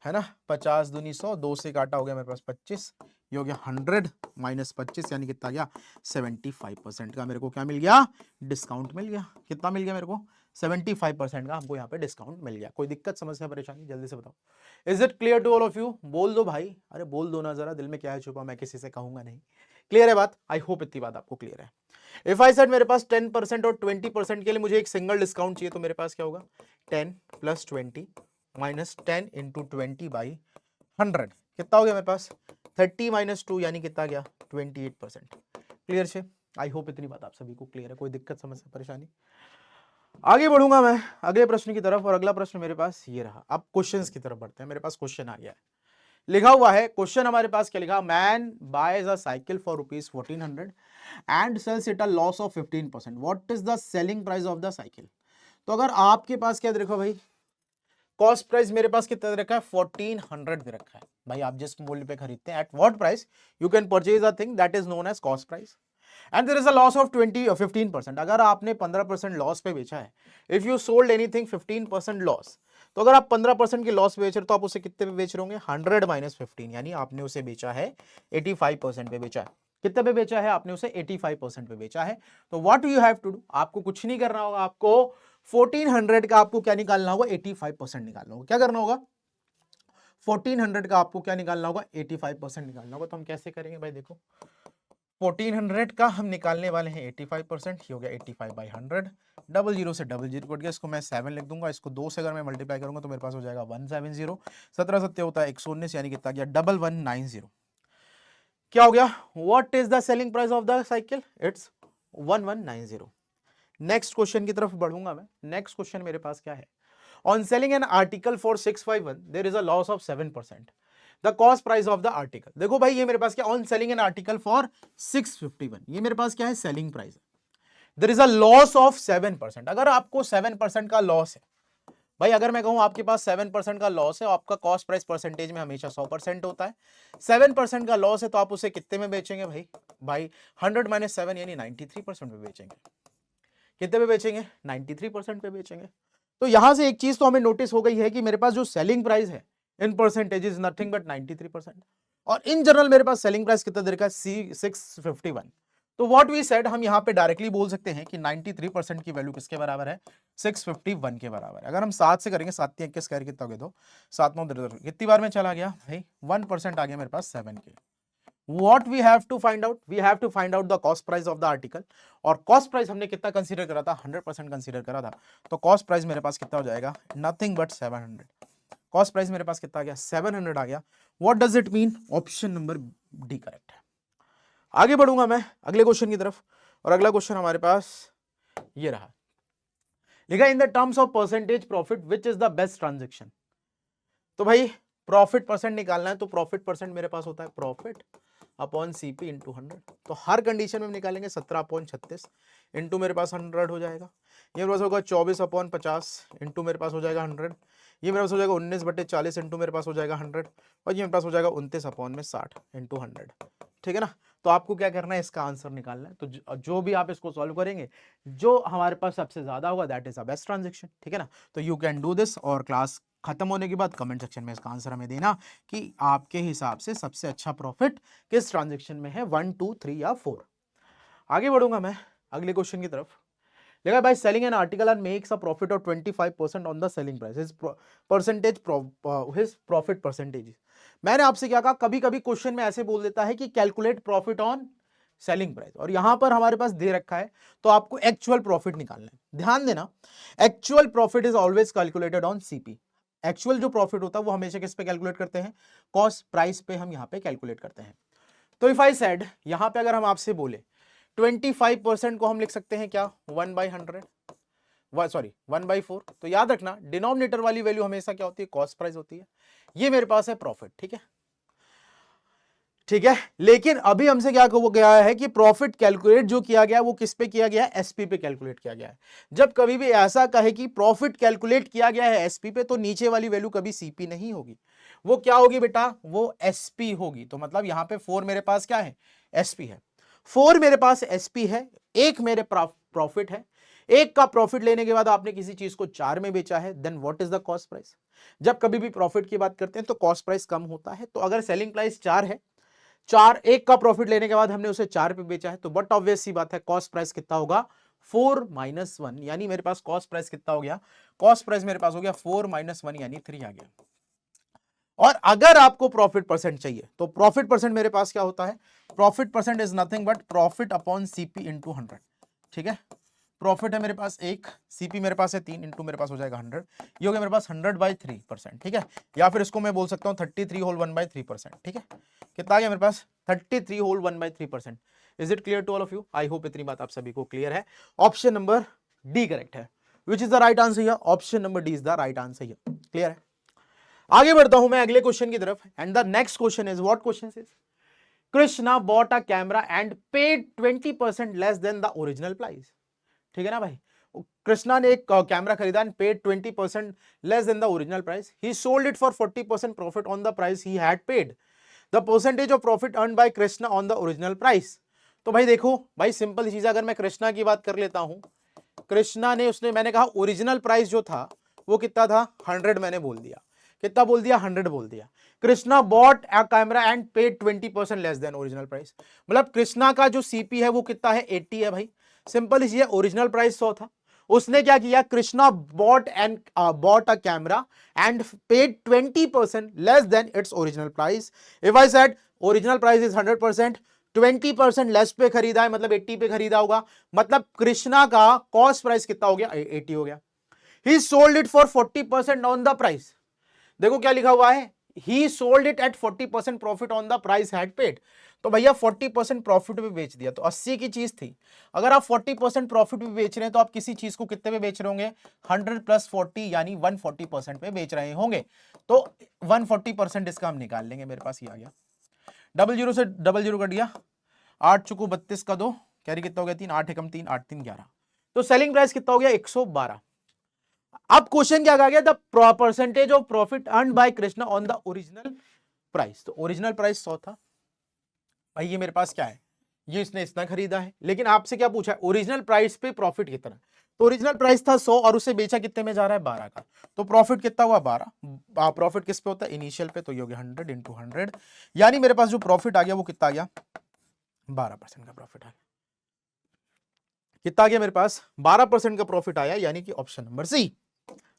है ना। 50 दूनी 100, 2 से काटा हो गया मेरे पास 25, ये हो गया 100 माइनस 25 यानी कितना गया 75% का मेरे को क्या मिल गया, डिस्काउंट मिल गया। कितना मिल गया मेरे को, 75% का हमको यहाँ पे डिस्काउंट मिल गया। कोई दिक्कत समस्या परेशानी जल्दी से बताओ। Is it clear to all of you? बोल दो भाई, अरे बोल दो ना जरा, दिल में क्या है छुपा, मैं किसी से कहूंगा नहीं। क्लियर है बात? आई होप इतनी बात आपको क्लियर है। इफ आई सेड मेरे पास 10% और 20% के लिए मुझे एक सिंगल डिस्काउंट चाहिए, तो मेरे पास क्या होगा, 10 प्लस 20 माइनस 10 इंटू 20 बाई 100, कितना हो गया मेरे पास 30 माइनस 2 यानी कितना गया 28%। क्लियर है? आई होप इतनी बात आप सभी को क्लियर है। कोई दिक्कत समस्या परेशानी? आगे बढ़ूंगा मैं अगले प्रश्न की तरफ, और अगला प्रश्न मेरे पास ये रहा। अब क्वेश्चंस की तरफ बढ़ते हैं। मेरे पास क्वेश्चन आ गया है, लिखा हुआ है क्वेश्चन हमारे पास क्या लिखा, man buys a cycle for ₹1400 and sells it a loss of 15%, what is the selling price of the cycle. तो अगर आपके पास क्या देखो भाई, कॉस्ट प्राइस मेरे पास कितना दे रखा है, 1400 दे रखा है। भाई आप जिस मूल्य पे खरीदते हैं, at what price you can purchase a thing, that is known as cost price, and there is a loss of 15%। अगर आपने 15% लॉस पे बेचा है, if you sold anything 15% loss, तो अगर आप 15% के लॉस पे बेच रहे हो तो आप उसे कितने पे बेच रहे होंगे, 100 माइनस 15, यानी आपने उसे बेचा है 85% पे बेचा है। कितने पे बेचा है आपने उसे, 85% पे बेचा है। तो what you have to do, आपको कुछ नहीं करना होगा, आपको 1400 का आपको क्या निकालना होगा, 85% निकालना होगा। क्या करना होगा, 1400 का आपको क्या निकालना होगा, 85% निकालना होगा। तो हम कैसे करेंगे भाई, देखो 1400 का हम निकालने वाले हैं 85%, ये हो गया 85 बाई 100, डबल जीरो से डबल जीरो कट गया, इसको मैं 7 लिख दूंगा, इसको 2 से अगर मैं मल्टीप्लाई करूंगा तो मेरे पास हो जाएगा 170, 17 सत्य होता है 119, यानी कितना गया 1190। क्या हो गया, what is the selling price of the cycle, it's 1190। Next question की तरफ बढ़ूंगा मैं। नेक्स्ट क्वेश्चन मेरे पास क्या है, on selling an article for 651 there is a loss of 7%, the cost price of the article. देखो भाई ये मेरे पास क्या, on selling an article for 651, ये मेरे पास क्या है, सेलिंग प्राइस है। There is a loss of 7%। अगर आपको 7% का लॉस है भाई, अगर मैं कहूं आपके पास 7% का लॉस है, आपका कॉस्ट प्राइस परसेंटेज में हमेशा 100% होता है, 7% का लॉस है, तो आप उसे कितने में बेचेंगे भाई, भाई 100 माइनस 7 यानी 93% पे बेचेंगे। कितने पे बेचेंगे, 93% पे बेचेंगे। तो यहां से एक चीज तो हमें नोटिस हो गई है कि मेरे पास जो सेलिंग प्राइस है in percentage is nothing but 93%, और इन जनरल मेरे पास सेलिंग प्राइस कितना दे रखा है, 651। तो व्हाट वी सेड, हम यहां पे डायरेक्टली बोल सकते हैं कि 93% की वैल्यू किसके बराबर है, 651 के बराबर है। अगर हम 7 से करेंगे, 7 3 21 कितना हो गया, तो 7 9 कितनी बार में चला गया भाई, 1% आ गया मेरे पास 7 के। What we have to find out, we have to find out the cost price of the article, और कॉस्ट प्राइस हमने कितना कंसीडर करा था, 100% कंसीडर करा था, तो कॉस्ट प्राइस मेरे पास कितना हो जाएगा, नथिंग बट 700। कॉस्ट प्राइस मेरे पास कितना आ गया, 700 आ गया। What does it mean, option number D correct है। आगे बढ़ूंगा मैं अगले क्वेश्चन की तरफ, और अगला क्वेश्चन हमारे पास ये रहा, लिखा in the terms of percentage profit which is the best transaction. तो भाई प्रॉफिट परसेंट निकालना है, तो प्रॉफिट परसेंट मेरे पास होता है प्रॉफिट अपॉन सीपी इंटू 100। तो हर कंडीशन में हम निकालेंगे 17/36 इंटू मेरे पास 100 हो जाएगा। ये मेरे पास होगा 24/50 इंटू मेरे पास हो जाएगा 100। ये मेरे पास हो जाएगा 19/40 इंटू मेरे पास हो जाएगा 100। और ये मेरे पापास हो जाएगा 29/60 इंटू 100। ठीक है ना। तो आपको क्या करना है, इसका आंसर निकालना है। तो जो भी आप इसको सॉल्व करेंगे, जो हमारे पास सबसे ज्यादा होगा that is a best transaction. ठीक है ना। तो यू कैन डू दिस, और क्लास खत्म होने के बाद कमेंट सेक्शन में इसका आंसर हमें देना कि आपके हिसाब से सबसे अच्छा प्रॉफिट किस ट्रांजेक्शन में है, 1, 2, 3 या 4। आगे बढ़ूंगा मैं अगले क्वेश्चन की तरफ। देखा भाई, selling an article and makes a profit of 25% on the selling price, his percentage, his profit percentage. मैंने आपसे क्या कहा, कभी कभी क्वेश्चन में ऐसे बोल देता है कि calculate profit on selling price, और यहां पर हमारे पास दे रखा है तो आपको एक्चुअल प्रॉफिट निकालना है। ध्यान देना, actual profit is always calculated on CP. Actual जो प्रॉफिट होता है वो हमेशा किस पे कैलकुलेट करते हैं, कॉस्ट प्राइस पे हम यहां पे कैलकुलेट करते हैं। तो इफ आई सेड, यहां पे अगर हम आपसे बोले 25% को हम लिख सकते हैं क्या, 1/100, सॉरी 1/4। तो याद रखना डिनोमिनेटर वाली वैल्यू हमेशा क्या होती है, कॉस्ट प्राइस होती है। ये मेरे पास है प्रॉफिट। ठीक है, ठीक है। लेकिन अभी हमसे क्या कहा गया है कि प्रॉफिट कैलकुलेट जो किया गया वो किस पे किया गया है, एसपी पे कैलकुलेट किया गया है। जब कभी भी ऐसा कहे कि प्रॉफिट कैलकुलेट किया गया है एसपी पे, तो नीचे वाली वैल्यू कभी सीपी नहीं होगी, वो क्या होगी बेटा, वो एसपी होगी। तो मतलब यहां पे 4 मेरे पास क्या है, एसपी है। 4 मेरे पास एसपी है, एक मेरे प्रॉफिट है। एक का प्रॉफिट लेने के बाद आपने किसी चीज को 4 में बेचा है, then what is the cost price. जब कभी भी प्रॉफिट की बात करते हैं तो कॉस्ट प्राइस कम होता है। तो अगर सेलिंग प्राइस 4 है, 4, एक का प्रॉफिट लेने के बाद हमने उसे 4 पे बेचा है, तो बट ऑब्वियस सी बात है कॉस्ट प्राइस कितना होगा, 4 - 1। यानी मेरे पास कॉस्ट प्राइस कितना हो गया, कॉस्ट प्राइस मेरे पास हो गया 4 - 1 यानी 3 आ गया। और अगर आपको प्रॉफिट परसेंट चाहिए तो प्रॉफिट परसेंट मेरे पास क्या होता है, profit percent is nothing but profit upon CP into 100। ठीक है, प्रॉफिट है मेरे पास 1, सीपी मेरे पास है 3, इंटू मेरे पास हो जाएगा 100। ये हो गया मेरे पास 100/3%। ठीक है, या फिर इसको मैं बोल सकता हूँ 33 होल 1/3%। ठीक है, कितना आ गया मेरे पास, 33 whole 1/3%। Is it clear to all of you? I hope इतनी बात आप सभी को क्लियर है। ऑप्शन नंबर डी करेक्ट है। Which is the right answer here? Option number D is the right answer here. Clear है। आगे बढ़ता हूं मैं अगले क्वेश्चन की तरफ, and the next question is, what question is, Krishna bought a camera and paid 20% less than the original price. ठीक है ना भाई, कृष्णा ने एक कैमरा खरीदा and paid 20% less than the original price. He sold it for 40% profit on the price he had paid. The percentage of profit earn by Krishna on the original price. तो भाई देखो भाई, सिंपल चीज, अगर मैं कृष्णा की बात कर लेता हूं, कृष्णा ने, उसने, मैंने कहा ओरिजिनल प्राइस जो था वो कितना था, 100 मैंने बोल दिया। कितना बोल दिया, 100 बोल दिया। Krishna bought a camera and paid 20% less than original price. मतलब कृष्णा का जो सीपी है वो कितना है, 80 है भाई। सिंपल इसी है, ओरिजिनल प्राइस 100 था। उसने क्या किया, Krishna bought a camera and paid 20% less than its original price. If I said original price is 100%, 20% less पे खरीदा है, मतलब 80 पे खरीदा होगा, मतलब कृष्णा का कॉस्ट प्राइस कितना हो गया, 80 हो गया। ही sold it for 40% on the price. देखो क्या लिखा हुआ है, ही sold it at 40% profit on the price had paid. तो भैया 40% प्रॉफिट पे बेच दिया, तो 80 की चीज थी। अगर आप 40% प्रॉफिट पे बेच रहे हैं तो आप किसी चीज को कितने पे बेच रहे होंगे, 100 + 40 यानी 140% पे बेच रहे होंगे। तो 140% इसका हम निकाल लेंगे। मेरे पास ये आ गया, 00 से 00 कट गया, 8 चुको 32 का 2, कैरी कितना हो गया 3, 8 एकम 3, 8 3 11। तो सेलिंग प्राइस कितना हो गया, 112। अब क्वेश्चन क्या कहा गया, the percentage of profit earn by Krishna on the original price. तो ओरिजिनल प्राइस 100 था भाई, ये मेरे पास क्या है, ये इसने इतना खरीदा है। लेकिन आपसे क्या पूछा है, ओरिजिनल प्राइस पे प्रॉफिट कितना। तो ओरिजिनल प्राइस था 100 और उसे बेचा कितने में जा रहा है, 12 का। तो प्रॉफिट कितना हुआ, 12। प्रॉफिट किस पे होता है, इनिशियल पे। तो ये हो गया 100 × 100, यानी मेरे पास जो प्रॉफिट आ गया वो कितना आ गया, 12% का प्रॉफिट आ गया। कितना आ गया मेरे पास, 12% का प्रॉफिट आया, यानी कि ऑप्शन नंबर सी।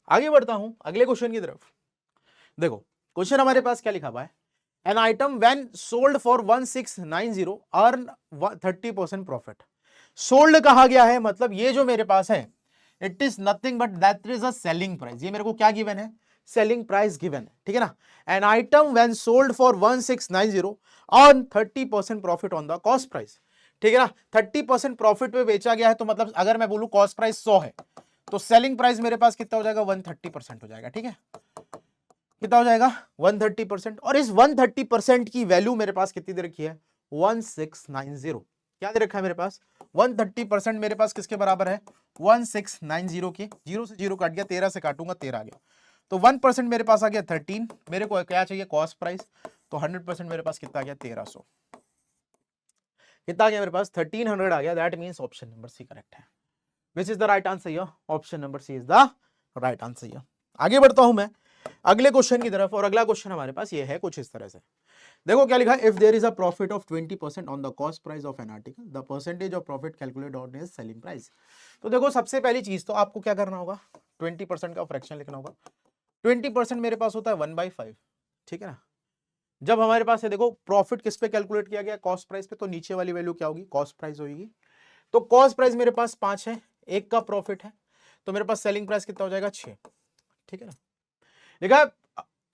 आगे बढ़ता हूं अगले क्वेश्चन की तरफ। देखो क्वेश्चन हमारे पास क्या लिखा हुआ है, an item when sold for 1690 earn 30% profit. Sold कहा गया है, मतलब ये जो मेरे पास है it is nothing but that is a selling price. ये मेरे को क्या गिवन है, सेलिंग प्राइस गिवन है, ठीक है ना। An item when sold for 1690 earn 30% profit on the cost price, ठीक है ना। 30% प्रॉफिट पे बेचा गया है, तो मतलब अगर मैं बोलूं कॉस्ट प्राइस 100 है तो सेलिंग प्राइस मेरे पास कितना हो जाएगा, 130% हो जाएगा, ठीक है। कितना हो जाएगा, 130%। और इस 130% की वैल्यू मेरे पास कितनी दे रखी है, 1690। क्या दे रखा है मेरे पास, 130% मेरे पास किसके बराबर है, 1690 के। 0 से 0 काट गया, 13 से काटूंगा 13 आ गया, तो 1% मेरे पास आ गया 13। मेरे को क्या चाहिए, कॉस्ट प्राइस, तो 100% मेरे पास कितना आ गया, 1300। कितना आ गया मेरे पास, 1300 आ गया। That means option number C correct है, which is the right answer here, option number C is the right answer here. आगे बढ़ता हूं मैं अगले क्वेश्चन की तरफ, और अगला क्वेश्चन हमारे पास ये है कुछ इस तरह से। देखो क्या लिखा है, if there is a profit of 20% on the cost price of an article, the percentage of profit calculate on is selling price. तो देखो सबसे पहली चीज तो आपको क्या करना होगा, 20% का फ्रैक्शन लिखना होगा। 20% मेरे पास होता है 1/5, ठीक है ना। जब हमारे पास है, देखो प्रॉफिट किस पे कैलकुलेट किया गया, कॉस्ट प्राइस पे, तो नीचे वाली वैल्यू क्या होगी, कॉस्ट प्राइस होगी। तो कॉस्ट प्राइस मेरे पास 5 है, 1 का प्रॉफिट है, तो मेरे पास सेलिंग प्राइस कितना हो जाएगा, 6, ठीक है ना। देखा,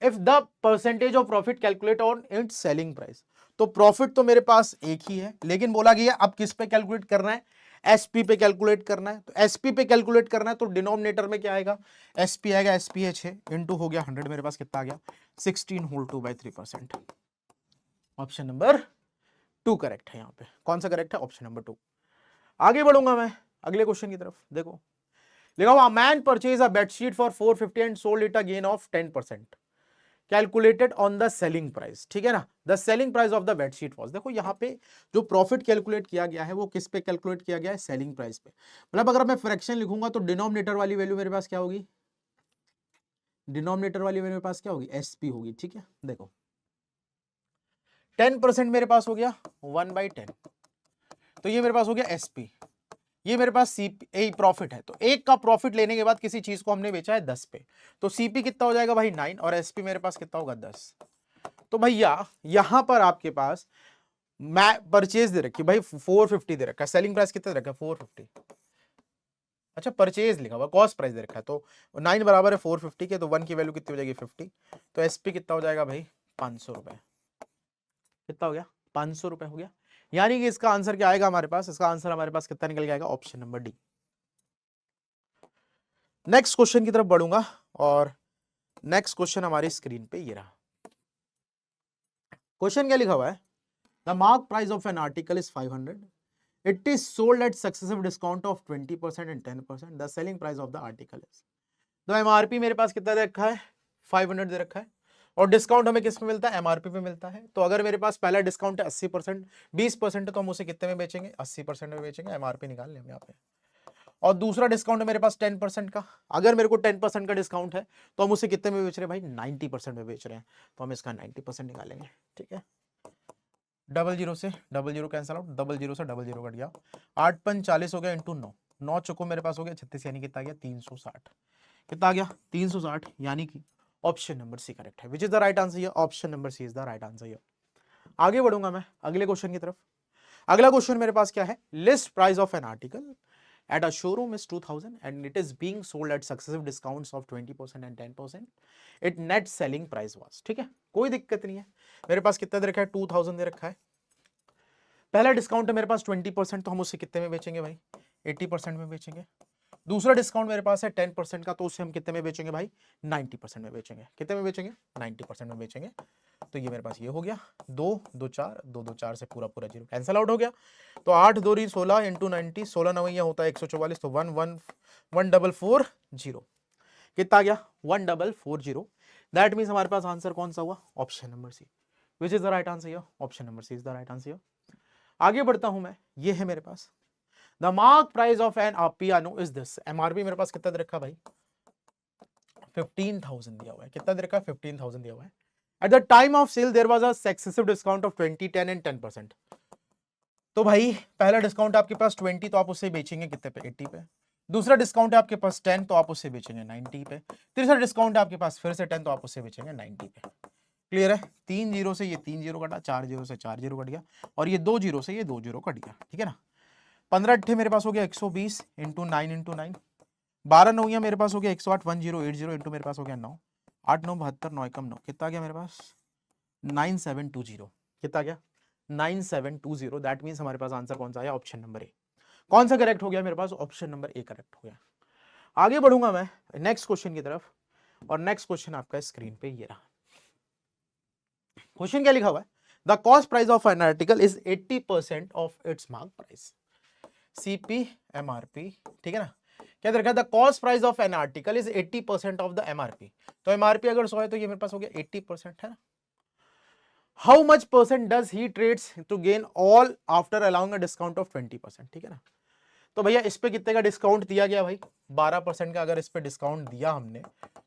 if the percentage of profit calculate on it's selling price, तो प्रॉफिट तो मेरे पास एक ही है, लेकिन बोला गया अब किस पे कैलकुलेट करना है, एसपी पे कैलकुलेट करना है। तो एसपी पे कैलकुलेट करना है तो डिनोमिनेटर में क्या आएगा, एसपी आएगा, एसपी है 6 इंटू हो गया 100, मेरे पास कितना आ गया, 16 होल 2/3%। ऑप्शन नंबर 2 करेक्ट है। यहाँ पे कौन सा करेक्ट है, ऑप्शन नंबर 2। आगे बढ़ूंगा मैं अगले क्वेश्चन की तरफ। देखो लिखा हुआ, man purchase a bedsheet for 450 and sold it a gain of 10%, calculated on the selling price, ठीक है ना। The selling price of the bedsheet was, देखो यहाँ पे जो प्रॉफिट कैलकुलेट किया गया है वो किस पे कैलकुलेट किया गया है, सेलिंग प्राइस पे। मतलब अगर मैं फ्रैक्शन लिखूंगा तो डिनोमिनेटर वाली वैल्यू मेरे पास क्या होगी, डिनोमिनेटर वाली वैल्यू मेरे पास क्या होगी, एसपी होगी, ठीक है। देखो 10% मेरे पास हो गया 1/10, तो ये मेरे पास हो गया एसपी। ये मेरे पास सीपी प्रॉफिट है, तो 1 का प्रॉफिट लेने के बाद किसी चीज को हमने बेचा है 10 पे, तो सीपी कितना हो जाएगा भाई 9, और एसपी मेरे पास कितना होगा 10। तो भैया यहां पर आपके पास मैं परचेज दे रखी भाई 450 दे रखा है, सेलिंग प्राइस कितना दे रखा है 450। अच्छा परचेज लिखा हुआ, कॉस्ट प्राइस दे रखा है, तो 9 बराबर है 450 के, तो 1 की वैल्यू कितनी हो जाएगी 50, तो एसपी कितना हो जाएगा भाई 500 रुपए। कितना हो गया, 500 रुपए हो गया। यानी कि इसका आंसर क्या आएगा हमारे पास, इसका आंसर हमारे पास कितना निकल जाएगा, option number D. Next question की तरफ बढ़ूंगा, और नेक्स्ट क्वेश्चन हमारी स्क्रीन पे ये रहा। क्वेश्चन क्या लिखा हुआ है, the mark price of an article is 500, it is sold at successive discount of 20% and 10%, the selling price of the article is. तो एमआरपी मेरे पास कितना दे रखा है, 500 दे रखा है, और डिस्काउंट हमें किस पे मिलता है, एमआरपी पे मिलता है। तो अगर मेरे पास पहला डिस्काउंट है 80%, 20% तो हम उसे कितने में बेचेंगे, 80% में बेचेंगे, एमआरपी निकाल लें हम यहाँ पे। और दूसरा डिस्काउंट है मेरे पास 10% का, अगर मेरे को 10% का डिस्काउंट है तो हम उसे कितने में बेच रहे हैं भाई, 90% में बेच रहे हैं, तो हम इसका 90% निकालेंगे, ठीक है। 00 से 00 कैंसिल आउट, 00 से 00 कट गया, 8 5 40 हो गया इंटू 9, 9 चौको मेरे पास हो गया 36, यानी कितना आ गया 360। कितना आ गया 360, यानी कि ऑप्शन नंबर सी करेक्ट है, which is the right answer here, option number C is the right answer here. आगे बढ़ूंगा मैं अगले क्वेश्चन की तरफ। अगला क्वेश्चन मेरे पास क्या है, list price of an article at a showroom is 2000 and it is being sold at successive discounts of 20% and 10%, it net selling price was, ठीक है कोई दिक्कत नहीं है। मेरे पास कितना दे रखा है, 2000 दे रखा है, पहला डिस्काउंट है मेरे पास 20%, तो हम उसे कितने में बेचेंगे भाई, 80% में बेचेंगे। दूसरा डिस्काउंट मेरे पास है 10% का, तो उसे हम कितने में बेचेंगे भाई, 90% में बेचेंगे। कितने में बेचेंगे, 90% में बेचेंगे। तो ये मेरे पास ये हो गया, 2 2 4, 2 2 4 से पूरा पूरा जीरो कैंसिल आउट हो गया। तो 8 2 16 इंटू 90, 16 9 होता है 144, तो 1440 कितना आ गया 1440। दैट मीन्स हमारे पास आंसर कौन सा हुआ, option number C, which is the right answer here, option number C is the right answer here. आगे बढ़ता हूं मैं, ये है मेरे पास the mark price of an piano is this, MRP मेरे पास कितना दे रखा भाई 15,000 दिया हुआ है, कितना दे रखा है 15,000 दिया हुआ है। At the time of sale there was a successive discount of 20 10 and 10%। तो भाई पहला डिस्काउंट आपके पास 20, तो आप उसे बेचेंगे कितने पे, 80 पे। दूसरा डिस्काउंट है आपके पास 10, तो आप उसे बेचेंगे 90 पे। तीसरा डिस्काउंट है आपके पास फिर से 10, तो आप उसे बेचेंगे 90 पे। क्लियर है? 3 जीरो से ये 3 जीरो कटा, 4 जीरो से 4 जीरो कट गया, और ये 2 जीरो से ये 2 जीरो कट गया, ठीक है ना। 15 अट्ठे मेरे पास हो गया 120 इंटू 9 इंटू 9, 12 नौया मेरे पास हो गया 108 1080 इंटू मेरे पास हो गया 9, 8 9 72 9 कम 9, कितना आ गया मेरे पास 9720, कितना आ गया 9720। दैट मीन्स हमारे पास आंसर कौन सा आया, ऑप्शन नंबर ए। कौन सा करेक्ट हो गया मेरे पास, ऑप्शन नंबर ए करेक्ट हो गया। आगे बढ़ूंगा मैं नेक्स्ट क्वेश्चन की तरफ, और नेक्स्ट क्वेश्चन आपका स्क्रीन पे ये रहा। क्वेश्चन क्या लिखा हुआ है, the cost price of an article is 80% of its mark price, CP MRP, ठीक है ना। क्या रखा है, the cost price of an article is 80% of the MRP, तो एमआरपी अगर 100 है तो ये मेरे पास हो गया 80%, है ना। How much percent does he trades to gain all after allowing a discount of 20%, ठीक है ना। तो भैया इस पे कितने का डिस्काउंट दिया गया भाई, 12% का अगर इस पे डिस्काउंट दिया हमने,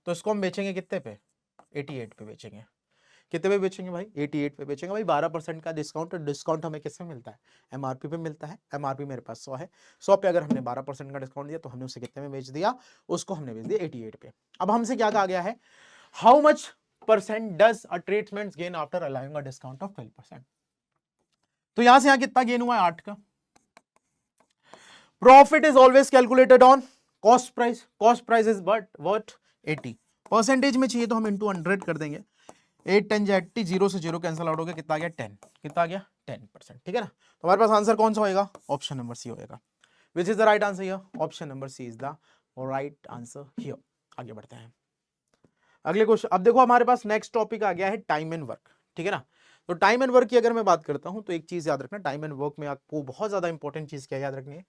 तो इसको हम बेचेंगे कितने पे, 88 पे बेचेंगे। कितने पे बेचेंगे भाई, 88 पे बेचेंगे भाई। 12% का डिस्काउंट, डिस्काउंट हमें किससे मिलता है, एमआरपी पे मिलता है। एमआरपी मेरे पास 100 है, 100 पे अगर हमने 12% का डिस्काउंट दिया तो हमने उसे कितने में बेच दिया, उसको हमने बेच दिया 88 पे। अब हमसे क्या कहा गया है, how much percent does a tradesman gain after allowing a discount of 12%। तो यहां से यहां कितना गेन हुआ है, 8 का। Profit is always calculated on cost price, cost price is but what 80, percentage में चाहिए तो हम इंटू 100 कर देंगे, 8 10 80, 0 से 0 कैंसिल आउट हो गया, कितना आ गया 10, कितना आ गया 10%, ठीक है ना। तो हमारे पास आंसर कौन सा होएगा, ऑप्शन नंबर सी होएगा। Which is the right answer here, option number C is the right answer here. आगे बढ़ते हैं अगले क्वेश्चन। अब देखो हमारे पास नेक्स्ट टॉपिक आ गया है टाइम एंड वर्क, ठीक है ना। तो टाइम एंड वर्क की अगर मैं बात करता हूं तो एक चीज याद रखना, टाइम एंड वर्क में आपको बहुत ज्यादा इंपॉर्टेंट चीज क्या याद रखनी है,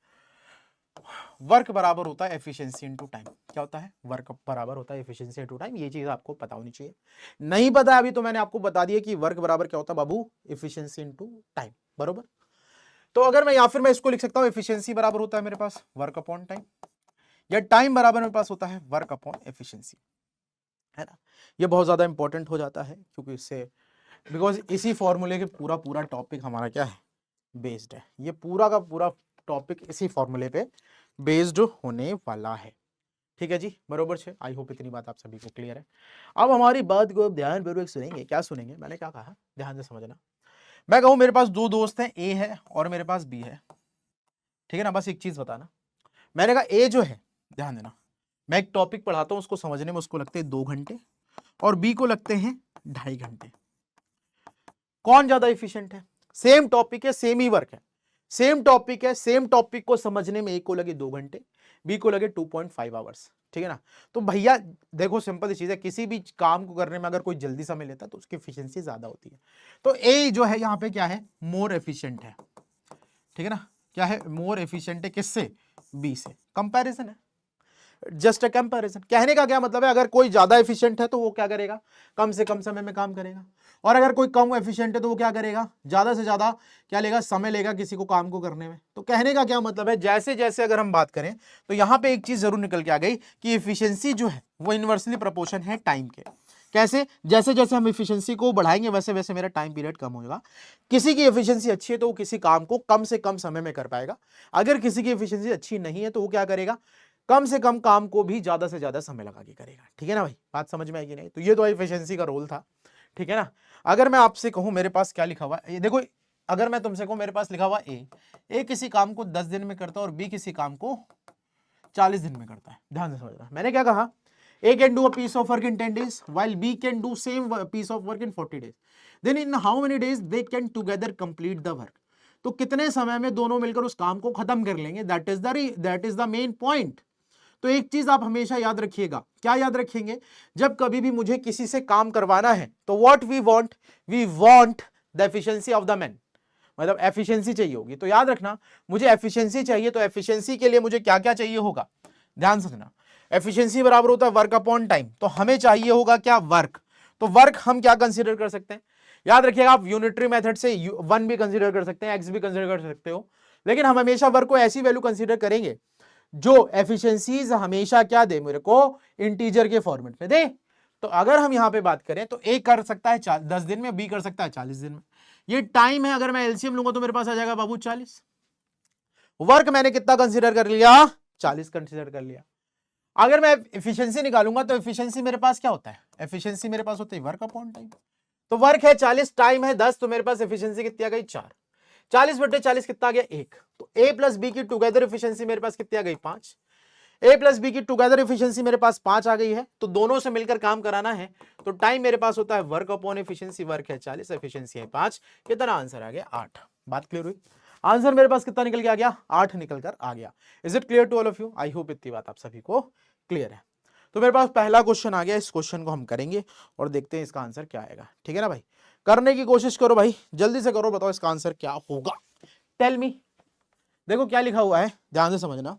वर्क बराबर होता है एफिशिएंसी इनटू टाइम। क्या होता है, वर्क बराबर होता है एफिशिएंसी इनटू टाइम। ये चीज आपको पता होनी चाहिए, नहीं पता अभी तो मैंने आपको बता दिया कि वर्क बराबर क्या होता है बाबू, एफिशिएंसी इनटू टाइम, बरोबर। तो अगर मैं या फिर मैं इसको लिख सकता हूं, एफिशिएंसी बराबर होता है मेरे पास वर्क अपॉन टाइम, या टाइम बराबर मेरे पास होता है वर्क अपॉन एफिशिएंसी, है ना। ये बहुत ज्यादा इंपॉर्टेंट हो जाता है क्योंकि इससे, बिकॉज इसी फॉर्मूले के पूरा पूरा टॉपिक हमारा क्या है, बेस्ड है। ये पूरा का पूरा टॉपिक इसी फॉर्मूले पे बेस्ड होने वाला है, ठीक है जी, बरोबर है। आई होप इतनी बात आप सभी को क्लियर है। अब हमारी बात को ध्यानपूर्वक सुनेंगे। क्या सुनेंगे, मैंने क्या कहा ध्यान से समझना। मैं कहूं मेरे पास दो दोस्त हैं, ए है और मेरे पास बी है, ठीक है ना। बस एक चीज बताना, मैंने कहा ए जो है, ध्यान देना, मैं एक टॉपिक पढ़ाता हूं, उसको समझने में उसको लगते हैं 2 घंटे और बी को लगते हैं 2.5 घंटे। कौन ज्यादा एफिशिएंट है, सेम टॉपिक है, सेम ही वर्क है, सेम टॉपिक है, सेम टॉपिक को समझने में ए को लगे 2 घंटे, बी को लगे 2.5 आवर्स, ठीक है ना। तो भैया देखो सिंपल सी चीज है, किसी भी काम को करने में अगर कोई जल्दी समय लेता है तो उसकी एफिशिएंसी ज्यादा होती है। तो ए जो है यहाँ पे क्या है, मोर एफिशिएंट है, ठीक है ना। क्या है, मोर एफिशिएंट है, किससे, बी से। कंपैरिजन है, जस्ट अ कंपैरिजन। कहने का क्या मतलब है, अगर कोई ज्यादा एफिशिएंट है तो वो क्या करेगा, कम से कम समय में काम करेगा, और अगर कोई कम एफिशिएंट है तो वो क्या करेगा, ज्यादा से ज्यादा क्या लेगा, समय लेगा किसी को काम को करने में। तो कहने का क्या मतलब है, जैसे जैसे अगर हम बात करें तो यहां पे एक चीज जरूर निकल के आ गई कि एफिशिएंसी जो है वो इनवर्सली प्रोपोर्शन है टाइम के। कैसे, जैसे जैसे हम एफिशिएंसी को बढ़ाएंगे वैसे वैसे मेरा टाइम पीरियड कम होगा। किसी की एफिशिएंसी अच्छी है तो वो किसी काम को कम से कम समय में कर पाएगा, अगर किसी की एफिशिएंसी अच्छी नहीं है तो वो क्या करेगा, कम से कम काम को भी ज्यादा से ज्यादा समय लगा के करेगा, ठीक है ना भाई, बात समझ में आएगी नहीं। तो ये तो एफिशिएंसी का रोल था, ठीक है ना। अगर मैं आपसे कहूं मेरे पास क्या लिखा हुआ है, ये देखो, अगर मैं तुमसे कहूं मेरे पास लिखा हुआ ए किसी काम को 10 दिन में करता है और बी किसी काम को 40 दिन में करता है। ध्यान से समझना, मैंने क्या कहा, A can do a piece of work in 10 days while B can do same piece of work in 40 days. Then in how many days they can together complete the work? तो कितने समय में दोनों मिलकर उस काम को खत्म कर लेंगे, that is the main point. तो एक चीज आप हमेशा याद रखिएगा, क्या याद रखेंगे, जब कभी भी मुझे किसी से काम करवाना है तो what we want the efficiency of the man, मतलब एफिशिएंसी चाहिए होगी। तो याद रखना, मुझे एफिशिएंसी चाहिए तो एफिशिएंसी के लिए मुझे क्या क्या चाहिए होगा, ध्यान से सुनना। एफिशिएंसी बराबर होता है वर्क अपॉन टाइम, तो हमें चाहिए होगा क्या, वर्क। तो वर्क हम क्या कंसीडर कर सकते हैं, याद रखिएगा, आप यूनिटरी मेथड से 1 भी कंसीडर कर सकते हैं, एक्स भी कंसीडर कर सकते हो, लेकिन हम हमेशा वर्क को ऐसी वैल्यू कंसीडर करेंगे जो एफिशिएंसीज हमेशा क्या दे मेरे को, इंटीजर के फॉर्मेट में दे। तो अगर हम यहां पे बात करें तो ए कर सकता है 10 दिन में, बी कर सकता है 40 दिन में। ये टाइम है, अगर मैं एलसीएम लूंगा तो मेरे पास आ जाएगा बाबू 40। वर्क मैंने कितना कंसीडर कर लिया, 40 कंसीडर कर लिया। अगर मैं एफिशिएंसी निकालूंगा तो एफिशिएंसी मेरे पास क्या होता है, एफिशिएंसी मेरे पास होती है वर्क अपॉन टाइम। तो वर्क है 40, टाइम है 10, तो मेरे पास एफिशिएंसी कितनी आ गई 4। 40/40 कितना आ गया 1। तो ए प्लस बी की टुगेदर एफिशिएंसी मेरे पास कितनी आ गई 5। ए प्लस बी की टुगेदर एफिशिएंसी मेरे पास 5 आ गई है। तो दोनों से मिलकर काम कराना है तो टाइम मेरे पास होता है वर्क अपॉन एफिशिएंसी। वर्क है 40, एफिशिएंसी है 5। कितना आंसर आ गया 8। बात क्लियर हुई? आंसर मेरे पास कितना निकल के आ गया 8 निकल कर आ गया। Is it clear to all of you? I hope इतनी बात आप सभी को क्लियर है। तो मेरे पास पहला क्वेश्चन आ गया, इस क्वेश्चन को हम करेंगे और देखते हैं इसका आंसर क्या आएगा। ठीक है ना भाई, करने की कोशिश करो भाई, जल्दी से करो, बताओ इसका आंसर क्या होगा। Tell me. देखो क्या लिखा हुआ है, ध्यान से समझना।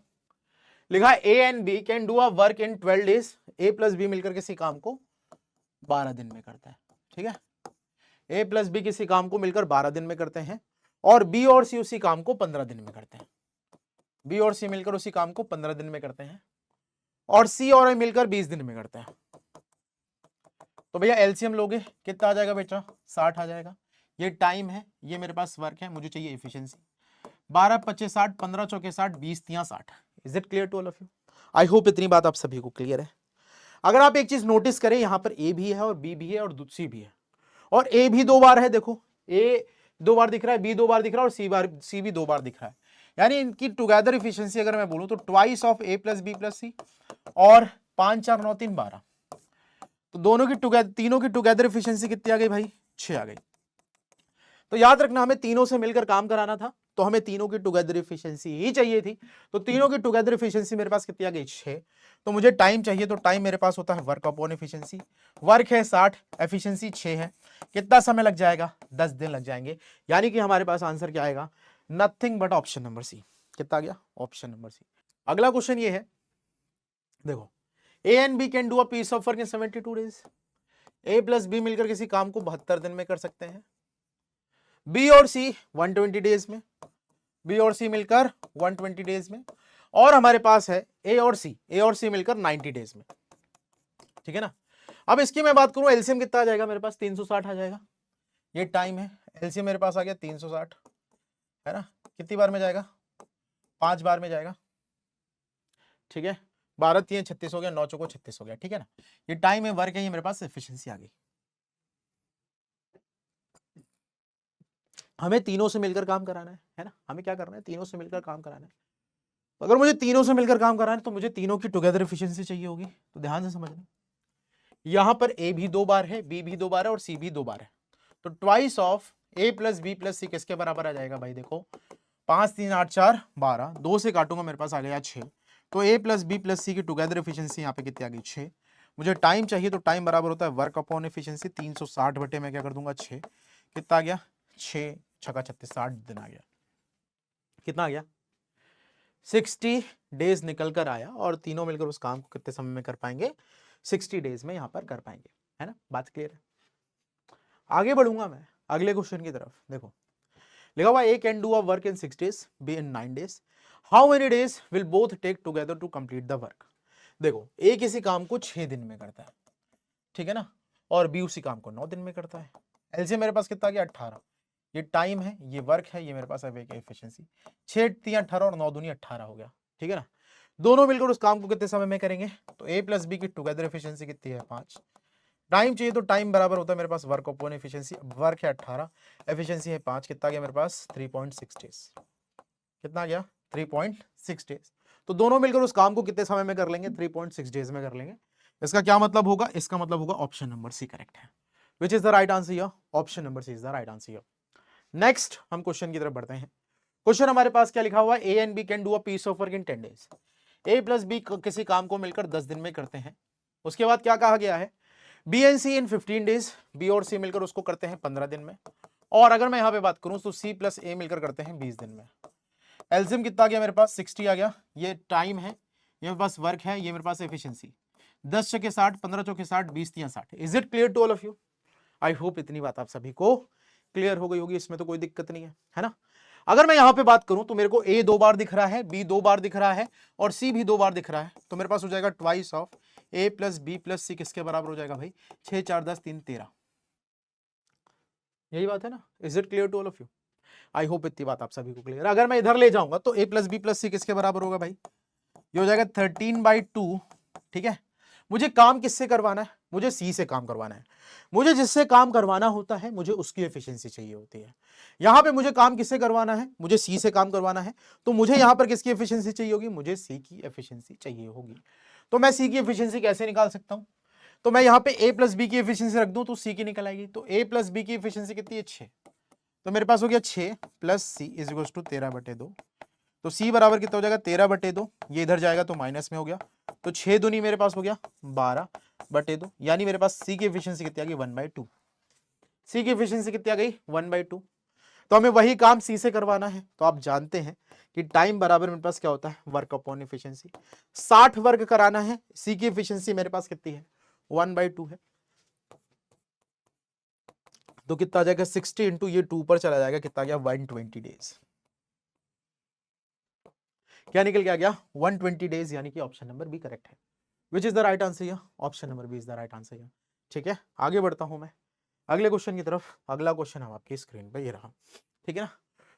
लिखा A and B can do a work in 12 days. A plus B मिलकर किसी काम को 12 दिन में करता है। ठीक है, ए प्लस बी किसी काम को मिलकर 12 दिन में करते हैं और बी और सी उसी काम को 15 दिन में करते हैं। बी और सी मिलकर उसी काम को 15 दिन में करते हैं और सी और ए मिलकर 20 दिन में करते हैं। तो भैया एलसीएम लोगे कितना आ जाएगा बेटा 60 आ जाएगा। ये टाइम है, ये मेरे पास वर्क है, मुझे चाहिए एफिशिएंसी। 12 25 60, 15 चौके 60, 20 तिया 60। Is it clear to all of you? I hope इतनी बात आप सभी को क्लियर है। अगर आप एक चीज नोटिस करें, यहां पर ए भी है और बी भी है और सी भी है और ए भी 2 बार है। देखो ए 2 बार दिख रहा है, बी 2 बार दिख रहा है और सी भी 2 बार दिख रहा है। यानी इनकी टुगेदर एफिशिएंसी अगर मैं बोलूं तो twice of A plus B plus C और 5 4 9 3 12। तो दोनों की तीनों की टुगेदर एफिशिएंसी कितनी आ गई भाई 6 आ गई। तो याद रखना हमें तीनों से मिलकर काम कराना था तो हमें तीनों की टुगेदर एफिशिएंसी ही चाहिए थी। तो तीनों की टुगेदर एफिशिएंसी मेरे पास कितनी आ गई 6। तो मुझे टाइम चाहिए तो टाइम मेरे पास होता है वर्क अपॉन एफिशिएंसी। वर्क है 60, एफिशिएंसी 6 है। कितना समय लग जाएगा 10 दिन लग जाएंगे। यानी कि हमारे पास आंसर क्या आएगा nothing but option number C. कितना आ गया ऑप्शन नंबर सी। अगला क्वेश्चन ये है, देखो A and B can do a piece of work in 72 days. A plus B मिलकर किसी काम को 72 दिन में कर सकते हैं। बी और सी 120 डेज में, बी और सी मिलकर 120 डेज में और हमारे पास है ए और सी मिलकर 90 डेज में। ठीक है ना। अब इसकी मैं बात करूं एलसीएम कितना आ जाएगा मेरे पास 360 आ जाएगा। ये टाइम है, एलसीएम मेरे पास आ गया 360 है ना। कितनी बार में जाएगा 5 बार में जाएगा। ठीक है, 12 3 36 हो गया, 9 चौको 36 हो गया। ठीक है ना, ये टाइम है वर्क है, ये मेरे पास एफिशिएंसी आ गई। हमें तीनों से मिलकर काम कराना है ना। हमें क्या करना है तीनों से मिलकर काम कराना है। तो अगर मुझे तीनों से मिलकर काम कराना है तो मुझे तीनों की टुगेदर एफिशिएंसी चाहिए होगी। तो ध्यान से समझना, यहां पर ए भी 2 बार है, बी भी 2 बार है और सी भी 2 बार है। तो twice of A plus B plus C किसके बराबर आ जाएगा भाई। देखो 5 3 8 4 12, 2 से काटूंगा मेरे पास आ गया 6। तो ए प्लस बी प्लस सी की टुगेदर एफिशिएंसी यहाँ पे कितनी आ गई 6। मुझे टाइम चाहिए तो टाइम बराबर होता है वर्क अपॉन एफिशिएंसी। 360 बटे मैं क्या कर दूंगा 6। कितना आ गया 6 छक्का 36, 60 दिन आ गया। कितना आ गया 60 डेज निकल कर आया और तीनों मिलकर उस काम को कितने समय में कर पाएंगे 60 डेज में यहां पर कर पाएंगे। है ना, बात क्लियर है। आगे बढ़ूंगा मैं अगले क्वेश्चन की तरफ। देखो लिखा हुआ A can do a work in 6 days, B in 9 days. How many days will both take together to complete the work. देखो ए किसी काम को 6 दिन में करता है, ठीक है ना, और बी उसी काम को 9 दिन में करता है। एलसीएम मेरे पास कितना आ गया 18। ये टाइम है, ये वर्क है, ये मेरे पास है एफिशिएंसी। 6 3 18 और 9 दूनी 18 हो गया। ठीक है ना, दोनों मिलकर उस काम को कितने समय में करेंगे। तो ए प्लस बी की टुगेदर एफिशिएंसी कितनी है 5। टाइम चाहिए तो टाइम बराबर होता है मेरे पास वर्क अपॉन एफिशिएंसी। वर्क है 18, एफिशिएंसी है 5। कितना गया मेरे पास 3.6 डेज। कितना गया 3.6 डेज। तो दोनों मिलकर उस काम को कितने समय में कर लेंगे 3.6 डेज में कर लेंगे। इसका क्या मतलब होगा, इसका मतलब होगा ऑप्शन नंबर सी करेक्ट है। Which is the right answer here, option number C is the right answer here. Next हम क्वेश्चन की तरफ बढ़ते हैं। क्वेश्चन हमारे पास क्या लिखा हुआ है, A and B can do a piece of work in 10 days. A plus B किसी काम को मिलकर 10 दिन में करते हैं। उसके बाद क्या कहा गया है, B and C in 15 days. B और सी मिलकर उसको करते हैं 15 दिन में। और अगर मैं यहां पे बात करूं तो सी प्लस ए मिलकर करते हैं 20 दिन में। एलसीएम कितना आ गया मेरे पास 60 आ गया। ये टाइम है, ये मेरे पास वर्क है, ये मेरे पास एफिशिएंसी। 10 चौके 60, 15 चौके 60, 20 तिया 60। Is it clear to all of you? I hope इतनी बात आप सभी को क्लियर हो गई होगी, इसमें तो कोई दिक्कत नहीं है ना। अगर मैं यहां पे बात करूं तो मेरे को ए 2 बार दिख रहा है, बी 2 बार दिख रहा है और सी भी 2 बार दिख रहा है। तो मेरे पास हो जाएगा twice of A plus B plus C किसके बराबर हो जाएगा भाई 6 4 10 3 13। यही बात है ना। Is it clear to all of you? I hope इतनी बात आप सभी को क्लियर। अगर मैं इधर ले जाऊंगा तो A plus B plus C किसके बराबर होगा भाई, ये हो जाएगा 13/2। ठीक है, मुझे काम किससे करवाना है? मुझे सी से काम करवाना है। मुझे जिससे काम करवाना होता है मुझे उसकी एफिशिएंसी चाहिए होती है। यहां पे मुझे काम किससे करवाना है? मुझे सी से काम करवाना है, तो मुझे यहां पर किसकी एफिशिएंसी चाहिए होगी? मुझे सी की एफिशिएंसी चाहिए होगी। तो मैं सी की एफिशिएंसी कैसे निकाल सकता हूं? तो मैं यहां पे a प्लस बी की एफिशिएंसी रख दूं तो सी की निकल आएगी। तो a प्लस बी की एफिशिएंसी कितनी है? 6। तो मेरे पास हो गया 6 plus C is equal to 13/2। तो सी बराबर कितना हो जाएगा? 13/2। ये इधर जाएगा तो माइनस में हो गया, तो 6 दूनी मेरे पास हो गया 12/2, यानी मेरे पास सी की एफिशिएंसी कितनी आ गई? 1/2। सी की एफिशिएंसी कितनी आ गई? 1/2। तो हमें वही काम सी से करवाना है, तो आप जानते हैं कि टाइम बराबर मेरे पास क्या होता है? Work upon efficiency. 60 वर्क कराना है, सी की एफिशिएंसी मेरे पास कितनी है? 1/2 है। तो कितना आ जाएगा? 60 इंटू ये 2 पर चला जाएगा, कितना आ गया? 120 डेज। क्या निकल के आ गया? 120 डेज, यानी कि ऑप्शन नंबर बी करेक्ट है। Which is the right answer? या option number B is the right answer. ठीक है, आगे बढ़ता हूं मैं अगले क्वेश्चन की तरफ। अगला क्वेश्चन हम आपकी स्क्रीन पे ये रहा, ठीक है ना।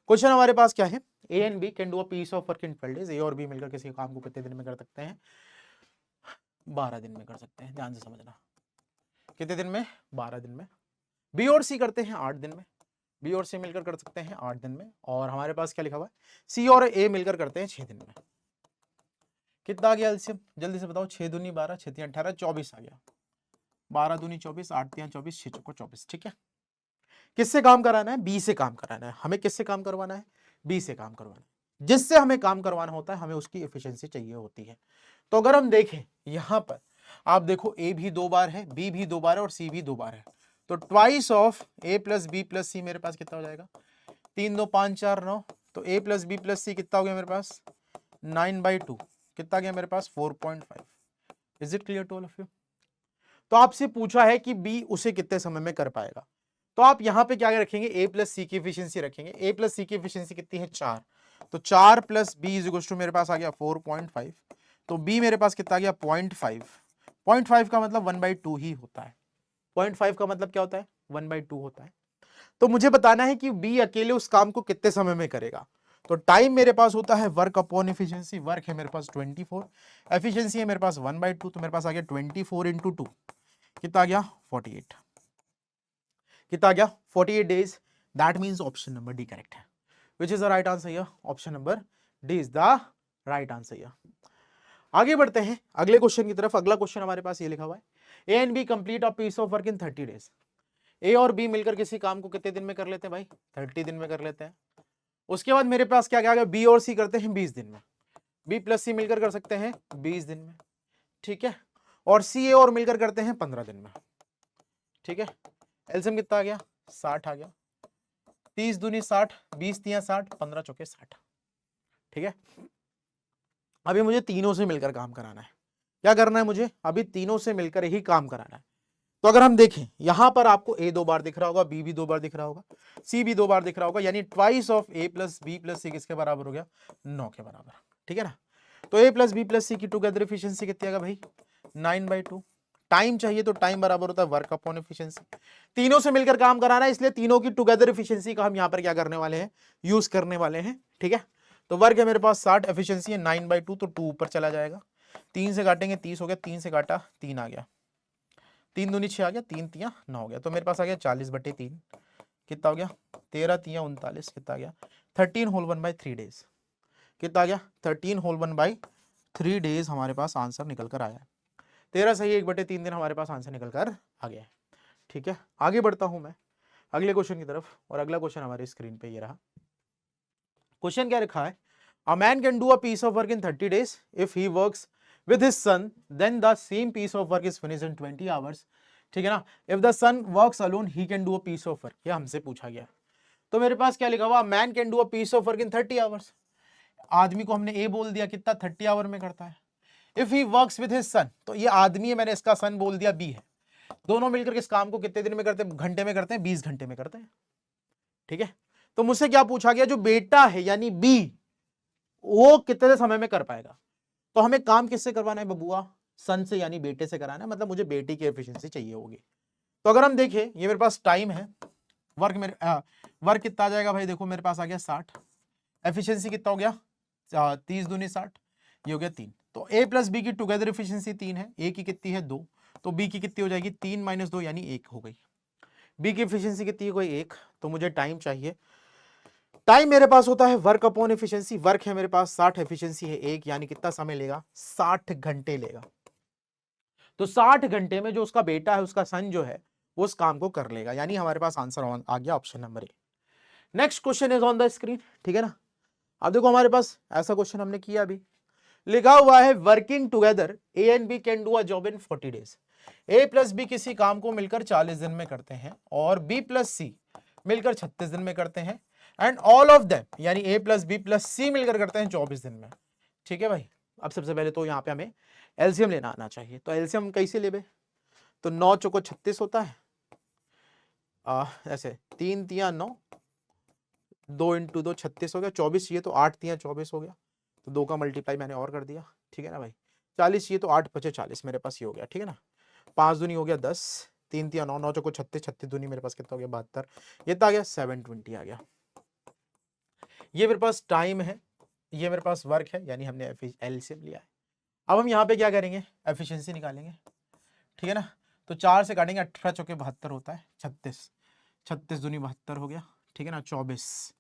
क्वेश्चन हमारे पास क्या है? A and B can do a piece of work in 12 days. A और बी मिलकर किसी काम को कितने दिन में कर सकते हैं? 12 दिन में कर सकते हैं। ध्यान से समझना, कितने दिन में? 12 दिन में। बी और सी करते हैं 8 दिन में। बी और सी मिलकर कर सकते हैं 8 दिन में। और हमारे पास क्या लिखा हुआ है? सी और ए मिलकर करते हैं 6 दिन में। कितना आ गया एलसीएम? जल्दी से बताओ। 6 दूनी 12, 6 3 18, 24 आ गया। 12 दूनी 24, 8 3 24, 6 चौको 24। ठीक है, किससे काम कराना है? बी से काम कराना है। हमें किससे काम करवाना है? बी से काम करवाना है। जिससे हमें काम करवाना होता है हमें उसकी एफिशिएंसी चाहिए होती है। तो अगर हम देखें यहां पर, आप देखो ए भी 2 बार है, बी भी 2 बार है और सी भी 2 बार है। तो twice of A plus B plus C मेरे पास कितना हो जाएगा? 3 2 5 4 9। तो A plus B plus C कितना हो गया मेरे पास? 9/2। कितना गया मेरे पास? 4.5। Is it clear to all of you? तो आपसे पूछा है कि बी उसे कितने समय में कर पाएगा। तो आप यहां पे क्या रखेंगे? ए प्लस सी की एफिशिएंसी रखेंगे। ए प्लस सी की एफिशिएंसी कितनी है? 4। तो 4 plus B is equal to मेरे पास आ गया 4.5। तो बी मेरे पास कितना आ गया? 0.5। 0.5 का मतलब 1/2 ही होता है। 0.5 का मतलब क्या होता है? 1/2 होता है। तो मुझे बताना है कि बी अकेले उस काम को कितने समय में करेगा। तो टाइम मेरे पास होता है वर्क अपॉन एफिशिएंसी। वर्क है मेरे पास 24, एफिशिएंसी है मेरे पास 1/2। तो मेरे पास आ गया 24 इंटू 2, कितना आ गया? 48। कितना आ गया? 48 days. That means option number D correct है। Which is the right answer here? Option number D is the right answer here. आगे बढ़ते हैं अगले क्वेश्चन की तरफ। अगला क्वेश्चन हमारे पास ये लिखा हुआ है, A and B complete a piece of work in 30 days. A और बी मिलकर किसी काम को कितने दिन में कर लेते हैं भाई? 30 दिन में कर लेते हैं। उसके बाद मेरे पास क्या क्या गया? बी और सी करते हैं 20 दिन में। बी प्लस सी मिलकर कर सकते हैं 20 दिन में, ठीक है। और सी ए और मिलकर करते हैं 15 दिन में, ठीक है। एलसीएम कितना आ गया? 60 आ गया। 30 दूनी 60, 20 तिया 60, 15 चौके 60, ठीक है। अभी मुझे तीनों से मिलकर काम कराना है। क्या करना है मुझे? अभी तीनों से मिलकर ही काम कराना है। तो अगर हम देखें यहां पर आपको ए 2 बार दिख रहा होगा, बी भी 2 बार दिख रहा होगा, सी भी 2 बार दिख रहा होगा, यानी twice of A plus B plus C किसके बराबर हो गया? 9 के बराबर, ठीक है ना। तो ए प्लस बी प्लस सी की टुगेदर एफिशिएंसी कितनी आएगा भाई? 9/2। टाइम चाहिए तो टाइम बराबर होता है वर्क अपॉन एफिशिएंसी। तीनों से मिलकर काम कराना है, इसलिए तीनों की टुगेदर एफिशिएंसी का हम यहां पर क्या करने वाले हैं? यूज करने वाले हैं, ठीक है। तो वर्क है मेरे पास 60, एफिशिएंसी है 9/2, तो 2 ऊपर चला जाएगा। 3 से काटेंगे 30 हो गया, 3 से काटा 3 आ गया, 3 दूनी 6 आ गया, 3 तिया 9 हो गया। तो मेरे पास आ गया 40/3। कितना हो गया? 13 तिया 39। कितना आ गया? 13 होल 1/3 डेज। कितना आ गया? 13 होल 1/3 डेज हमारे पास आंसर निकल कर आया है। 13 सही 1/3 दिन हमारे पास आंसर निकल कर आ गया है, ठीक है। आगे बढ़ता हूं मैं अगले क्वेश्चन की तरफ। और अगला क्वेश्चन हमारी स्क्रीन पे ये रहा। क्वेश्चन क्या लिखा है? A man can do a piece of work in 30 days if he works with his son, then the same piece of work is finished in 20 hours, ठीक है ना। if the son works alone he can do a piece of work, ये हमसे पूछा गया। तो मेरे पास क्या लिखा हुआ? Man can do a piece of work in 30 hours. आदमी को हमने ए बोल दिया, कितना? 30 आवर में करता है। If he works with his son, तो ये आदमी है, मैंने इसका सन बोल दिया बी है। दोनों मिलकर इस काम को कितने दिन में करते हैं? घंटे में करते हैं, 20 घंटे में करते हैं, ठीक है। तो मुझसे क्या पूछा गया? जो बेटा है यानी बी, वो कितने समय में कर पाएगा। तो हमें काम किससे करवाना है बबुआ? सन से, यानी बेटे से कराना है, मतलब मुझे बेटे की एफिशिएंसी चाहिए होगी। तो अगर हम देखें ये मेरे पास टाइम है, वर्क मेरे वर्क कितना आ जाएगा भाई? देखो मेरे पास आ गया 60, एफिशिएंसी कितना हो गया? 30 दूनी 60, ये हो गया 3। तो a प्लस बी की टुगेदर एफिशिएंसी 3 है, a की कितनी है 2, तो b की कितनी हो जाएगी 3 माइनस 2 यानी 1 हो गई। b की एफिशिएंसी कितनी है कोई 1, तो मुझे टाइम चाहिए। टाइम मेरे पास होता है वर्क अपॉन एफिशिएंसी, वर्क है मेरे पास 60, एफिशिएंसी है 1, यानी कितना समय लेगा 60 घंटे लेगा। तो 60 घंटे में जो उसका बेटा है, उसका सन जो है, वो उस काम को कर लेगा, यानी हमारे पास आंसर आ गया option number A. Next question is on the screen, ठीक है ना। अब देखो हमारे पास ऐसा क्वेश्चन हमने किया अभी, लिखा हुआ है working together A and B can do a job in 40 days. A plus B किसी काम को मिलकर 40 दिन में करते हैं और बी प्लस सी मिलकर 36 दिन में करते हैं, एंड ऑल ऑफ देम यानी ए प्लस बी प्लस सी मिलकर करते हैं 24 दिन में। ठीक है भाई। अब सबसे पहले तो यहाँ पे हमें एलसीएम लेना आना चाहिए, तो एलसीएम कैसे लेबे, तो 9 चौको 36 होता है, ऐसे 3 तिया 9, 2 इंटू 2 36 हो गया, 24 चाहिए तो 8 तिया 24 हो गया, तो 2 का मल्टीप्लाई मैंने और कर दिया, ठीक है ना भाई। 40 चाहिए तो 8 पचे 40 मेरे पास ये हो गया, ठीक है ना। 5 दूनी हो गया 10, 3 तिया 9, 9 चौको 36, 36 दूनी मेरे पास कितना हो गया 72, ये तो आ गया 720 आ गया। ये मेरे पास टाइम है, ये मेरे पास वर्क है, यानी हमने एलसीएम लिया है। अब हम यहाँ पे क्या करेंगे, एफिशिएंसी निकालेंगे, ठीक है ना। तो 4 से काटेंगे, 18 चौके 72 होता है, 36, 36 दूनी 72 हो गया, ठीक है ना। 24,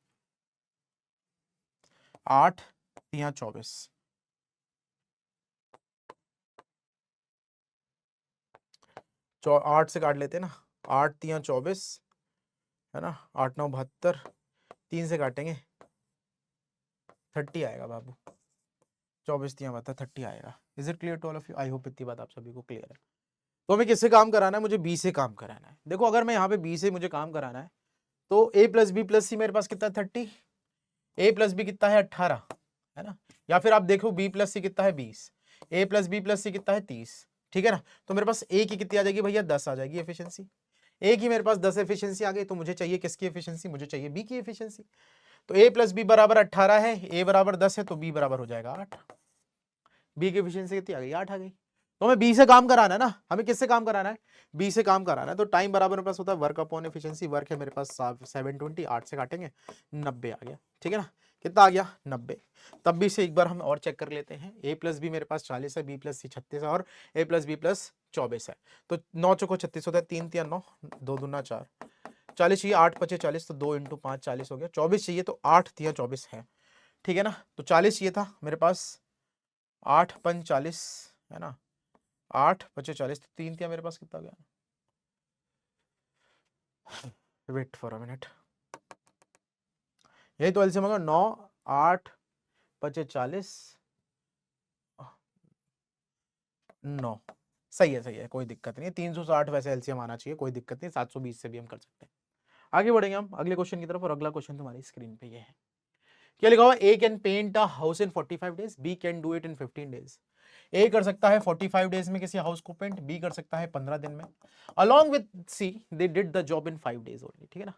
8 तिया 24, 8 से काट लेते हैं ना, 8 तिया 24 है ना, 8 9 72, 3 से काटेंगे 30 आएगा बाबू, 24 तिया 72 30 आएगा। Is it clear to all of you, I hope इतनी बात आप सभी को क्लियर है। तो हमें किससे काम कराना है, मुझे बी से काम कराना है। देखो अगर मैं यहाँ पे बी से मुझे काम कराना है, तो A plus B plus C मेरे पास कितना है 30, ए प्लस बी कितना है 18 है ना, या फिर आप देखो बी प्लस सी कितना है 20, ए प्लस बी प्लस सी कितना है 30, ठीक है ना। तो मेरे पास ए की कितनी आ जाएगी भैया 10 आ जाएगी एफिशिएंसी, ए की मेरे पास 10 एफिशिएंसी आ गई, तो मुझे चाहिए किसकी एफिशिएंसी, मुझे चाहिए बी की एफिशिएंसी। तो ए प्लस बी बराबर 18 है, ए बराबर 10 है, तो बी बराबर हो जाएगा 8, बी की एफिशिएंसी कितनी आ गई 8 आ गई। तो हमें बी से काम कराना है ना, हमें किससे काम कराना है, बी से काम कराना है। तो टाइम बराबर मेरे पास होता है वर्क अपॉन एफिशिएंसी, वर्क है मेरे पास 720, 8 से काटेंगे 90 आ गया, ठीक है ना। कितना आ गया 90। तब भी से एक बार हम और चेक कर लेते हैं, ए प्लस बी मेरे पास 40 है, बी प्लस सी 36 है, और ए प्लस बी प्लस 24 है। तो 9 चौको 36 होता है, 3 तिया 9, 2 दूना 4, 40 चाहिए 8 पचे 40, तो 2 इंटू 5 40 हो गया। 24 चाहिए तो 8 तिया 24 है, ठीक है ना। तो 40 चाहिए था मेरे पास, 8 पंच 40 है ना, 8 पचे 40, तो 3 तिया मेरे पास कितना गया, वेट फॉर अ मिनट, यही तो एलसीएम होगा 9 8 पचे 40 9, सही है कोई दिक्कत नहीं है। 360 वैसे एलसीएम आना चाहिए, कोई दिक्कत नहीं, 720 से भी हम कर सकते हैं। आगे बढ़ेंगे हम अगले क्वेश्चन की तरफ, और अगला क्वेश्चन तुम्हारी स्क्रीन पे ये है। क्या लिखा हुआ, A can paint a house in 45 days, B can do it in 15 days. A कर सकता है 45 डेज में किसी हाउस को पेंट, बी कर सकता है 15 दिन में। Along with C they did the job in 5 days only, ठीक है ना।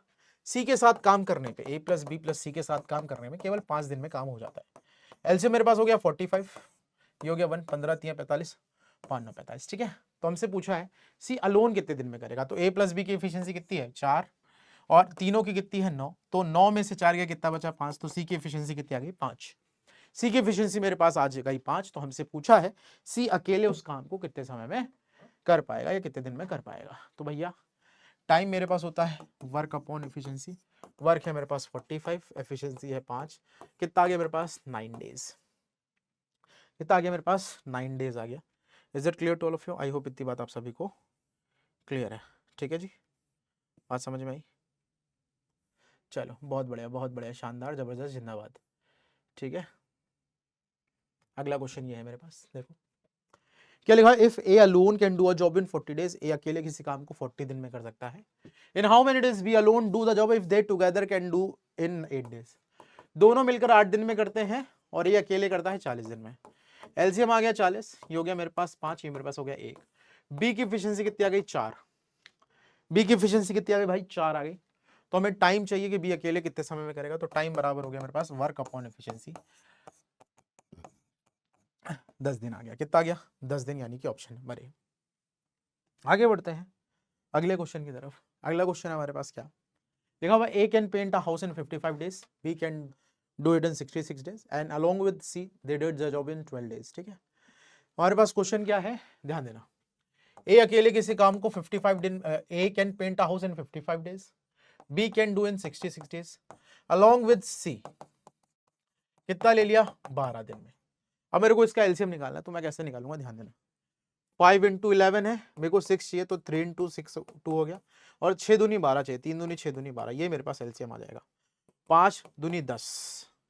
सी के साथ काम करने पे, A plus B plus C के साथ काम करने में केवल 5 दिन में काम हो जाता है। एलसीएम मेरे पास हो गया 45, ये हो गया 1, 15 3 45, 5 9 45, ठीक है। तो हमसे पूछा है सी अलोन कितने दिन में करेगा, तो ए प्लस बी की एफिशिएंसी कितनी है 4, और तीनों की कितनी है 9, तो 9 में से 4 गया कितना बचा 5, तो सी की एफिशिएंसी कितनी आ गई 5। सी की एफिशिएंसी मेरे पास आ गई 5, तो हमसे पूछा है सी अकेले उस काम को कितने समय में कर पाएगा या कितने दिन में कर पाएगा। तो भैया टाइम मेरे पास होता है वर्क अपॉन एफिशिएंसी, वर्क है मेरे पास 45, एफिशिएंसी है 5, कितना आ गया मेरे पास 9 डेज, कितना आ गया मेरे पास 9 डेज आ गया। Is it clear to all of you, I hope इतनी बात आप सभी को क्लियर है, ठीक है जी, बात समझ में आई। चलो बहुत बढ़िया शानदार जबरदस्त जिंदाबाद, ठीक है। अगला क्वेश्चन ये है मेरे पास, देखो क्या लिखा है, if A alone can do a job in 40 days, A अकेले किसी काम को 40 दिन में कर सकता है। In how many days B alone do the job if they together can do in 8 days. दोनों मिलकर 8 दिन में करते हैं और ये अकेले करता है 40 दिन में। एलसीएम आ गया 40, ये हो गया मेरे पास 5, ये मेरे पास हो गया 1। बी की एफिशिएंसी कितनी आ गई 4, बी की एफिशिएंसी कितनी आ गई भाई 4 आ गई। तो हमें टाइम चाहिए कि बी अकेले कितने समय में करेगा, तो टाइम बराबर हो गया मेरे पास वर्क अपॉन एफिशिएंसी, 10 दिन आ गया, कितना आ गया 10 दिन, यानी कि ऑप्शन नंबर ए। आगे बढ़ते हैं अगले क्वेश्चन की तरफ। अगला क्वेश्चन है हमारे पास क्या लिखा हुआ, A can paint a house in 55 days, B can do it in 66 days and along with C they did the job in 12 days. ठीक है, हमारे पास क्वेश्चन क्या है, ध्यान देना। ए अकेले किसी काम को 55 दिन, A can paint a house in 55 days, B can do in 66 days, along with C कितना ले लिया, 12 दिन में। अब मेरे को इसका एलसीएम निकालना है, तो मैं कैसे निकालूंगा, ध्यान देना। 5 इंटू 11 है, मेरे को 6 चाहिए, तो 3 इंटू 6 2 हो गया, और 6 दूनी 12 चाहिए, 3 दूनी 6 दूनी 12, ये मेरे पास एलसीएम आ जाएगा। 5 दूनी 10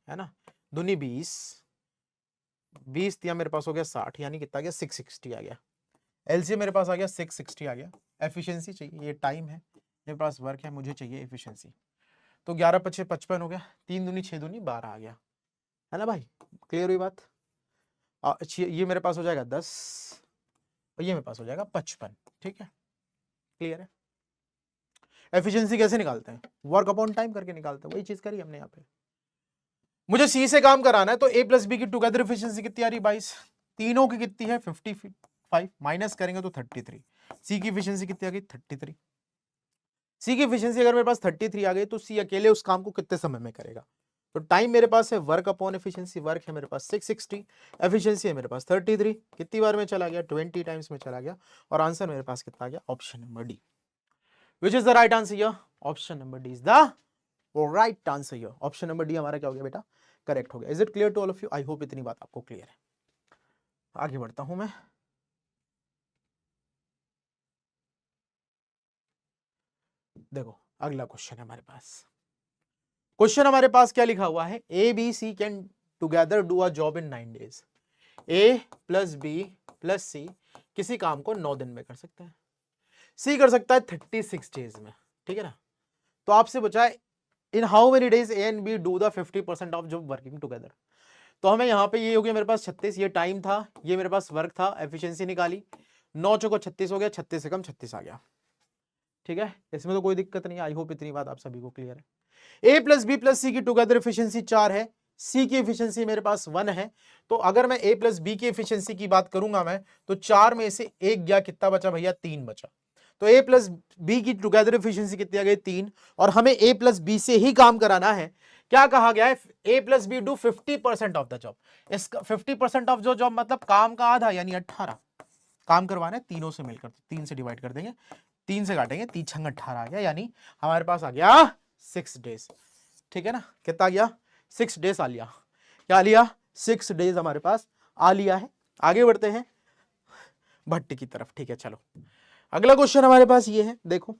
है ना, दूनी 20, 20 दिया मेरे पास हो गया 60, यानी कितना आ गया 660 आ गया। एलसीएम मेरे पास आ गया 660 आ गया। एफिशिएंसी चाहिए, ये टाइम है, मेरे पास वर्क है, मुझे चाहिए एफिशिएंसी। तो 11 5 55 हो गया, 3 दूनी 6 दूनी 12 आ गया, है ना भाई, क्लियर हुई बात। ये मेरे पास हो जाएगा 10 और ये मेरे पास हो जाएगा 55। ठीक है, क्लियर है। एफिशिएंसी कैसे निकालते हैं, वर्क अपॉन टाइम करके निकालते हैं, वही चीज करी हमने यहाँ पे। मुझे सी से काम कराना है, तो ए प्लस बी की टुगेदर एफिशिएंसी कितनी आ रही, 22, तीनों की कितनी है 55, माइनस करेंगे तो 33। सी की एफिशिएंसी कितनी आ गई 33। सी की एफिशिएंसी अगर मेरे पास 33 आ गई, तो सी अकेले उस काम को कितने समय में करेगा। तो टाइम मेरे पास है वर्क अपॉन एफिशिएंसी, वर्क है मेरे पास 660, एफिशिएंसी है मेरे पास 33, कितनी बार में चला गया 20 टाइम्स में चला गया, और आंसर मेरे पास कितना आ गया, option number D. Which is the right answer here, option number D is the right answer here. Option number D हमारा क्या हो गया बेटा, करेक्ट हो गया। Is it clear to all of you, I hope इतनी बात आपको क्लियर है। आगे बढ़ता हूं मैं, देखो अगला क्वेश्चन है हमारे पास। क्वेश्चन हमारे पास क्या लिखा हुआ है, A B C can together do a job in 9 days. A plus B plus C किसी काम को 9 दिन में कर सकते हैं, सी कर सकता है 36 डेज में। ठीक है ना, तो आपसे पूछा है in how many days A and B do the 50% of job working together. तो हमें यहाँ पे ये हो गया मेरे पास 36, ये टाइम था, ये मेरे पास वर्क था, एफिशिएंसी निकाली, 9 चौको 36 हो गया, 36 से कम 36 आ गया। ठीक है, इसमें तो कोई दिक्कत नहीं है, आई होप इतनी बात आप सभी को क्लियर है। ए प्लस बी प्लस सी की टुगेदर एफिशिएंसी 4 है, सी की एफिशिएंसी मेरे पास 1 है। तो अगर मैं ए प्लस बी की एफिशिएंसी की बात करूंगा मैं, तो 4 में से 1 गया, कितना बचा भैया 3 बचा। तो ए प्लस बी की टुगेदर एफिशिएंसी कितनी आ गई 3, और हमें ए प्लस बी से ही काम कराना है। क्या कहा गया है, A plus B do 50% of the job. इसका 50% ऑफ जो जॉब मतलब काम का आधा, यानी 18 काम करवाना है तीनों से मिलकर, 3 से डिवाइड कर देंगे, 3 से काटेंगे, 3 छंग 18 आ गया, यानी हमारे पास आ गया 6 डेज। ठीक है ना, कितना आ गया 6 डेज आ लिया, क्या लिया 6 डेज हमारे पास आ लिया है। आगे बढ़ते हैं भट्टी की तरफ। ठीक है, चलो अगला क्वेश्चन हमारे पास ये है, देखो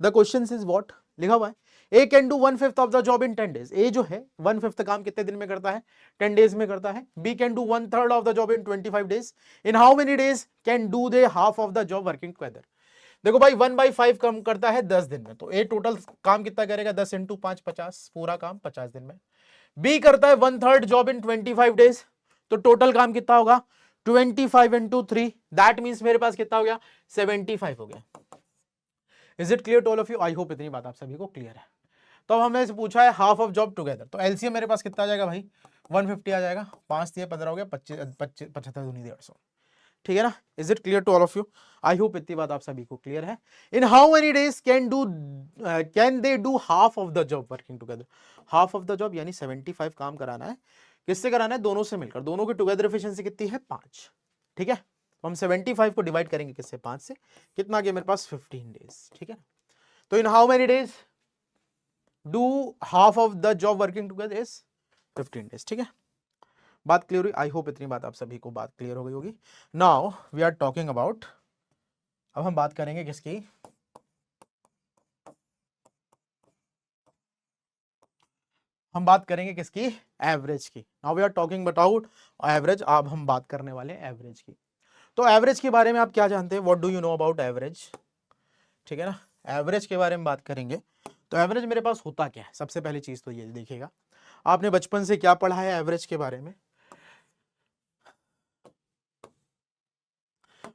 द क्वेश्चन इज व्हाट, लिखा हुआ है A can do 1/5 of the job in 10 days. A जो है 1/5 काम कितने दिन में करता है, 10 डेज में करता है। B can do 1/3 of the job in 25 days, in how many days can do they half of the job working together. देखो भाई 1/5 काम करता है 10 दिन में, तो ए टोटल काम कितना करेगा 10 इंटू 5 50, पूरा काम 50 दिन में। बी करता है 1/3 जॉब इन 25 डेज, तो टोटल काम कितना होगा 25 इंटू 3, दैट मीन्स मेरे पास कितना हो गया 75 हो गया। Is it clear to all of you, I hope इतनी बात आप सभी को क्लियर है। तो अब हमने पूछा है हाफ ऑफ जॉब टुगेदर, तो एलसीएम मेरे पास कितना आ जाएगा भाई 150 आ जाएगा, 5 दिए 15 हो गया, 75 दूनी 150। ठीक है ना, is it clear to all of you, I hope इतनी बात आप सभी को क्लियर है। In how many days can they do half of the job working together. Half of the job यानी 75 काम कराना है, किससे कराना है दोनों से मिलकर, दोनों की टुगेदर एफिशिएंसी कितनी है 5। ठीक है, तो हम 75 को डिवाइड करेंगे किससे 5 से, कितना आ गया मेरे पास 15 डेज। ठीक है, तो इन how many days do half of the job working together is 15 days. ठीक है, बात क्लियर हुई, आई होप इतनी बात आप सभी को बात क्लियर हो गई होगी। Now we are talking about, अब हम बात करेंगे किसकी, हम बात करेंगे किसकी, एवरेज की। Now we are talking about average, अब हम बात करने वाले हैं एवरेज की। तो एवरेज के बारे में आप क्या जानते हैं, what do you know about average. ठीक है ना, एवरेज के बारे में बात करेंगे। तो एवरेज मेरे पास होता क्या है, सबसे पहली चीज तो ये देखिएगा, आपने बचपन से क्या पढ़ा है एवरेज के बारे में,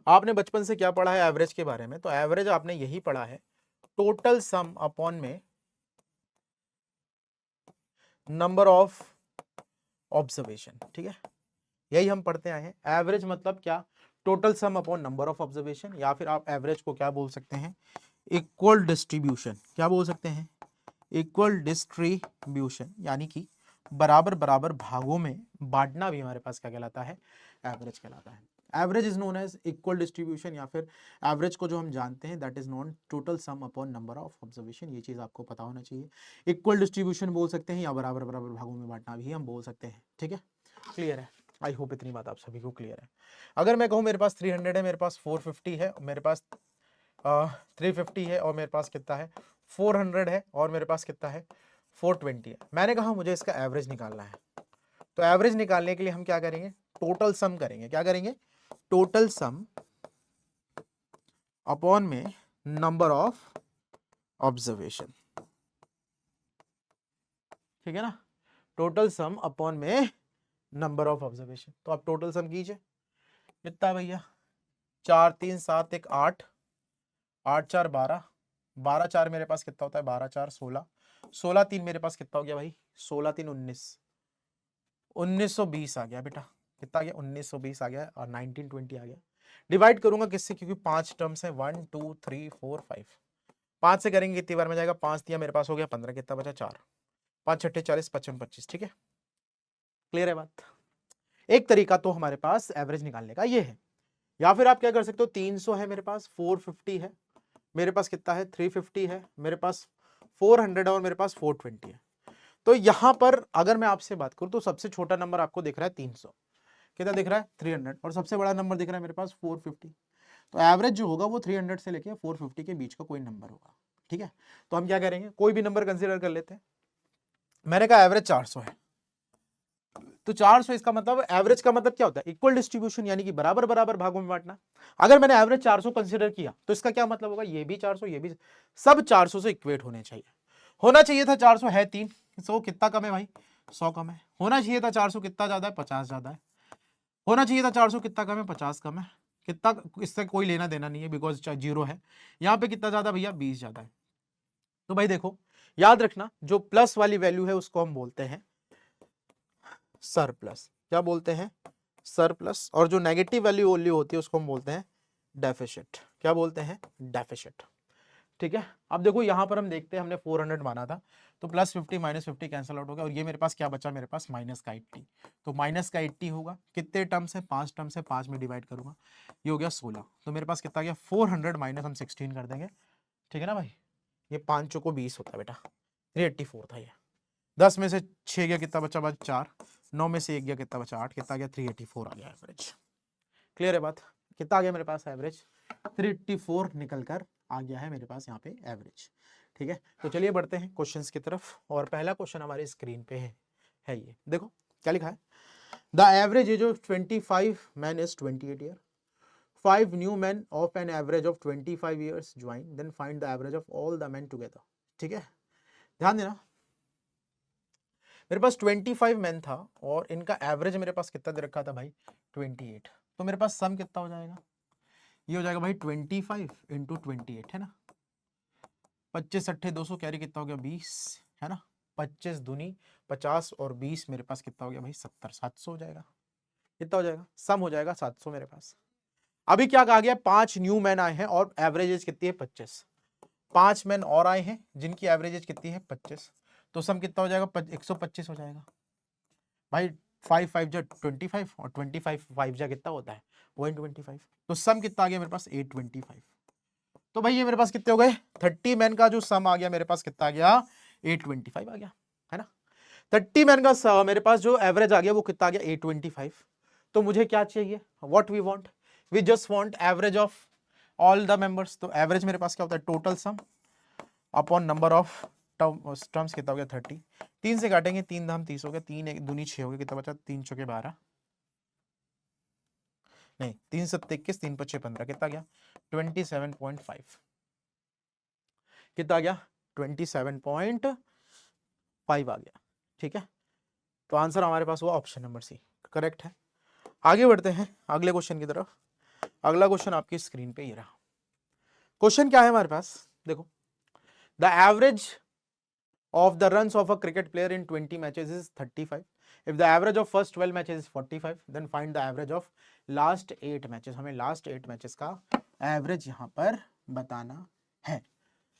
आपने बचपन से क्या पढ़ा है एवरेज के बारे में। तो एवरेज आपने यही पढ़ा है टोटल सम अपॉन में नंबर ऑफ ऑब्जर्वेशन। ठीक है, यही हम पढ़ते आए हैं। एवरेज मतलब क्या, total sum upon number of observation, या फिर आप एवरेज को क्या बोल सकते हैं, इक्वल डिस्ट्रीब्यूशन। क्या बोल सकते हैं, इक्वल डिस्ट्रीब्यूशन, यानी कि बराबर बराबर भागों में बांटना भी हमारे पास क्या कहलाता है, एवरेज कहलाता है। Average is known as equal distribution, या फिर एवरेज को जो हम जानते हैं that is known total sum upon number of observation. ये चीज आपको पता होना चाहिए। इक्वल डिस्ट्रीब्यूशन बोल सकते हैं या बराबर बराबर भागों में बांटना भी हम बोल सकते हैं। ठीक है, क्लियर है? आई होप इतनी बात आप सभी को क्लियर है। अगर मैं कहूँ मेरे पास 300 है, मेरे पास 450 है, मेरे पास 350 है, और मेरे पास कितना है 400 है, और मेरे पास कितना है 420 है। मैंने कहा मुझे इसका एवरेज निकालना है, तो एवरेज निकालने के लिए हम क्या करेंगे, टोटल सम करेंगे। क्या करेंगे? टोटल सम अपॉन में नंबर ऑफ ऑब्जर्वेशन। ठीक है ना, टोटल सम अपॉन में नंबर ऑफ ऑब्जर्वेशन। तो आप टोटल सम कीजिए, कितना है भैया, 4 3 7 1 8, 8 4 12, 12 4 मेरे पास कितना होता है, 12 4 16, 16 3 मेरे पास कितना हो गया भाई, 16 3 19, 1920 आ गया बेटा। कितना आ गया, 1920 आ गया, और 1920 आ गया। डिवाइड करूंगा किससे, क्योंकि 5 टर्म्स है, 1 2 3 4 5, 5 से करेंगे कितनी बार में जाएगा, 5 दिया मेरे पास हो गया 15, कितना बचा 4, 5 6 40 55 25। ठीक है, क्लियर है बात? एक तरीका तो हमारे पास एवरेज निकालने का ये है। या फिर आप क्या कर सकते हो, 300 है मेरे पास, 450 है मेरे पास, कितना है 350 है मेरे पास, 400 है, और मेरे पास 420 है। तो यहां पर अगर मैं आपसे बात करूं तो सबसे छोटा नंबर आपको दिख रहा है 300, कितना दिख रहा है 300, और सबसे बड़ा नंबर दिख रहा है मेरे पास 450। तो एवरेज जो होगा वो 300 से लेके 450 के बीच का कोई नंबर होगा। ठीक है, तो हम क्या करेंगे, कोई भी नंबर कंसीडर कर लेते हैं। मैंने कहा एवरेज 400 है, तो 400 इसका मतलब, एवरेज का मतलब क्या होता है, इक्वल डिस्ट्रीब्यूशन, यानी कि बराबर बराबर भागों में बांटना। अगर मैंने एवरेज 400 कंसीडर किया तो इसका क्या मतलब होगा, ये भी 400 ये भी, सब 400 से इक्वेट होने चाहिए। होना चाहिए था 400 है 3, 100 कितना कम है भाई, 100 कम है। होना चाहिए था 400 कितना ज्यादा है, 50 ज्यादा है। होना चाहिए था 400 कितना कम है, 50 कम है। कितना, इससे कोई लेना देना नहीं है, बिकॉज जीरो है। यहाँ पे कितना ज्यादा भैया, 20 ज्यादा है। तो भाई देखो, याद रखना, जो प्लस वाली वैल्यू है उसको हम बोलते हैं सरप्लस। क्या बोलते हैं, सरप्लस। और जो नेगेटिव वैल्यू होती है उसको हम बोलते हैं डेफिसिट। क्या बोलते हैं, डेफिसिट। ठीक है, अब देखो यहां पर हम देखते हैं, हमने 400 माना था, तो +50 -50 कैंसिल आउट हो गया, और ये मेरे पास क्या बचा, मेरे पास माइनस का 80। तो माइनस का 80 होगा, कितने टर्म्स है, 5 टर्म्स है, 5 में डिवाइड करूंगा, ये हो गया 16। तो मेरे पास कितना गया, 400 माइनस हम 16 कर देंगे। ठीक है ना भाई, ये 5 चौको 20 होता है बेटा, 384 था ये। 10 में से 6 गया, कितना बचा, 4। 9 में से 1 गया, कितना बचा, 8, कितना गया, 384 आ गया एवरेज। क्लियर है बात? कितना आ गया मेरे पास एवरेज, 384 निकल कर आ गया है मेरे पास यहाँ पे एवरेज। ठीक है, तो चलिए बढ़ते हैं क्वेश्चंस की तरफ, और पहला क्वेश्चन हमारे स्क्रीन पे है ये देखो क्या लिखा है, the average age of 25 man is 28 year, 5 new man of an average of 25 years join, then find the average of all the man together. ठीक है, ध्यान देना, मेरे पास 25 मैन था, और इनका एवरेज मेरे पास कितना दे रखा था भाई, 28। तो मेरे पास सम कितना हो जाएगा, ये हो जाएगा भाई 25 इंटू 28, है ना, 25 अट्ठे 200, कैरी कितना हो गया 20, है ना, 25 दूनी 50, और 20 मेरे पास कितना हो गया भाई 70, 700 हो जाएगा। कितना हो जाएगा, सम हो जाएगा 700 मेरे पास। अभी क्या कहा गया, 5 न्यू मैन आए हैं और एवरेज एज कितनी है 25, 5 मैन और आए हैं जिनकी एवरेज एज कितनी है 25, तो सम कितना हो जाएगा 125 हो जाएगा भाई। 5 5 जा 25, और 25 5 जा कितना होता है 125, तो सम कितना आ गया मेरे पास 825। तो भाई ये मेरे पास कितने हो गए, 30 मैन का जो सम आ गया मेरे पास कितना आ गया, 825 आ गया, है ना। 30 मैन का मेरे पास जो एवरेज आ गया वो कितना आ गया 825। तो मुझे क्या चाहिए, what we want, we just want average of all the members. तो एवरेज मेरे पास क्या होता है, total sum upon number of terms, कितना हो गया 30, 3 से काटेंगे, 3 धाम 30 हो गया, 3 1 दूनी 6 हो गया, कितना बचा 3 चौके 12, नहीं 3 7 21, 3 5 15, कितना गया 27.5, कितना आ गया 27.5 आ गया। ठीक है, तो आंसर हमारे पास हुआ ऑप्शन नंबर सी, करेक्ट है। आगे बढ़ते हैं अगले क्वेश्चन की तरफ। अगला क्वेश्चन आपकी स्क्रीन पे ये रहा। क्वेश्चन क्या है हमारे पास, देखो, the average of the runs of a cricket player in 20 matches is 35. If the average of first 12 matches is 45, then find the average of last 8 matches. हमें last 8 matches का एवरेज यहां पर बताना है।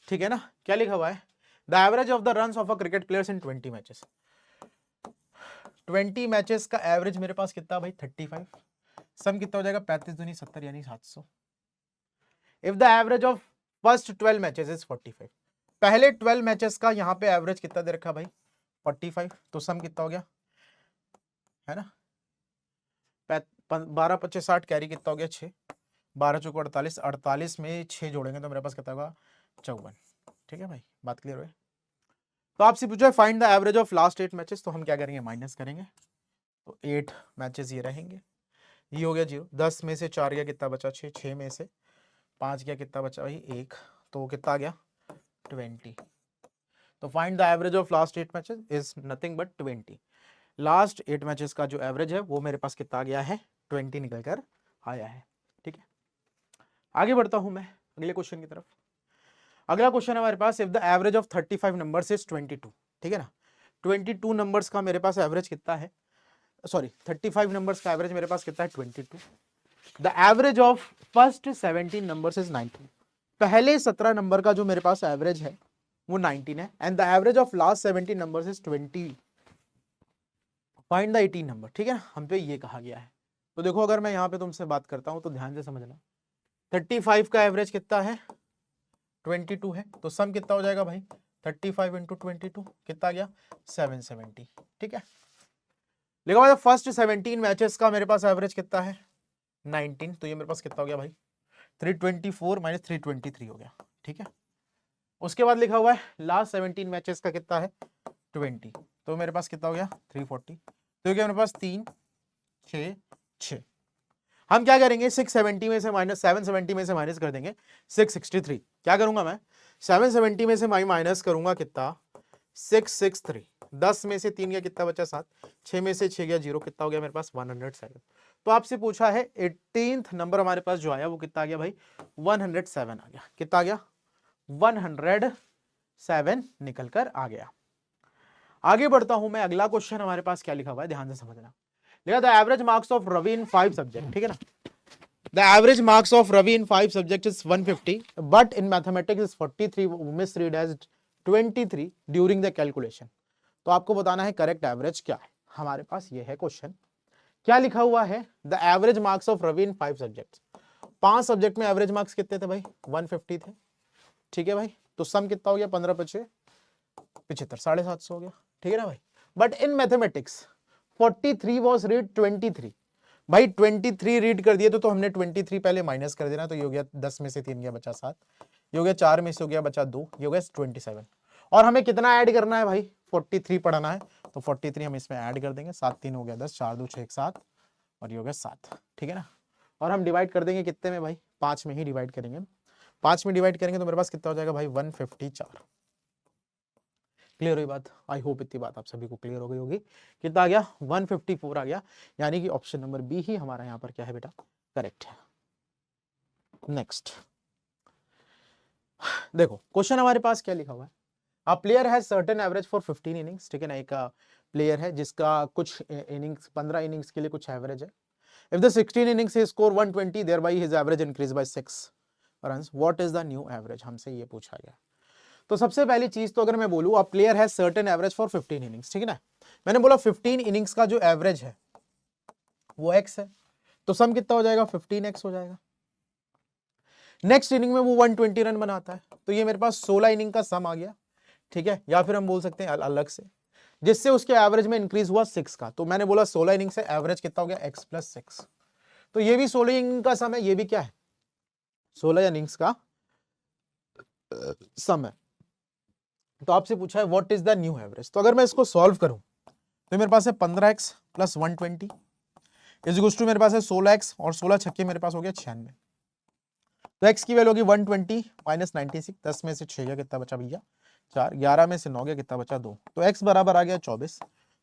ठीक है ना, क्या लिखा हुआ है, the average of the runs of a cricket players in 20 matches. 20 matches का एवरेज मेरे पास कितना भाई 35, सम कितना हो जाएगा 35 दूनी 70 यानी 700। If the average of first 12 matches is 45, पहले 12 मैचेस का यहाँ पे एवरेज कितना दे रखा भाई 45, तो सम कितना हो गया है ना 12 25 60 कैरी कितना हो गया 6, 12 चौको 48, 48 में 6 जोड़ेंगे तो मेरे पास कितना होगा 54। ठीक है भाई, बात क्लियर है। तो आपसे पूछा है find the average of last 8 matches, तो हम क्या करेंगे माइनस करेंगे, तो 8 मैचेस ये रहेंगे, ये हो गया 0, 10 में से 4 गया कितना बचा 6, 6 में से 5 गया कितना बचा भाई 1, तो कितना आ गया 20। तो find the average of last 8 matches is nothing but 20। Last 8 matches का जो एवरेज है वो मेरे पास कितना आ गया है 20 निकल कर आया है। ठीक है, आगे बढ़ता हूं मैं अगले क्वेश्चन की तरफ। अगला क्वेश्चन है हमारे पास, if the average of 35 numbers is 22, ठीक है ना, 22 नंबर्स का मेरे पास एवरेज कितना है, सॉरी 35 नंबर्स का एवरेज मेरे पास कितना है 22, the average of first 17 numbers is 19, पहले 17 नंबर का जो मेरे पास एवरेज है वो 19 है, and the average of last 17 numbers is 20, find the 18 number. ठीक है, हम पे ये कहा गया है। तो देखो अगर मैं यहाँ पे तुमसे बात करता हूँ तो ध्यान से समझना, 35 का एवरेज कितना है 22 है, तो सम कितना हो जाएगा भाई 35 इंटू 22 कितना आ गया 770। ठीक है, लिखा हुआ फर्स्ट 17 मैचेस का मेरे पास एवरेज कितना है 19, तो ये मेरे पास कितना हो गया भाई 324 माइनस 323 हो गया। ठीक है, उसके बाद लिखा हुआ है लास्ट 17 मैचेस का कितना है 20, तो मेरे पास कितना हो गया 340, तो क्या मेरे पास 3 6 6, हम क्या करेंगे 670 में से माइनस 770 में से माइनस कर देंगे 663, क्या करूंगा मैं 770 में से माइनस करूंगा कितना 663, 10 में से 3 गया कितना बचा 7, 6 में से 6 गया 0, कितना हो गया मेरे पास 107। तो आपसे पूछा है 18th नंबर हमारे पास जो आया वो कितना आ गया भाई 107 आ गया, कितना आ गया 107 निकल कर आ गया। आगे बढ़ता हूं मैं, अगला क्वेश्चन हमारे पास क्या लिखा हुआ है ध्यान से समझना, लिखा the average marks of Ravi in 5 subject. ठीक है ना, the average marks of Ravi in 5 subject is 150 but in mathematics is 43, misread as 23 during the calculation. तो आपको बताना है करेक्ट एवरेज क्या है, हमारे पास ये है क्वेश्चन। क्या लिखा हुआ है the average marks of Ravi in 5 subject, 5 subject में एवरेज मार्क्स कितने थे भाई 150 थे। ठीक है भाई, तो सम कितना हो गया 15 5 75, 750 हो गया। ठीक है ना भाई, but in mathematics 43 was read 23, भाई 23 रीड कर दिए तो हमने 23 पहले माइनस कर देना, तो ये हो गया 10 में से 3 गया बचा 7, ये हो गया 4 में से हो गया बचा 2, ये हो गया 27, और हमें कितना ऐड करना है भाई 43 पढ़ना है, तो 43 हम इसमें ऐड कर देंगे, 7 3 हो गया 10, 4 2 6 7, और ये हो गया 7। ठीक है ना, और हम डिवाइड कर देंगे कितने में भाई 5 में ही डिवाइड करेंगे, 5 में डिवाइड करेंगे तो मेरे पास कितना हो जाएगा भाई 154। क्लियर हुई बात, आई होप इतनी बात आप सभी को क्लियर हो गई होगी। कितना आ गया 154 आ गया, यानी कि ऑप्शन नंबर बी ही हमारा यहाँ पर क्या है बेटा करेक्ट है। नेक्स्ट देखो क्वेश्चन हमारे पास क्या लिखा हुआ है, a player has certain average for 15 innings. ठीक है ना, एक प्लेयर है जिसका कुछ इनिंग्स 15 इनिंग्स के लिए कुछ एवरेज है। If the 16 innings he score 120 thereby his average increase by 6 runs, what is the new average, हमसे ये पूछा गया। तो सबसे पहली चीज तो अगर मैं बोलूं a player has certain average for 15 innings, ठीक है ना, मैंने बोला 15 इनिंग्स का जो एवरेज है वो x है, तो सम कितना हो जाएगा 15x हो जाएगा। नेक्स्ट इनिंग में वो 120 रन बनाता है, तो ये मेरे पास 16 इनिंग का सम आ गया। ठीक है, या फिर हम बोल सकते हैं अलग से, जिससे उसके एवरेज में इंक्रीज हुआ 6 का, तो मैंने बोला 16 इनिंग से एवरेज कितना हो गया x प्लस 6, तो ये भी 16 इनिंग का सम है, ये भी क्या है 16 इनिंग्स का सम है। तो आपसे पूछा है what is the new average, तो अगर मैं इसको सॉल्व करूं तो मेरे पास है 15x plus 120 is equals to मेरे पास है 16x, और 16 छक्के मेरे पास हो गया 96, तो x की वैल्यू होगी 120 माइनस 96, 10 में से 6 गया कितना बचा भैया 4, 11 में से 9 गया कितना बचा 2, तो x बराबर आ गया 24।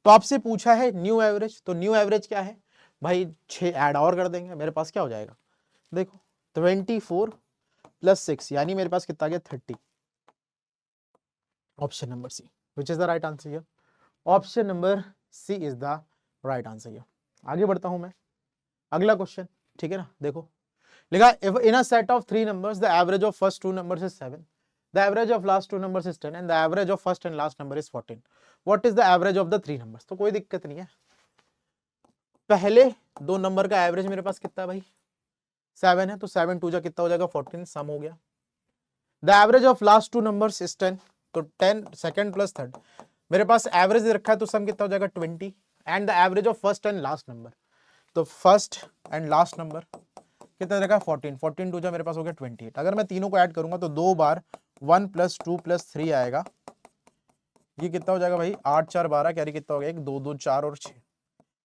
तो आपसे पूछा है न्यू एवरेज, तो न्यू एवरेज क्या है भाई 6 ऐड और कर देंगे, मेरे पास क्या हो जाएगा देखो 24 प्लस 6, यानी मेरे पास कितना गया 30। Option number C which is the right answer here, option number C is the right answer here. आगे बढ़ता हूं मैं, अगला क्वेश्चन। ठीक है ना, देखो लिखा if in a set of 3 numbers the average of first 2 numbers is 7, the average of last 2 numbers is 10 and the average of first and last number is 14, what is the average of the 3 numbers। तो कोई दिक्कत नहीं है, पहले दो number का average मेरे पास कितना है भाई 7 है, तो 7 2 जा कितना हो जाएगा 14, सम हो गया। The average of last two numbers is 10, तो 10 सेकंड प्लस थर्ड मेरे पास एवरेज रखा है, तो सम कितना हो जाएगा 20 and the average of first and last number, तो फर्स्ट एंड लास्ट नंबर कितना रखा है 14, 14 2 जा मेरे पास हो गया 28। अगर मैं तीनों को ऐड करूंगा तो 2 बार 1 + 2 + 3 आएगा, ये कितना हो जाएगा भाई 8 4 12, कैरी कितना हो गया 1 2 2 4 और 6,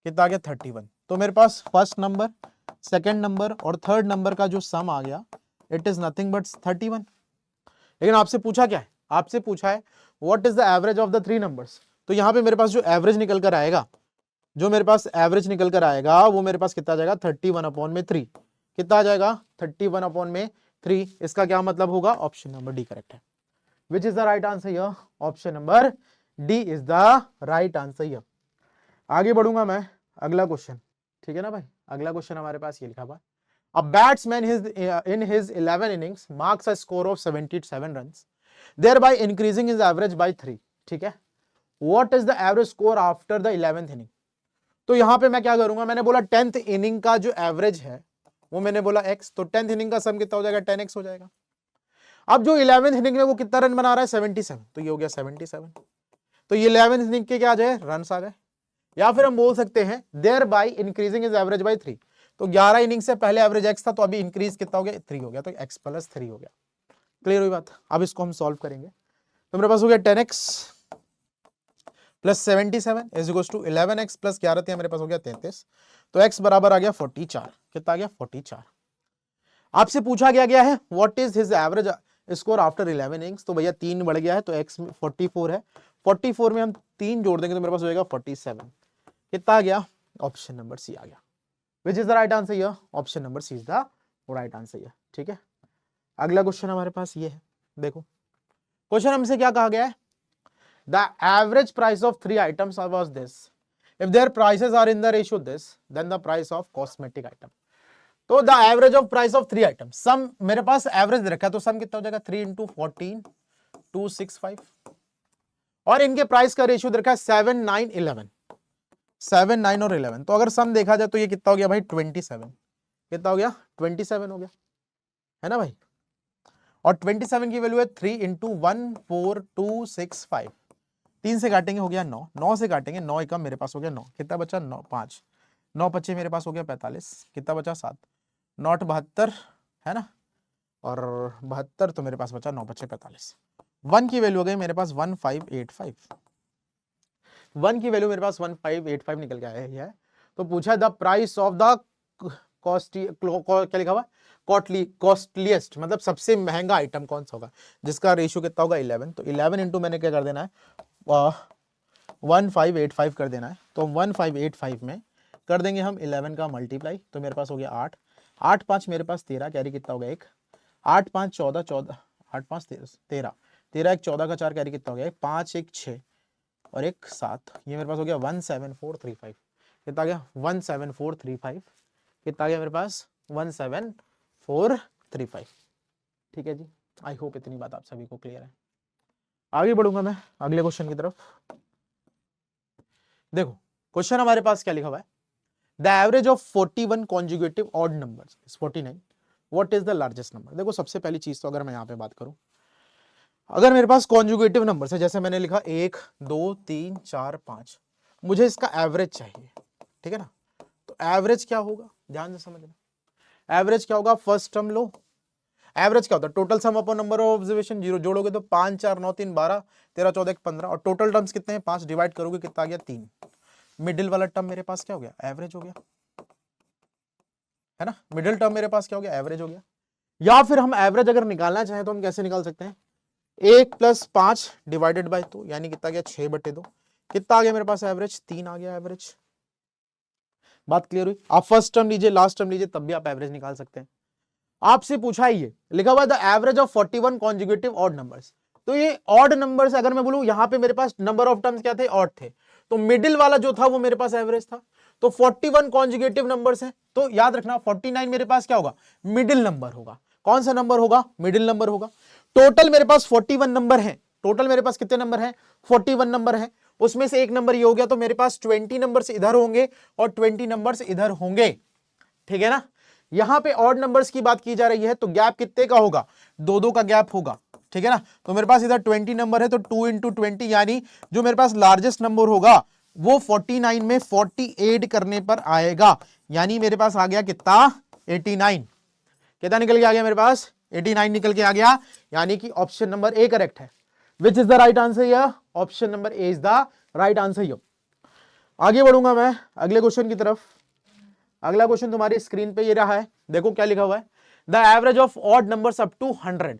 कितना आ गया 31। तो मेरे पास फर्स्ट नंबर सेकंड नंबर और थर्ड नंबर का जो सम आ गया इट इज नथिंग बट 31। लेकिन आपसे पूछा क्या है, आपसे पूछा है what is the average of the 3 numbers, तो यहाँ पे मेरे पास जो एवरेज निकल कर आएगा, जो मेरे पास एवरेज निकल कर आएगा वो मेरे पास कितना आ जाएगा 31/3, कितना आ जाएगा 31/3। इसका क्या मतलब होगा, ऑप्शन नंबर डी करेक्ट है। Which is the right answer here, option number D is the right answer here. आगे बढ़ूंगा मैं, अगला क्वेश्चन, ठीक है ना भाई। अगला क्वेश्चन हमारे पास ये लिखा हुआ, a batsman in his 11 innings marks a score of 77 runs thereby increasing his average by 3, ठीक है। what is the average score after the 11th inning, तो यहां पे मैं क्या करूंगा, मैंने बोला 10th इनिंग का जो एवरेज है वो मैंने बोला x, तो 10th इनिंग का सम कितना हो जाएगा 10x हो जाएगा। अब जो 11th इनिंग में वो कितना रन बना रहा है 77, तो ये हो गया 77, तो ये 11th इनिंग के क्या आ जाए रन आ गए, या फिर हम बोल सकते हैं thereby increasing is average by 3, तो 11 इनिंग से पहले एवरेज x था, तो अभी इंक्रीज कितना हो गया 3 हो गया, तो x + 3 हो गया। क्लियर हुई बात। अब इसको हम सॉल्व करेंगे, तो मेरे पास हो गया 10x + 77 is equal to 11x + 11 थे मेरे पास हो गया 33, तो x बराबर आ गया 44, कितना आ गया 44। आपसे पूछा गया है what is his average score after 11 innings, तो भैया 3 बढ़ गया है, तो x 44 है, 44 में हम 3 जोड़ देंगे तो मेरे पास हो जाएगा 47, कितना आ गया ऑप्शन नंबर सी आ गया। Which is the right answer here, option number C is the right answer here, ठीक है। अगला क्वेश्चन हमारे पास ये है, देखो क्वेश्चन हमसे क्या कहा गया है, the average price of 3 items was this, if their prices are in the ratio this then the price of cosmetic item, तो the average of price of 3 item, sum मेरे पास एवरेज रखा है, तो सम कितना हो जाएगा 3 × 14 265, और इनके प्राइस का रेशियो रखा है 7 9 11, 7 9 और 11, तो अगर सम देखा जाए तो ये कितना हो गया भाई 27, कितना हो गया 27 हो गया, है ना भाई। और 27 की वैल्यू है 3 × 14265, 3 से काटेंगे हो गया 9, 9 से काटेंगे 9 एकम मेरे पास हो गया 9, कितना बचा 9 5, 9 25 मेरे पास हो गया 45, कितना बचा 7, 9 72 है ना, और 72, तो मेरे पास बचा 9 25 45, 1 की वैल्यू हो गई मेरे पास 1585, 1 की वैल्यू मेरे पास 1585 निकल के आया है। तो पूछा द प्राइस ऑफ द क्या लिखा हुआ कॉस्टलीस्ट, मतलब सबसे महंगा आइटम कौन सा होगा जिसका रेशियो कितना होगा 11, तो 11 इंटू मैंने क्या कर देना है 1585 कर देना है, तो 1585 में कर देंगे हम 11 का मल्टीप्लाई, तो मेरे पास हो गया 8 8 5 मेरे पास 13, कैरी कितना होगा 1, 8 5 14 14 8 5 13 13 1 14 का 4, कैरी कितना हो गया 5 1 6 और 1 7, ये मेरे पास हो गया 17435, कितना आ गया 17435, कितना आ गया मेरे पास 17435, ठीक है जी। आई होप इतनी बात आप सभी को क्लियर है। आगे बढ़ूंगा मैं अगले क्वेश्चन की तरफ। देखो क्वेश्चन हमारे पास क्या लिखा हुआ है, the average of 41 conjugative odd numbers is 49, what is the largest number. देखो सबसे पहली चीज तो अगर मैं यहाँ पे बात करूं, अगर मेरे पास कॉन्जुगेटिव नंबर्स है, जैसे मैंने लिखा 1 2 3 4 5, मुझे इसका एवरेज चाहिए, ठीक है ना। तो एवरेज क्या होगा, ध्यान से समझना, एवरेज क्या होगा, फर्स्ट टर्म लो, एवरेज क्या होता है total sum upon number of observation, 0 जोड़ोगे तो 5 4 9 3 12 13 14 15, और टोटल टर्म्स कितने हैं 5, डिवाइड करोगे कितना आ गया 3, मिडिल वाला टर्म मेरे पास क्या हो गया एवरेज हो गया, है ना। मिडिल टर्म मेरे पास क्या हो गया एवरेज हो गया। या फिर हम एवरेज अगर निकालना चाहें तो हम कैसे निकाल सकते हैं, 1 + 5 डिवाइडेड बाय 2, यानी कितना गया 6/2, कितना आ गया मेरे पास एवरेज 3 आ गया एवरेज। बात क्लियर हुई। आप फर्स्ट टर्म लीजिए लास्ट टर्म लीजिए तब भी आप एवरेज निकाल सकते हैं। आपसे पूछा है ये लिखा हुआ the average of 41 conjugative odd numbers, तो ये ऑड नंबर्स अगर मैं बोलूं यहां पे मेरे पास नंबर ऑफ टर्म्स क्या थे ऑड थे, तो मिडिल वाला जो था वो मेरे पास एवरेज था, तो 41 कॉन्जुगेटिव नंबर्स हैं, तो याद रखना 49 मेरे पास क्या होगा मिडिल नंबर होगा। कौन सा नंबर होगा मिडिल नंबर होगा। टोटल मेरे पास 41 नंबर है, टोटल मेरे पास कितने नंबर हैं 41 नंबर है, उसमें से एक नंबर ये हो गया, तो मेरे पास 20 नंबर्स इधर होंगे और 20 नंबर्स इधर होंगे, ठीक है ना। यहां पे ऑड नंबर्स की बात की जा रही है, तो गैप कितने का होगा, 2-2 का गैप होगा, ठीक है ना। तो मेरे पास इधर 20 नंबर है, तो 2 इंटू 20, यानी जो मेरे पास लार्जेस्ट नंबर होगा वो 49 में 40 ऐड करने पर आएगा, यानी मेरे पास आ गया कितना, 89। कितना निकल के आ गया मेरे पास, 89 निकल के आ गया, यानी कि ऑप्शन नंबर ए करेक्ट है। Which is the right answer here, option number A is the right answer here. आगे बढ़ूंगा मैं अगले क्वेश्चन की तरफ। अगला क्वेश्चन तुम्हारी स्क्रीन पे ये रहा है, देखो क्या लिखा हुआ है, the average of odd numbers up to 100।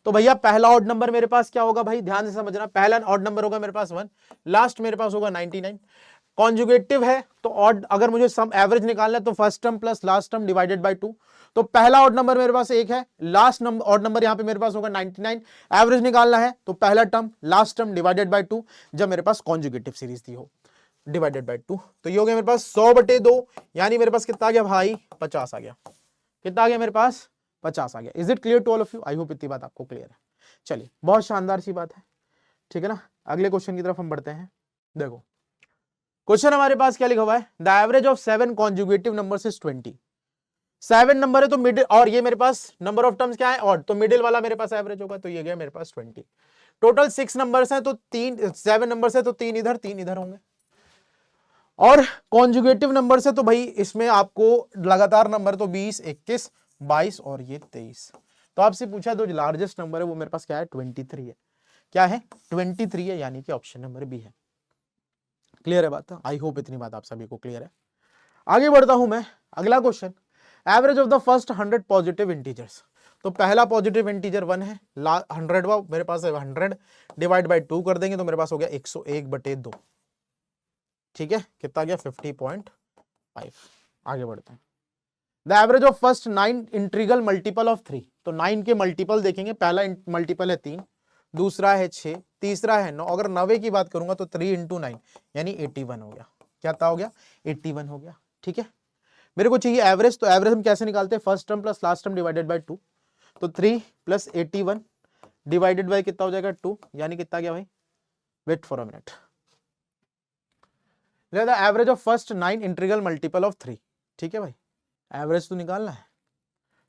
तो भैया पहला ऑड नंबर मेरे पास क्या होगा भाई, ध्यान से समझना, पहला ऑड नंबर होगा मेरे पास 1, लास्ट मेरे पास होगा 99। कॉन्जुगेटिव है तो ऑड, अगर मुझे सम एवरेज निकालना है तो first term plus last term divided by 2। तो पहला ऑड नंबर मेरे पास 1 है, लास्ट नंबर ऑड नंबर यहां पे मेरे पास होगा 99। एवरेज निकालना है तो पहला term last term divided by 2, जब मेरे पास कॉन्जुगेटिव सीरीज दी हो, डिवाइडेड बाय 2। तो ये हो गया मेरे पास 100/2, यानी मेरे पास कितना आ गया भाई, 50 आ गया। कितना आ गया मेरे पास, 50 आ गया। Is it clear to all of you, I hope इतनी बात आपको क्लियर है। चलिए बहुत शानदार सी बात है, ठीक है ना। अगले क्वेश्चन की तरफ हम बढ़ते हैं। देखो क्वेश्चन हमारे पास क्या लिखा हुआ है, the average of 7 conjugative numbers is 20। 7 number है तो मिडिल, और ये मेरे पास नंबर ऑफ टर्म्स क्या है, ऑड, तो मिडिल वाला मेरे पास एवरेज होगा, तो ये गया मेरे पास 20। टोटल 6 नंबर्स हैं, तो 7 नंबर्स है तो 3 इधर 3 इधर होंगे। और कॉन्जुगेटिव नंबर से तो भाई इसमें आपको लगातार नंबर तो 20, 21, 22 और ये 23। तो आपसे पूछा तो जो लार्जेस्ट नंबर है वो मेरे पास क्या है, 23 है। क्या है, 23 है, यानी कि ऑप्शन नंबर बी है। क्लियर है बात, आई होप इतनी बात आप सभी को क्लियर है। आगे बढ़ता हूं मैं, अगला question, average of the first 100 positive integers. तो पहला पॉजिटिव इंटीजर 1 है, 100वां मेरे पास है 100, डिवाइड बाय 2 कर देंगे तो मेरे पास हो गया 101/2, ठीक है। कितना गया, 50.5। आगे बढ़ते हैं, the average of first 9 integral multiple of 3। तो 9 के मल्टीपल देखेंगे, पहला मल्टीपल है 3, दूसरा है 6, तीसरा है 9। अगर 9 की बात करूंगा तो 3 इंटू 9 यानी 81 हो गया। क्या हो गया, 81 हो गया, ठीक है। मेरे को चाहिए एवरेज, तो एवरेज हम कैसे निकालते हैं, first term plus last term divided by 2। तो 3 प्लस 81 डिवाइडेड बाय कितना हो जाएगा, 2, यानी कितना गया भाई, wait for a minute, the average of first 9 integral multiple of 3, ठीक है भाई, एवरेज तो निकालना है।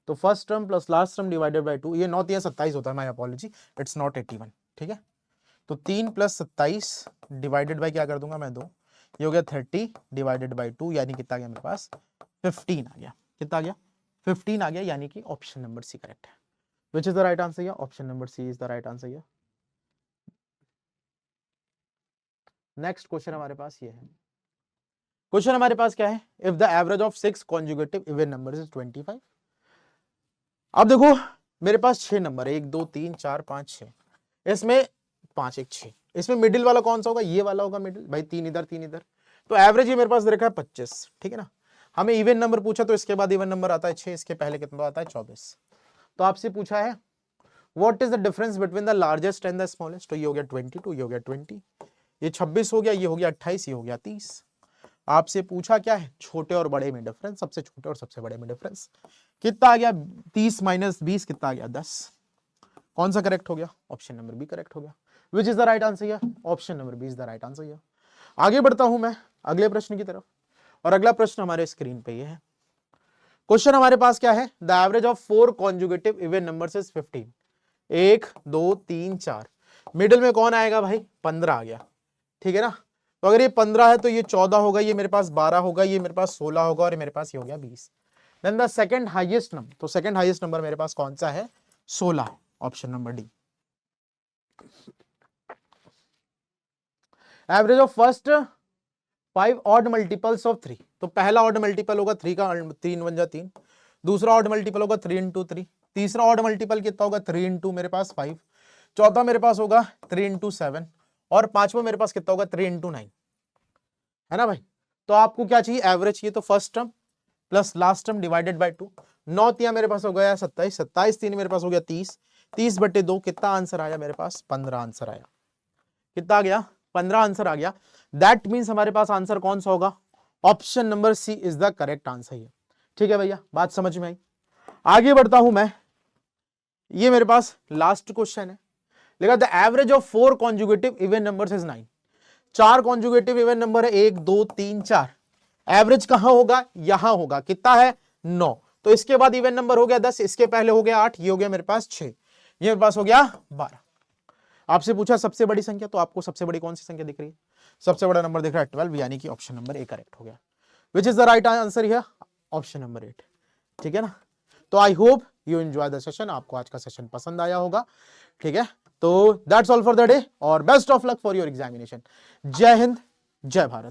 तो first term plus last term divided by 2, ये 9 3 27 होता है, माय अपॉलॉजी, इट्स नॉट 81, ठीक है। तो 3 प्लस 27 डिवाइडेड बाय क्या कर दूंगा मैं, 2, ये हो गया 30 डिवाइडेड बाय 2, यानी कितना गया मेरे पास, 15 आ गया। कितना आ गया, 15 आ गया, यानी कि ऑप्शन नंबर सी करेक्ट है। Which is the right answer, option number C is the right answer. Next question हमारे पास ये है, क्वेश्चन हमारे पास क्या है, if the average of 6 conjugative even numbers is 25। अब देखो मेरे पास 6 नंबर है, 1 2 3 4 5 6, इसमें 5 1 6, इसमें मिडिल वाला कौन सा होगा, ये वाला होगा मिडिल भाई, 3 इधर 3 इधर। तो एवरेज ये मेरे पास दे रखा है 25, ठीक है ना। हमें इवन नंबर पूछा तो इसके बाद इवन नंबर आता है 6, इसके पहले कितना आता है 24। तो आपसे पूछा है what is the difference between the largest and the smallest. तो ये हो गया 22, ये हो गया 20, ये 26 हो गया, ये हो गया 28, ये हो गया 30। आपसे पूछा क्या है, छोटे और बड़े में डिफरेंस, सबसे छोटे और सबसे बड़े में डिफरेंस। कितना आ गया, 30 माइनस 20 कितना आ गया, 10। कौन सा करेक्ट हो गया, ऑप्शन नंबर बी करेक्ट हो गया। Which is the right answer, option number B is the right answer. आगे बढ़ता हूं मैं अगले प्रश्न की तरफ, और अगला प्रश्न हमारे स्क्रीन पे ये है। क्वेश्चन हमारे पास क्या है, the average of 4 conjugative even numbers is 15। 1 2 3 4, middle में कौन आएगा भाई, 15 आ गया, ठीक है ना। तो अगर ये 15 है तो ये 14 होगा, ये मेरे पास 12 होगा, ये मेरे पास 16 होगा, और ये मेरे पास ये हो गया 20। Then the second highest number, तो सेकंड हाईएस्ट नंबर मेरे पास कौन सा है, 16, option number D. Average of first 5 odd multiples of 3। तो पहला ऑड मल्टीपल होगा 3 का, 3 1 जा 3, दूसरा ऑड मल्टीपल होगा 3 इंटू 3, तीसरा ऑड मल्टीपल कितना होगा 3 इंटू मेरे पास 5, चौथा मेरे पास होगा 3 इंटू 7, और पांचवा मेरे पास कितना होगा 3 इंटू 9, है ना भाई। तो आपको क्या चाहिए, एवरेज चाहिए, तो first term plus last term divided by 2। 9 3 मेरे पास हो गया 27, 27 3 मेरे पास हो गया 30, 30/2, कितना आंसर आया मेरे पास, 15 आंसर आया। कितना आ गया, 15 आंसर आ गया। दैट मीन्स हमारे पास आंसर कौन सा होगा, option number C is the correct answer है। ठीक है भैया, बात समझ में आई। आगे बढ़ता हूं मैं, ये मेरे पास लास्ट क्वेश्चन है, लेकिन the average of 4 conjugative even numbers is 9। 4 conjugative even number है, 1 2 3 4। एवरेज कहां होगा, यहां होगा। कितना है, 9। तो इसके बाद इवन नंबर हो गया 10, इसके पहले हो गया 8, ये हो गया मेरे पास 6, ये मेरे पास हो गया 12। आपसे पूछा सबसे बड़ी संख्या, तो आपको सबसे बड़ी कौन सी संख्या दिख रही है, सबसे बड़ा नंबर दिख रहा है 12, यानी कि ऑप्शन नंबर ए करेक्ट हो गया। Which is the right answer here, option number 8। ठीक है ना। तो I hope you enjoy the session, आपको आज का सेशन पसंद आया होगा। ठीक है, तो that's all for the day और best of luck for your examination. जय हिंद, जय भारत।